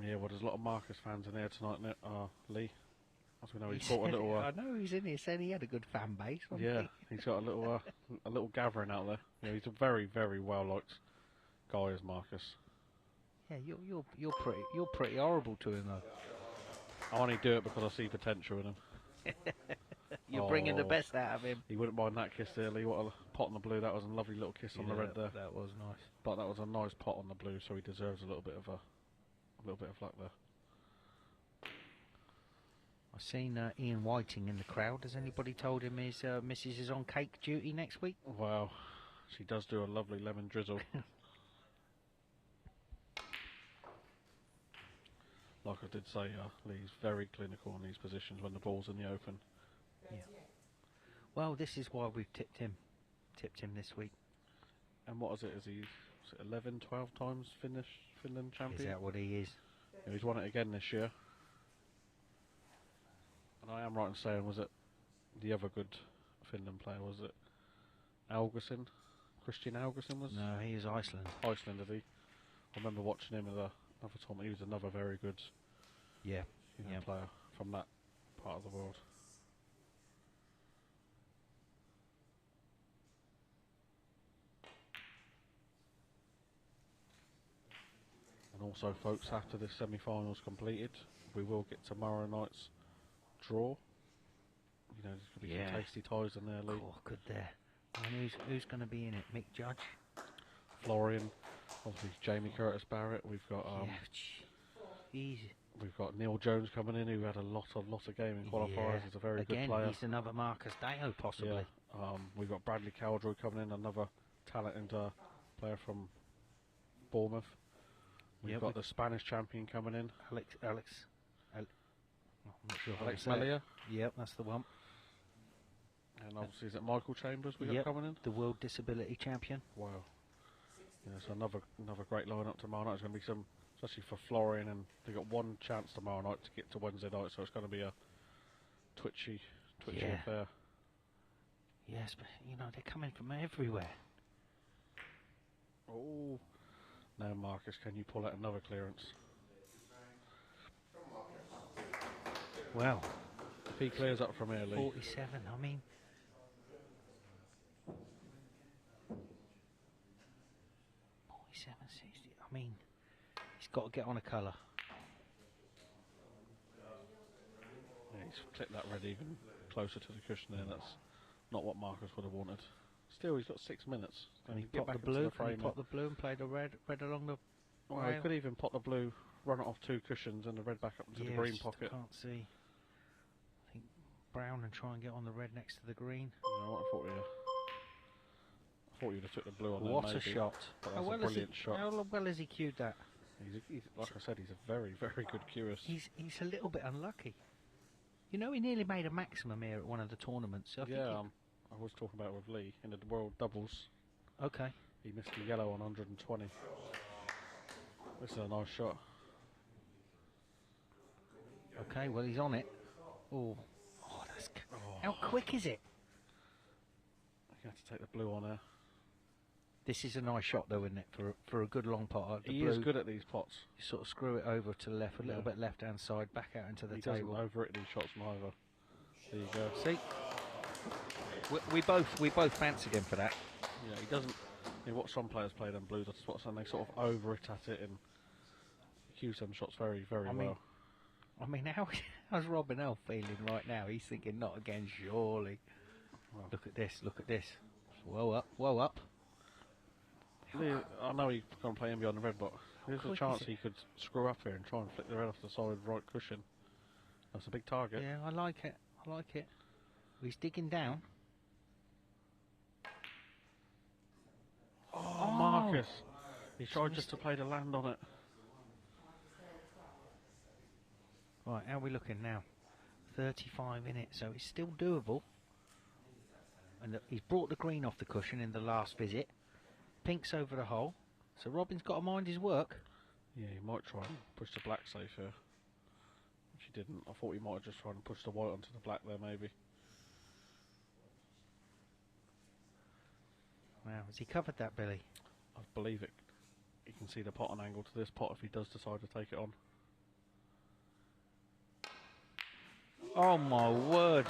Yeah, well, there's a lot of Marcus fans in there tonight, Lee. As we know, he's brought a little. I know he's in here saying he had a good fan base. Yeah, he's got a little gathering out there. You know, he's a very, very well liked guy, as Marcus. Yeah, you're pretty horrible to him though. I only do it because I see potential in him. You're bringing the best out of him. He wouldn't mind that kiss there, Lee. What a pot on the blue. That was a lovely little kiss on the red there. That was nice. But that was a nice pot on the blue, so he deserves a little bit of luck there. I've seen Ian Whiting in the crowd. Has anybody told him his missus is on cake duty next week? Wow, she does do a lovely lemon drizzle. Like I did say, Lee's very clinical in these positions when the ball's in the open. Yeah. Well, this is why we've tipped him this week. And what is it? Is he 11, 12 times Finland champion? Is that what he is? Yeah, he's won it again this year. And I am right in saying, was it the other good Finland player? Was it Augusin? Christian Augusin was? No, he is Iceland. Iceland, did he? I remember watching him at another tournament. He was another very good player from that part of the world. And also, folks, after this semi-finals completed, we will get tomorrow night's draw. You know, there's going to be some tasty ties in there, Lee. Oh, good there. And who's going to be in it? Mick Judge? Florian. Obviously, Jamie Curtis-Barrett. We've got easy. We've got Neal Jones coming in, who had a lot of gaming qualifiers. He's a very good player. He's another Marcus Deo, possibly. Yeah. We've got Bradley Caldroy coming in, another talented player from Bournemouth. We've got the Spanish champion coming in, Alex Melia. Yep, that's the one. And obviously, is it Michael Chambers we got coming in? The World Disability Champion. Wow. Yeah, so another great lineup tomorrow night. It's going to be some, especially for Florian, and they've got one chance tomorrow night to get to Wednesday night, so it's going to be a twitchy affair. Yes, but you know, they're coming from everywhere. Oh, now Marcus, can you pull out another clearance? Well, if he clears up from here, Lee. 47, I mean. I mean, he's got to get on a colour. Yeah, he's clipped that red even closer to the cushion there. That's not what Marcus would have wanted. Still, he's got 6 minutes. And he popped the blue. Can he pop the blue and play the red along the. Well, he could even pop the blue, run it off 2 cushions, and the red back up into the green pocket. Can't see. I think brown and try and get on the red next to the green. No, I thought you'd have took the blue on there. What maybe. A shot! That's a brilliant shot. How well has he cued that? He's like I said, he's a very, very good cueist. He's a little bit unlucky. You know, he nearly made a maximum here at one of the tournaments. So I was talking about it with Lee in the world doubles. Okay. He missed the yellow on 120. This is a nice shot. Okay, well he's on it. Oh, that's how quick is it? You have to take the blue on there. This is a nice shot though, isn't it? For a good long pot. He is good at these pots. You sort of screw it over to the left, a little bit left hand side, back out into the table. He doesn't over it these shots neither. There you go. See, we both fancied him for that. Yeah, he doesn't. You watch some players play them blue spots and they sort of over it at it and cues them shots very, very well. I mean, how's Robin L feeling right now? He's thinking, not again, surely. Well, look at this. Whoa up. I know he's going to play him behind the red, but there's a chance he could screw up here and try and flick the red off the solid right cushion. That's a big target. Yeah, I like it. I like it. He's digging down. Oh, Marcus. He tried just to play the land on it. Right, how are we looking now? 35 in it, so it's still doable. And he's brought the green off the cushion in the last visit. Pink's over the hole. So Robin's got to mind his work. Yeah, he might try and push the black safe here. Which he didn't. I thought he might have just tried and push the white onto the black there, maybe. Wow, has he covered that, Billy? I believe it. You can see the pot on angle to this pot if he does decide to take it on. Oh my word.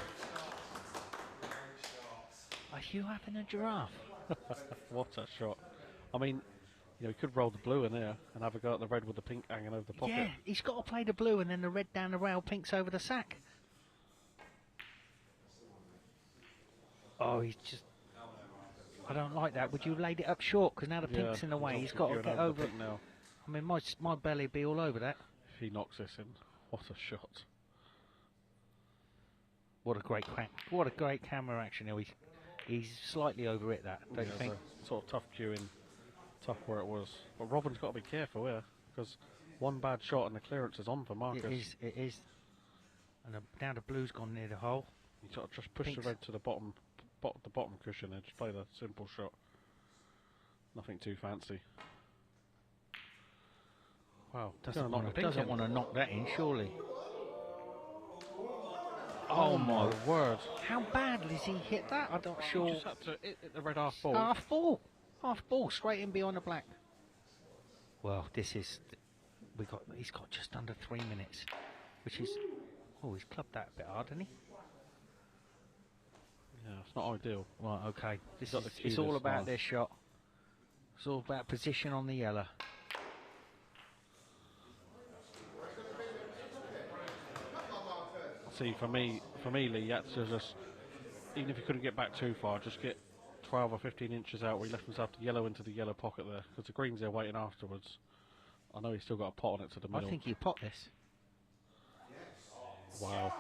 Are you having a giraffe? What a shot. I mean, you know, he could roll the blue in there and have a go at the red with the pink hanging over the pocket. Yeah, he's got to play the blue and then the red down the rail, pink's over the sack. Oh, he's just... I don't like that. Would you have laid it up short? Because now the pink's in the way. He's got to get over it. Now. I mean, my belly would be all over that. If he knocks this in, what a shot. What a great camera action. He's slightly over it, that, don't you think? Sort of tough cue in, tough where it was. But Robin's got to be careful here, because one bad shot and the clearance is on for Marcus. It is. And now the blue's gone near the hole. You sort of just push the red to the bottom cushion and just play the simple shot. Nothing too fancy. Wow, doesn't want to knock that in, surely. Oh my word! How badly has he hit that? I'm not sure. He just had to hit the red half ball. Half ball, straight in behind the black. Well, this is he's got just under 3 minutes, which is he's clubbed that a bit hard, hasn't he? Yeah, it's not ideal. Right, okay. It's all about this shot. It's all about position on the yellow. See, for me, Lee, you had to just, even if you couldn't get back too far, just get 12 or 15 inches out where he left himself the yellow into the yellow pocket there, because the green's there waiting afterwards. I know he's still got a pot on it to the middle. I think he'll pot this. Wow.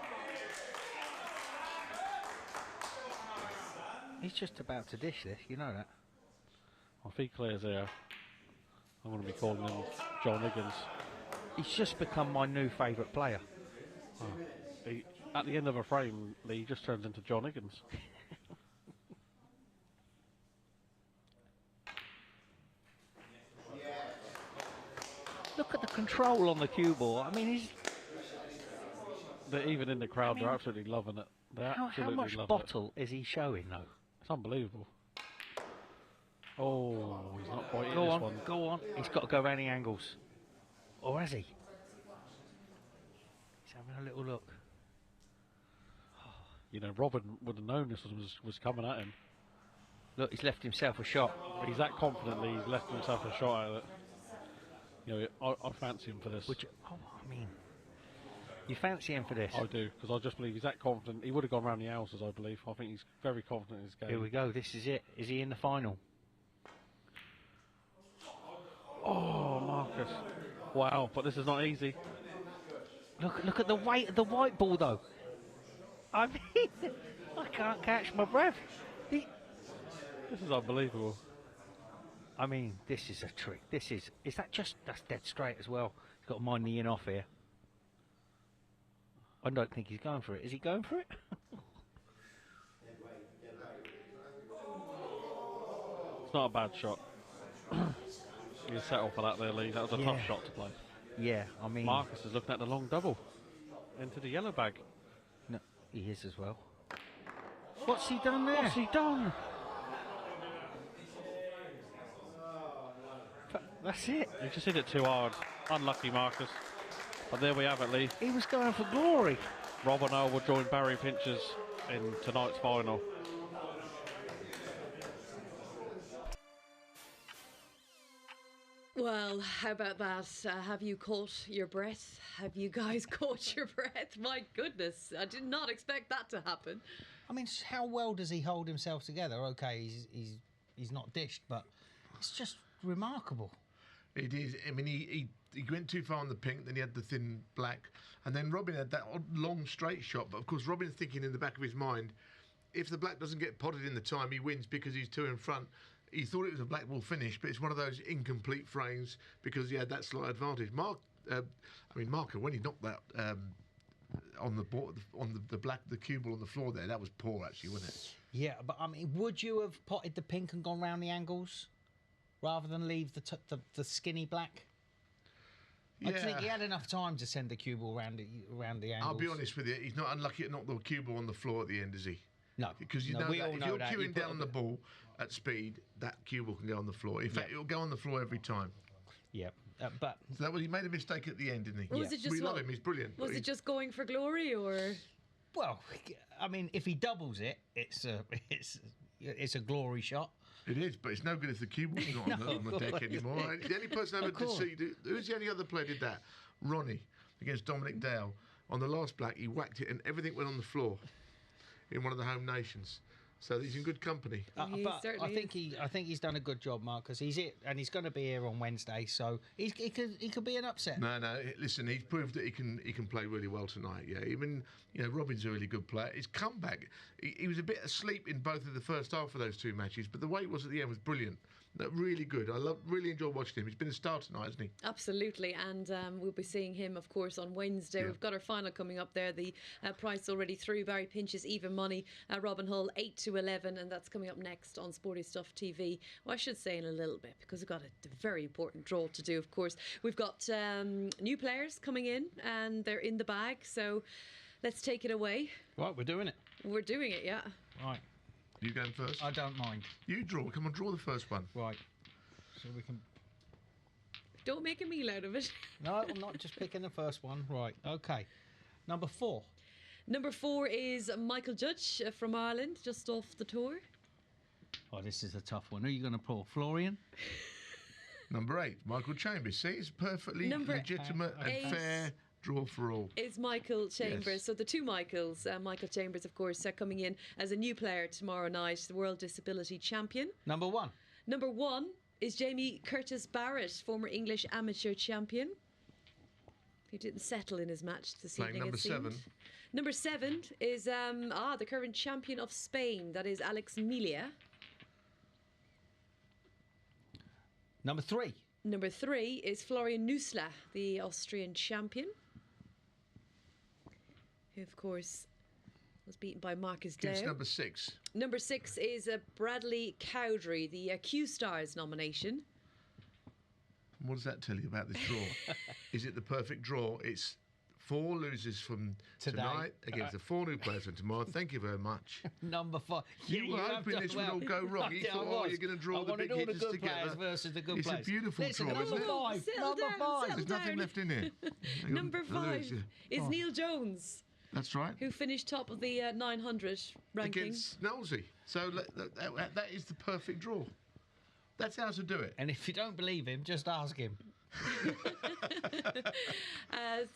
He's just about to dish this, you know that. Well, if he clears here, I'm going to be calling him John Higgins. He's just become my new favourite player. Oh. At the end of a frame, Lee just turns into John Higgins. Look at the control on the cue ball. I mean, even in the crowd, they're absolutely loving it. How much bottle is he showing, though? It's unbelievable. Oh, he's not quite in this one. Go on. He's got to go around the angles. Or has he? He's having a little look. You know, Robin would have known this was coming at him. Look, he's left himself a shot. But he's that confidently, he's left himself a shot out of it. You know, I fancy him for this. You fancy him for this? I do, because I just believe he's that confident. He would have gone round the houses, I believe. I think he's very confident in his game. Here we go. This is it. Is he in the final? Oh, Marcus. Wow, but this is not easy. Look at the weight of the white ball, though. I mean, I can't catch my breath. This is unbelievable. I mean, this is a trick. Is that's dead straight as well. He's got to mind the in off here. I don't think he's going for it. Is he going for it? It's not a bad shot. You settle for that there, Lee. That was a tough shot to play. Yeah, I mean... Marcus is looking at the long double. Into the yellow bag. No, he is as well. What's he done there? What's he done? That's it. He just hit it too hard. Unlucky, Marcus. But there we have it, Lee. He was going for glory. Rob and I will join Barry Pinchers in tonight's final. Well, how about that? Have you caught your breath? Have you guys caught your breath? My goodness, I did not expect that to happen. I mean, how well does he hold himself together? Okay, he's not dished, but it's just remarkable. It is. I mean, he went too far on the pink, then he had the thin black, and then Robin had that odd long straight shot. But of course, Robin's thinking in the back of his mind, if the black doesn't get potted in the time, he wins because he's 2 in front. He thought it was a black ball finish, but it's one of those incomplete frames because he had that slight advantage. Marker, when he knocked that on the board, on the black, the cue ball on the floor there, that was poor actually, wasn't it? Yeah, but I mean, would you have potted the pink and gone round the angles rather than leave the skinny black? Yeah. I think he had enough time to send the cue ball round the angles. I'll be honest with you, he's not unlucky to knock the cue ball on the floor at the end, is he? No, because you know that if you're queuing down the ball at speed, that cue ball can go on the floor. In fact, it'll go on the floor every time. Yeah, but so that was, he made a mistake at the end, didn't he? Was it just we love him; he's brilliant. Was it just going for glory, or? Well, I mean, if he doubles it, it's a glory shot. It is, but it's no good if the cue ball's not on the deck anymore. Right? The only person I ever did see, who's the only other player did that? Ronnie against Dominic Dale on the last black. He whacked it and everything went on the floor in one of the home nations. So he's in good company. But I think he's done a good job, Mark, because he's and he's going to be here on Wednesday, so he could be an upset. No, listen, he's proved that he can play really well tonight. Yeah, even Robin's a really good player. His comeback, he was a bit asleep in both of the first half of those 2 matches, but the way it was at the end was brilliant. Really good. Really enjoyed watching him. He's been a star tonight, hasn't he? Absolutely, and we'll be seeing him, of course, on Wednesday. Yeah. We've got our final coming up there. The price already through. Barry Pinch's even money. Robin Hull 8-11, and that's coming up next on Sporty Stuff TV. Well, I should say in a little bit because we've got a very important draw to do. Of course, we've got new players coming in, and they're in the bag. So let's take it away. Right, we're doing it. We're doing it, yeah. Right. You going first? I don't mind. You draw. Come on, draw the first one. Right. So we can... Don't make a meal out of it. No, I'm not just picking the first one. Right, OK. Number 4. Number 4 is Michael Judge from Ireland, just off the tour. Oh, this is a tough one. Who are you going to pull? Florian? Number 8, Michael Chambers. See, it's perfectly legitimate and fair draw for all. Is Michael Chambers. Yes. So the 2 Michaels, Michael Chambers, of course, coming in as a new player tomorrow night, the World Disability Champion. Number 1. Number 1 is Jamie Curtis-Barrett, former English amateur champion. He didn't settle in his match this evening. Number 7. Number 7 is the current champion of Spain. That is Alex Melia. Number 3. Number 3 is Florian Nüßle, the Austrian champion, who, of course, was beaten by Marcus Dale. Number 6. Number 6 is Bradley Cowdrey, the Q-Stars nomination. What does that tell you about this draw? Is it the perfect draw? It's 4 losers from tonight against the 4 new players from tomorrow. Thank you very much. Number 5. You were hoping this would all go wrong. You thought, you're going to draw the big hitters together. Players versus the good it's players. A beautiful draw, isn't it? Number 5. There's nothing left in here. Number 5 is Neal Jones. That's right. Who finished top of the 900 ranking. Against Knowlesy. So that is the perfect draw. That's how to do it. And if you don't believe him, just ask him.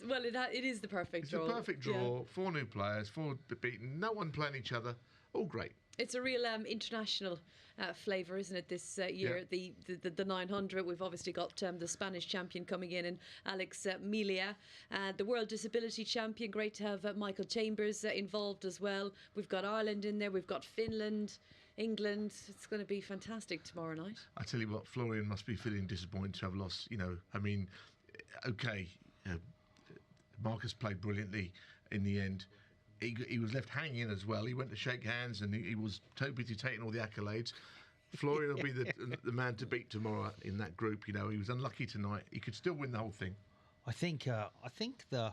Well, it is the perfect draw. It's a perfect draw. 4 new players, 4 beaten, no one playing each other. All great. It's a real international flavour, isn't it, this year? Yeah. The 900. We've obviously got the Spanish champion coming in, and Alex Melia. The World Disability Champion. Great to have Michael Chambers involved as well. We've got Ireland in there. We've got Finland, England. It's going to be fantastic tomorrow night. I tell you what, Florian must be feeling disappointed to have lost. I mean, OK, Marcus played brilliantly in the end. He was left hanging as well. He went to shake hands and he was too busy taking all the accolades. Florian will be the man to beat tomorrow in that group. He was unlucky tonight. He could still win the whole thing. I think the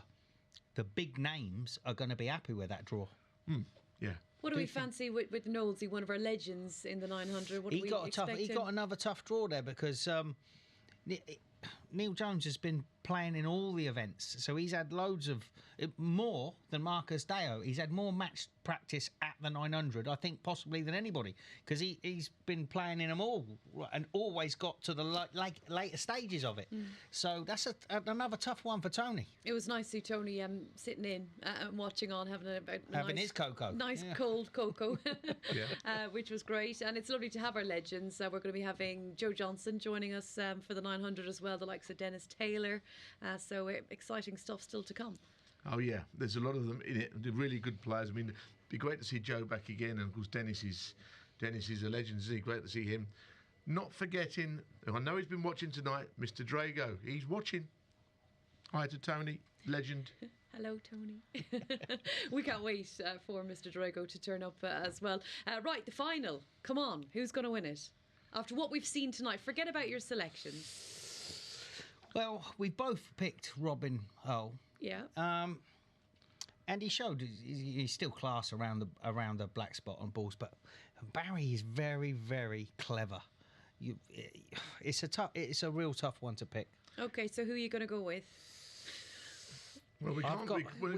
big names are going to be happy with that draw. Yeah. What do we fancy with Knowles, one of our legends in the 900? What do we expect? He got another tough draw there because Neal Jones has been playing in all the events, so he's had loads of more than Marcus Deo. He's had more match practice at the 900, I think, possibly than anybody, because he's been playing in them all and always got to the later stages of it. So that's another tough one for Tony. It was nice to see Tony sitting in and watching on, having his cocoa, cold cocoa, which was great. And it's lovely to have our legends. We're going to be having Joe Johnson joining us for the 900 as well, the likes likes of Dennis Taylor. So exciting stuff still to come. Oh yeah, there's a lot of them in it. They're really good players. I mean, it'd be great to see Joe back again, and of course Dennis is a legend. Isn't he? Great to see him. Not forgetting, I know he's been watching tonight, Mr. Drago. He's watching. Hi to Tony, legend. Hello, Tony. We can't wait for Mr. Drago to turn up as well. Right, the final. Come on, who's going to win it? After what we've seen tonight, forget about your selections. Well, we both picked Robin Hull. Yeah. And he showed he's still class around the black spot on balls, but Barry is very, very clever. It's a real tough one to pick. Okay, so who are you going to go with? Well, we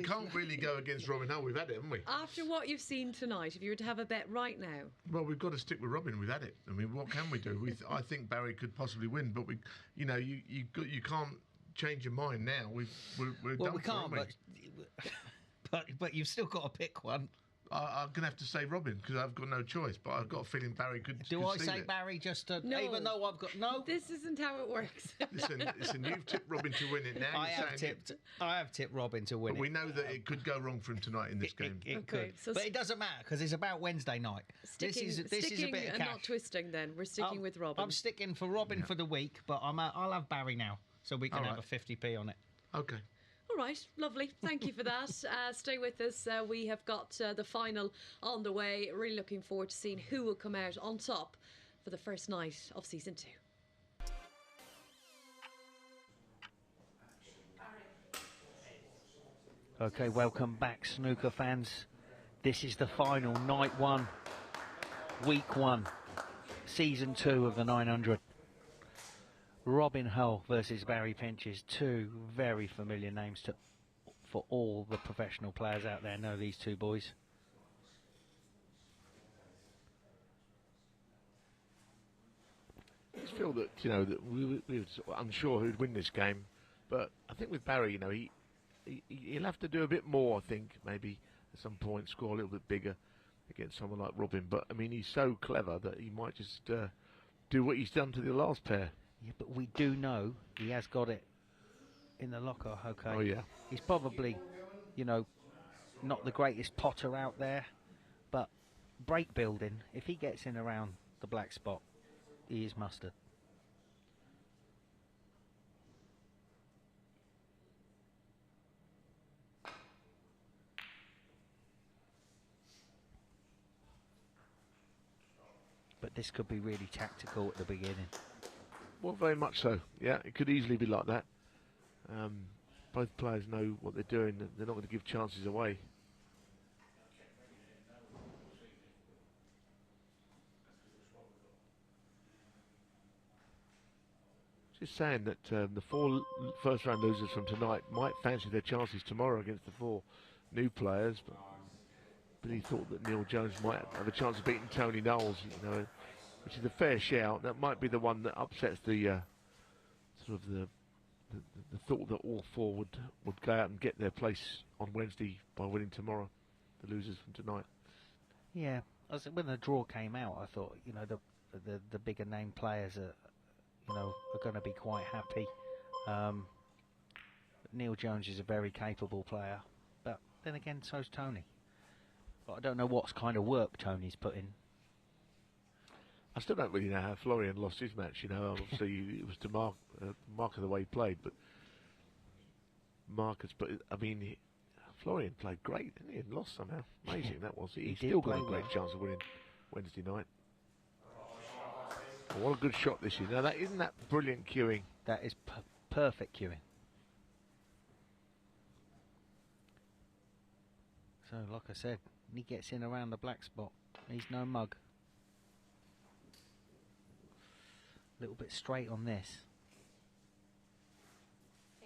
can't really go against Robin Hull. We've had it, haven't we? After what you've seen tonight, if you were to have a bet right now. Well, we've got to stick with Robin. We've had it. I mean, what can we do? I think Barry could possibly win, but you can't change your mind now. We're done. We can't. But you've still got to pick one. I'm going to have to say Robin because I've got no choice, but I've got a feeling Barry could. Do I say it. Barry just to, no. even though I've got no? This isn't how it works. Listen, you've tipped Robin to win it now. I have tipped Robin to win but we know that it could go wrong for him tonight in this game. It could, so but it doesn't matter because it's about Wednesday night. This is a bit of cash. And not twisting. Then we're sticking with Robin. I'm sticking for Robin for the week, but I'll have Barry now, so we can have a 50p on it. Okay. All right, lovely. Thank you for that. Stay with us. We have got the final on the way. Really looking forward to seeing who will come out on top for the first night of season 2. Okay, welcome back, snooker fans. This is the final, night 1, week 1, season 2 of the 900. Robin Hull versus Barry Pinches, two very familiar names for all the professional players out there. Know these two boys. I just feel that that we were sort of unsure who'd win this game, but I think with Barry, he'll have to do a bit more. I think maybe at some point score a little bit bigger against someone like Robin. But I mean, he's so clever that he might just do what he's done to the last pair. Yeah, but we do know he has got it in the locker, okay? Oh, yeah. He's probably, not the greatest potter out there, but break building, if he gets in around the black spot, he is mustard. But this could be really tactical at the beginning. Well, very much so. Yeah, it could easily be like that. Both players know what they're doing. They're not going to give chances away. Just saying that the 4 first-round losers from tonight might fancy their chances tomorrow against the 4 new players. But Billy thought that Neal Jones might have a chance of beating Tony Knowles, which is a fair shout. That might be the one that upsets the sort of the thought that all 4 would go out and get their place on Wednesday by winning tomorrow, the losers from tonight. Yeah, when the draw came out, I thought the bigger name players are going to be quite happy. Neal Jones is a very capable player, but then again, so's Tony. But I don't know what kind of work Tony's put in. I still don't really know how Florian lost his match. Obviously it was to Mark of the way he played, but Marcus. But I mean, Florian played great, didn't he? And lost somehow. Amazing that was. He still got a great chance of winning Wednesday night. Oh, what a good shot this is. Now isn't that brilliant cueing? That is perfect cueing. So, like I said, he gets in around the black spot. He's no mug. A little bit straight on this.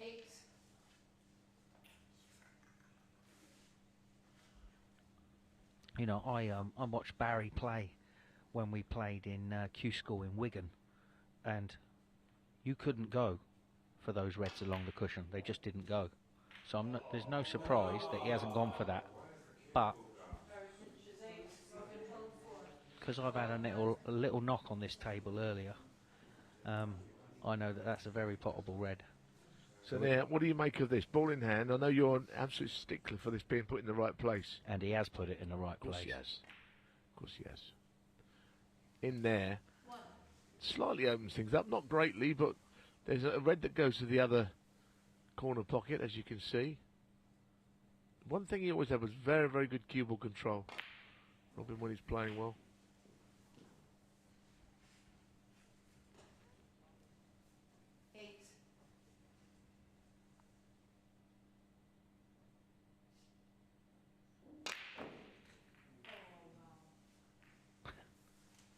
8. I watched Barry play when we played in Q School in Wigan, and you couldn't go for those reds along the cushion. They just didn't go. So there's no surprise that he hasn't gone for that. But because I've had a little knock on this table earlier, I know that that's a very potable red. So now, what do you make of this? Ball in hand. I know you're an absolute stickler for this being put in the right place. And he has put it in the right place. Of course he has. Of course he has. In there. Slightly opens things up. Not greatly, but there's a red that goes to the other corner pocket, as you can see. One thing he always had was very, very good cue ball control. Robin, when he's playing well.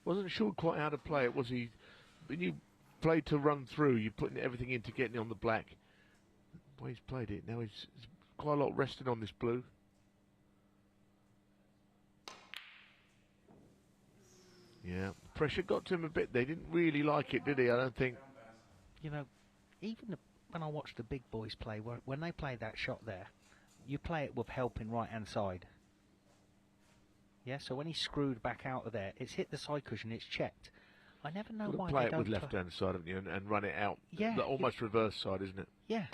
Wasn't sure quite how to play it, was he? When you played to run through, you're putting everything into getting it on the black. The way he's played it, now he's quite a lot resting on this blue. Yeah, pressure got to him a bit. They didn't really like it, did he? I don't think. You know, even when I watch the big boys play, when they play that shot there, you play it with helping right-hand side. Yeah, so when he screwed back out of there, it's hit the side cushion, it's checked. I never know why play they it don't with left-hand side, haven't you, and run it out. Yeah, the almost reverse side, isn't it? Yeah.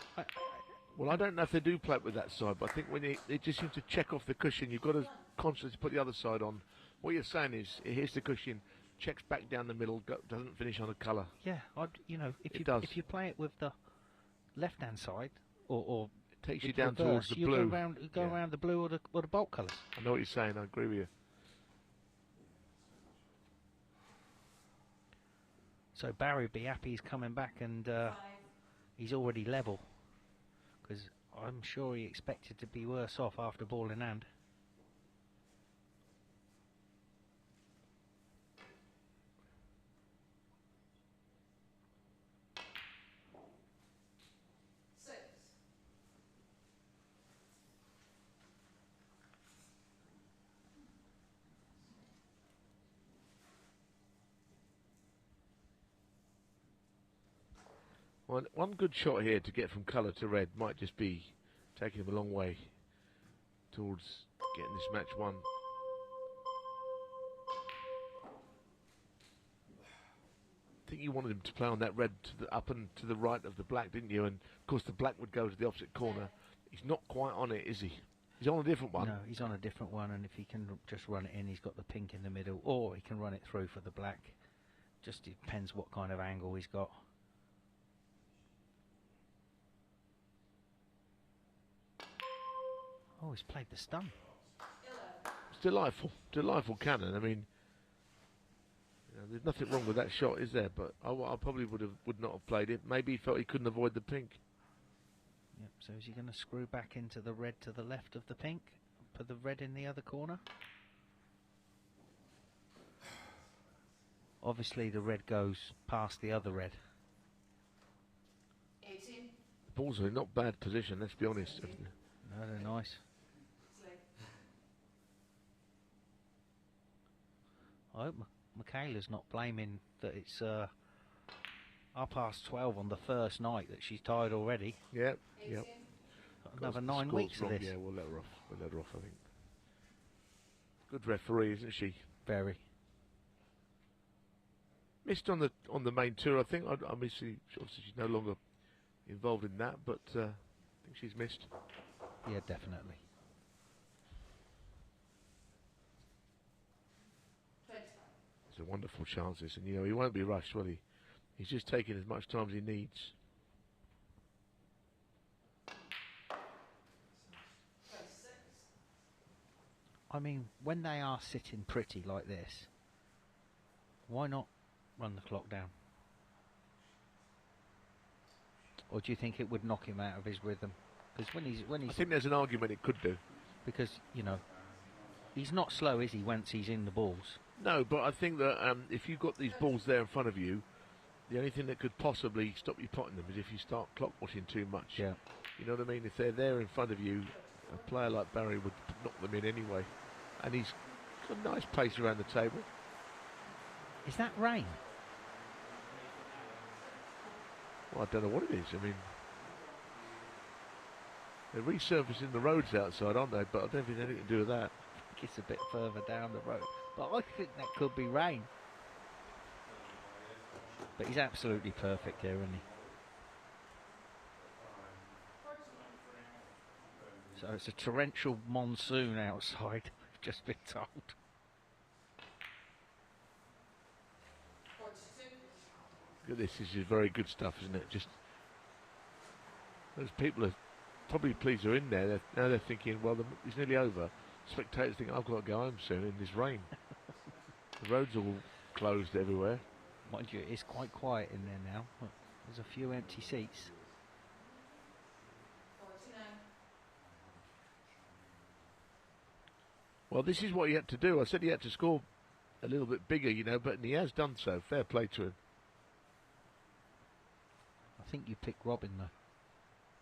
Well, I don't know if they do play it with that side, but I think when they just seem to check off the cushion, you've got to constantly put the other side on. What you're saying is, it hits the cushion, checks back down the middle, doesn't finish on a colour. Yeah, you know, if you play it with the left-hand side, or it takes you down reverse, towards the you blue. Go around the blue or the bolt colours. I know what you're saying. I agree with you. So Barry would be happy he's coming back and he's already level, because I'm sure he expected to be worse off after ball in hand. One good shot here to get from colour to red might just be taking him a long way towards getting this match won. I think you wanted him to play on that red to the up and to the right of the black, didn't you? And of course the black would go to the opposite corner. He's not quite on it, is he? He's on a different one. No, he's on a different one, and if he can just run it in, he's got the pink in the middle, or he can run it through for the black. Just depends what kind of angle he's got. Oh, he's played the stun. It's delightful, delightful cannon. I mean, you know, there's nothing wrong with that shot, is there? But I probably would not have played it. Maybe he felt he couldn't avoid the pink. Yep. So is he going to screw back into the red to the left of the pink? Put the red in the other corner. Obviously, the red goes past the other red. 18. The balls are in not bad position. Let's be honest. No, they're nice. I hope Michaela's not blaming that it's 12:30 on the first night that she's tired already. Yep, yep. Got another 9 weeks of this. Yeah, we'll let her off. We'll let her off, I think. Good referee, isn't she? Very. Missed on the main tour, I think. Obviously, she's no longer involved in that, but I think she's missed. Yeah, definitely. It's a wonderful chance, this, and you know he won't be rushed, will he? He's just taking as much time as he needs. I mean, when they are sitting pretty like this, why not run the clock down? Or do you think it would knock him out of his rhythm? Because when he's I think there's an argument it could do. Because, you know, he's not slow, is he, once he's in the balls? No, but I think that if you've got these balls there in front of you, the only thing that could possibly stop you potting them is if you start clock watching too much. Yeah. You know what I mean? If they're there in front of you, a player like Barry would knock them in anyway. And he's got a nice pace around the table. Is that rain? Well, I don't know what it is. I mean, they're resurfacing the roads outside, aren't they? But I don't think anything to do with that. I think it's a bit further down the road. But I think that could be rain. But he's absolutely perfect here, isn't he? So it's a torrential monsoon outside, I've just been told. This is very good stuff, isn't it? Just those people are probably pleased they're in there. Now they're thinking, well, it's nearly over. Spectators think, I've got to go home soon in this rain. The road's all closed everywhere. Mind you, it's quite quiet in there now. Look, there's a few empty seats. Well, this is what he had to do. I said he had to score a little bit bigger, you know, but he has done so. Fair play to him. I think you picked Robin, though.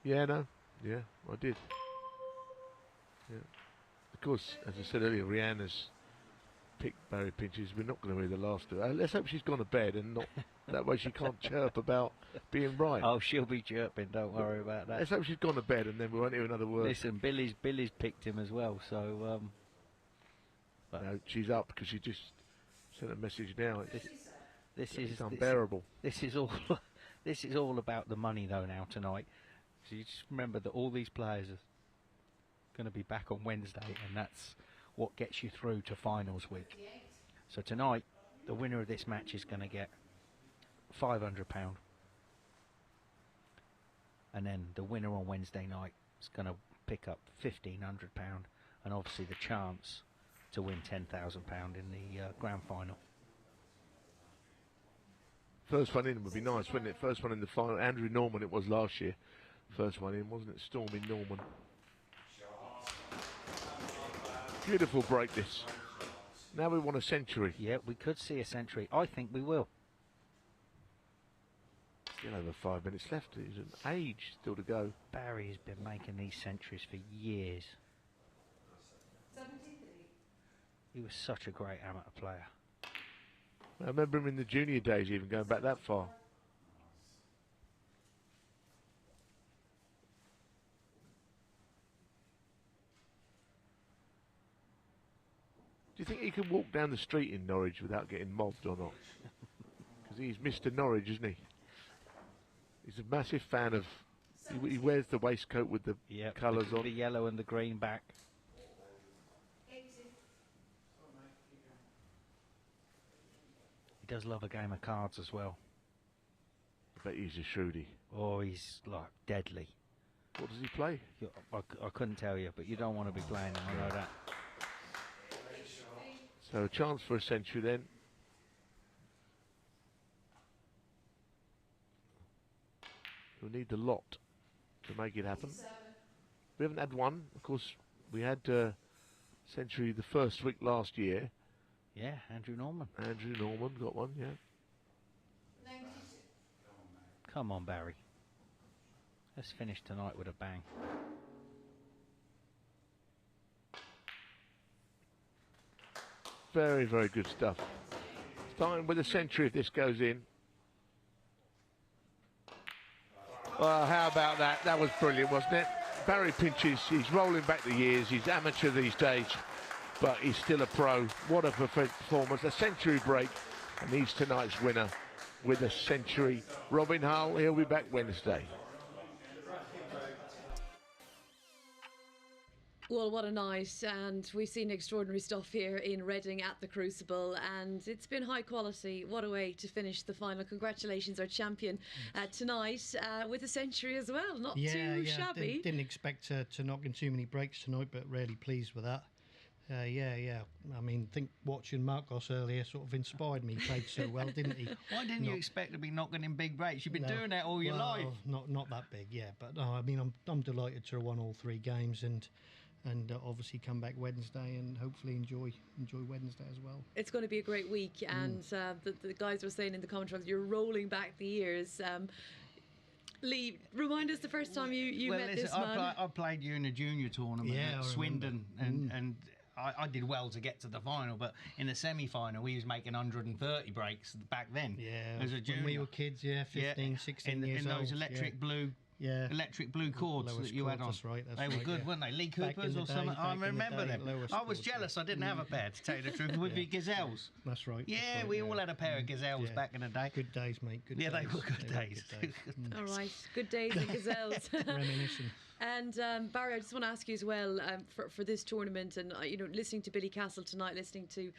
Yeah, no. Yeah, I did. Yeah. Of course, as I said earlier, Rihanna's picked Barry Pinches. We're not going to be the last of her. Let's hope she's gone to bed and not that way she can't chirp about being right. Oh, she'll be chirping, don't worry about that. Let's hope she's gone to bed and then we won't hear another word. Listen, Billy's picked him as well, so... no, she's up because she just sent a message now. This is unbearable. This is all... This is all about the money, though, now, tonight. So you just remember that all these players are going to be back on Wednesday, and that's what gets you through to finals week. So tonight, the winner of this match is going to get £500. And then the winner on Wednesday night is going to pick up £1,500, and obviously the chance to win £10,000 in the grand final. First one in would be nice, wouldn't it? First one in the final. Andrew Norman it was last year. First one in, wasn't it? Stormy Norman. Beautiful break this. Now we want a century. Yeah, we could see a century. I think we will. Still over 5 minutes left. There's an age still to go. Barry's been making these centuries for years. He was such a great amateur player. I remember him in the junior days, even going back that far. Do you think he can walk down the street in Norwich without getting mobbed or not? Because he's Mr. Norwich, isn't he? He's a massive fan of... He wears the waistcoat with the colours on. The yellow and the green back. Does love a game of cards as well. I bet he's a shrewdy. Oh, he's like deadly. What does he play? I couldn't tell you, but you don't want to be playing him, I know that. So a chance for a century then. We'll need the lot to make it happen. We haven't had one. Of course, we had century the first week last year. Yeah, Andrew Norman. Andrew Norman got one, yeah. Come on, Barry. Let's finish tonight with a bang. Very, very good stuff. Starting with a century if this goes in. Well, how about that? That was brilliant, wasn't it? Barry Pinches, he's rolling back the years. He's amateur these days, but he's still a pro. What a performance. A century break, and he's tonight's winner with a century. Robin Hull, he'll be back Wednesday. Well, what a night, and we've seen extraordinary stuff here in Reading at the Crucible, and it's been high quality. What a way to finish the final. Congratulations, our champion tonight, with a century as well. Not too shabby. Didn't expect to knock in too many breaks tonight, but really pleased with that. I mean, watching Marcos earlier sort of inspired me. He played so well, didn't he? Why didn't you expect to be knocking in big breaks? You've been doing that all your life. Not that big, yeah. But no, I mean, I'm delighted to have won all 3 games and obviously come back Wednesday and hopefully enjoy Wednesday as well. It's going to be a great week, and the guys were saying in the commentary, you're rolling back the years. Lee, remind us the first time you met this man. I played you in a junior tournament at Swindon, and I did well to get to the final, but in the semi-final we was making 130 breaks back then. Yeah, as a junior. When we were kids, 15, 16 years in old. those electric blue Yeah. Electric blue cords that you had on. That's right. They were good, weren't they? Lee Coopers or something. I remember them. I was jealous I didn't have a pair, to tell you the truth, with the Gazelles. That's right. Yeah, we all had a pair of Gazelles back in the day. Good days, mate. Good days. They were good days. All right, good days and Gazelles. Reminiscing. And Barry, I just want to ask you as well for this tournament, and listening to Billy Castle tonight, listening to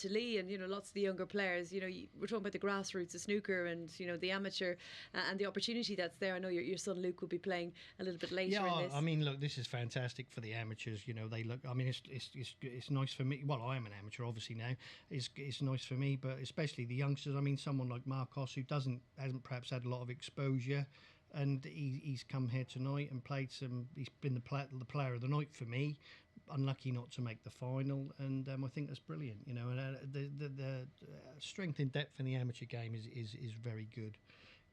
Lee, and lots of the younger players. We're talking about the grassroots of snooker, and the amateur, and the opportunity that's there. I know your son Luke will be playing a little bit later. Yeah, in this. I mean, look, this is fantastic for the amateurs. They look. I mean, it's nice for me. Well, I am an amateur, obviously now. It's nice for me, but especially the youngsters. I mean, someone like Marcos who hasn't perhaps had a lot of exposure. And he's come here tonight and played some. He's been the player of the night for me. Unlucky not to make the final, and I think that's brilliant. And the strength and depth in the amateur game is very good.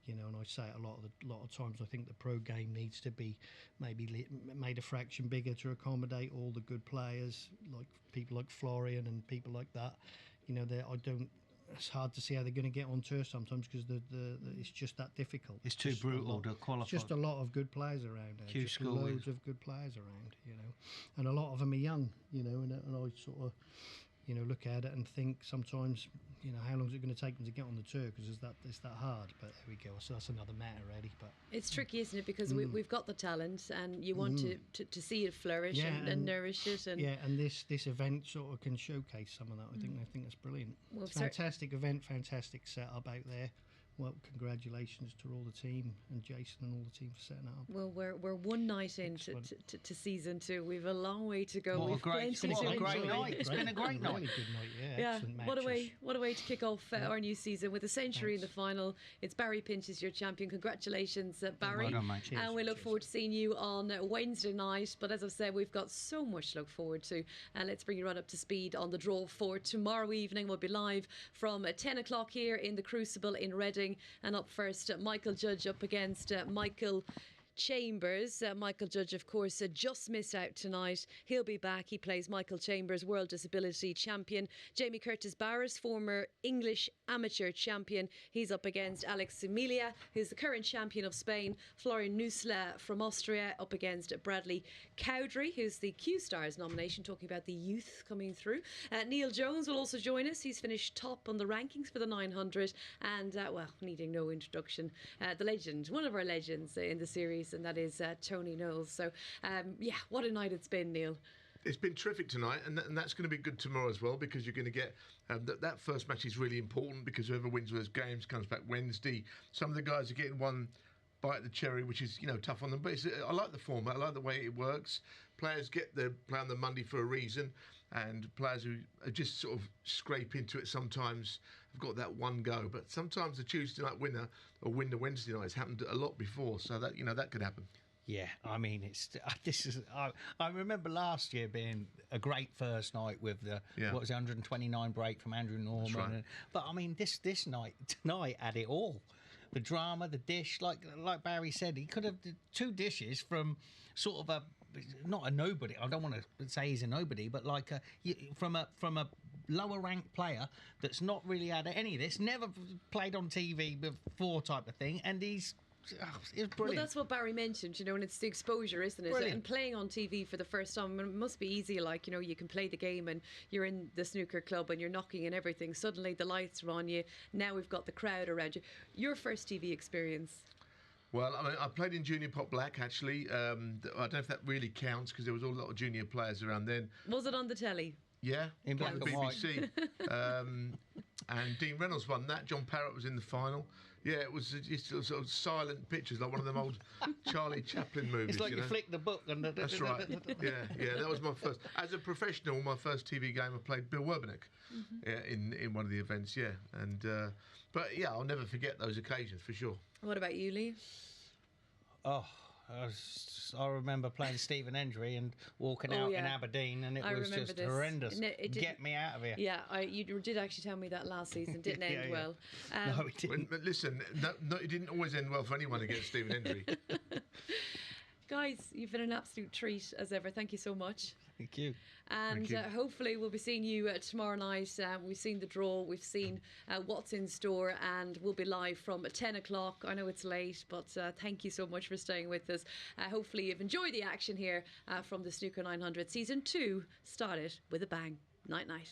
And I say it a lot of times. I think the pro game needs to be maybe made a fraction bigger to accommodate all the good players, like people like Florian and people like that. It's hard to see how they're going to get on tour sometimes because it's just that difficult. It's too brutal to qualify. It's just a lot of good players around. Loads of good players around, and a lot of them are young, and I sort of, look at it and think sometimes, how long is it going to take them to get on the tour because it's that hard. But there we go. So that's another matter, really. But it's tricky, isn't it? Because we've got the talent, and you want to see it flourish and nourish it. And and this event sort of can showcase some of that. I think that's brilliant. Well, it's a fantastic event, fantastic setup out there. Well, congratulations to all the team and Jason and all the team for setting it up. Well, we're one night into to season 2. We've a long way to go. What a great night! It's been a great night. Really good night. Yeah. Excellent What a way to kick off our new season with a century in the final. It's Barry Pinches, your champion. Congratulations, Barry. Well done, mate. And we look forward to seeing you on Wednesday night. But as I've said, we've got so much to look forward to. And let's bring you right up to speed on the draw for tomorrow evening. We'll be live from 10 o'clock here in the Crucible in Reading. And up first, Michael Judge up against Michael Chambers. Michael Judge, of course, just missed out tonight. He'll be back. He plays Michael Chambers, World Disability Champion. Jamie Curtis-Barrett, former English amateur champion. He's up against Alex Emilia, who's the current champion of Spain. Florian Nüßle from Austria up against Bradley Cowdrey, who's the Q-Stars nomination, talking about the youth coming through. Neal Jones will also join us. He's finished top on the rankings for the 900. And, needing no introduction, the legend, one of our legends in the series, and that is Tony Knowles. So, what a night it's been, Neal. It's been terrific tonight, and that's going to be good tomorrow as well, because you're going to get that first match is really important, because whoever wins those games comes back Wednesday. Some of the guys are getting one bite of the cherry, which is tough on them, but I like the format. I like the way it works. Players play on the Monday for a reason, and players who are just sort of scrape into it sometimes have got that one go. But sometimes the Tuesday night winner or win the Wednesday night has happened a lot before, so that that could happen. Yeah, I mean, I remember last year being a great first night with the 129 break from Andrew Norman. That's right. But I mean, this night tonight had it all. The drama, the dish, like Barry said, he could have 2 dishes from sort of not a nobody. I don't want to say he's a nobody, but like from a lower ranked player that's not really had any of this, never played on TV before type of thing, and it's brilliant. Well, that's what Barry mentioned, and it's the exposure, isn't it? Brilliant. And playing on TV for the first time, it must be easy. Like, you can play the game and you're in the snooker club and you're knocking and everything. Suddenly the lights are on you. Now we've got the crowd around you. Your first TV experience? Well, I mean, I played in Junior Pop Black, actually. I don't know if that really counts, because there was a lot of junior players around then. Was it on the telly? Yeah, in black on the BBC. And Dean Reynolds won that. John Parrott was in the final. Yeah, it was just sort of silent pictures, like one of them old Charlie Chaplin movies. It's like you flick the book and that's right. Yeah, that was my first. As a professional, my first TV game, I played Bill Werbenek in one of the events. Yeah, and but I'll never forget those occasions for sure. What about you, Lee? Oh, I remember playing Stephen Hendry and walking out in Aberdeen, and it was just horrendous. Get me out of here. Yeah, you did actually tell me that last season. Didn't end well. No, it didn't. But listen, it didn't always end well for anyone against Stephen Hendry. Guys, you've been an absolute treat as ever. Thank you so much. Thank you. And hopefully we'll be seeing you tomorrow night. We've seen the draw, we've seen what's in store, and we'll be live from 10 o'clock. I know it's late, but thank you so much for staying with us. Hopefully you've enjoyed the action here from the Snooker 900. Season 2 started with a bang. Night, night.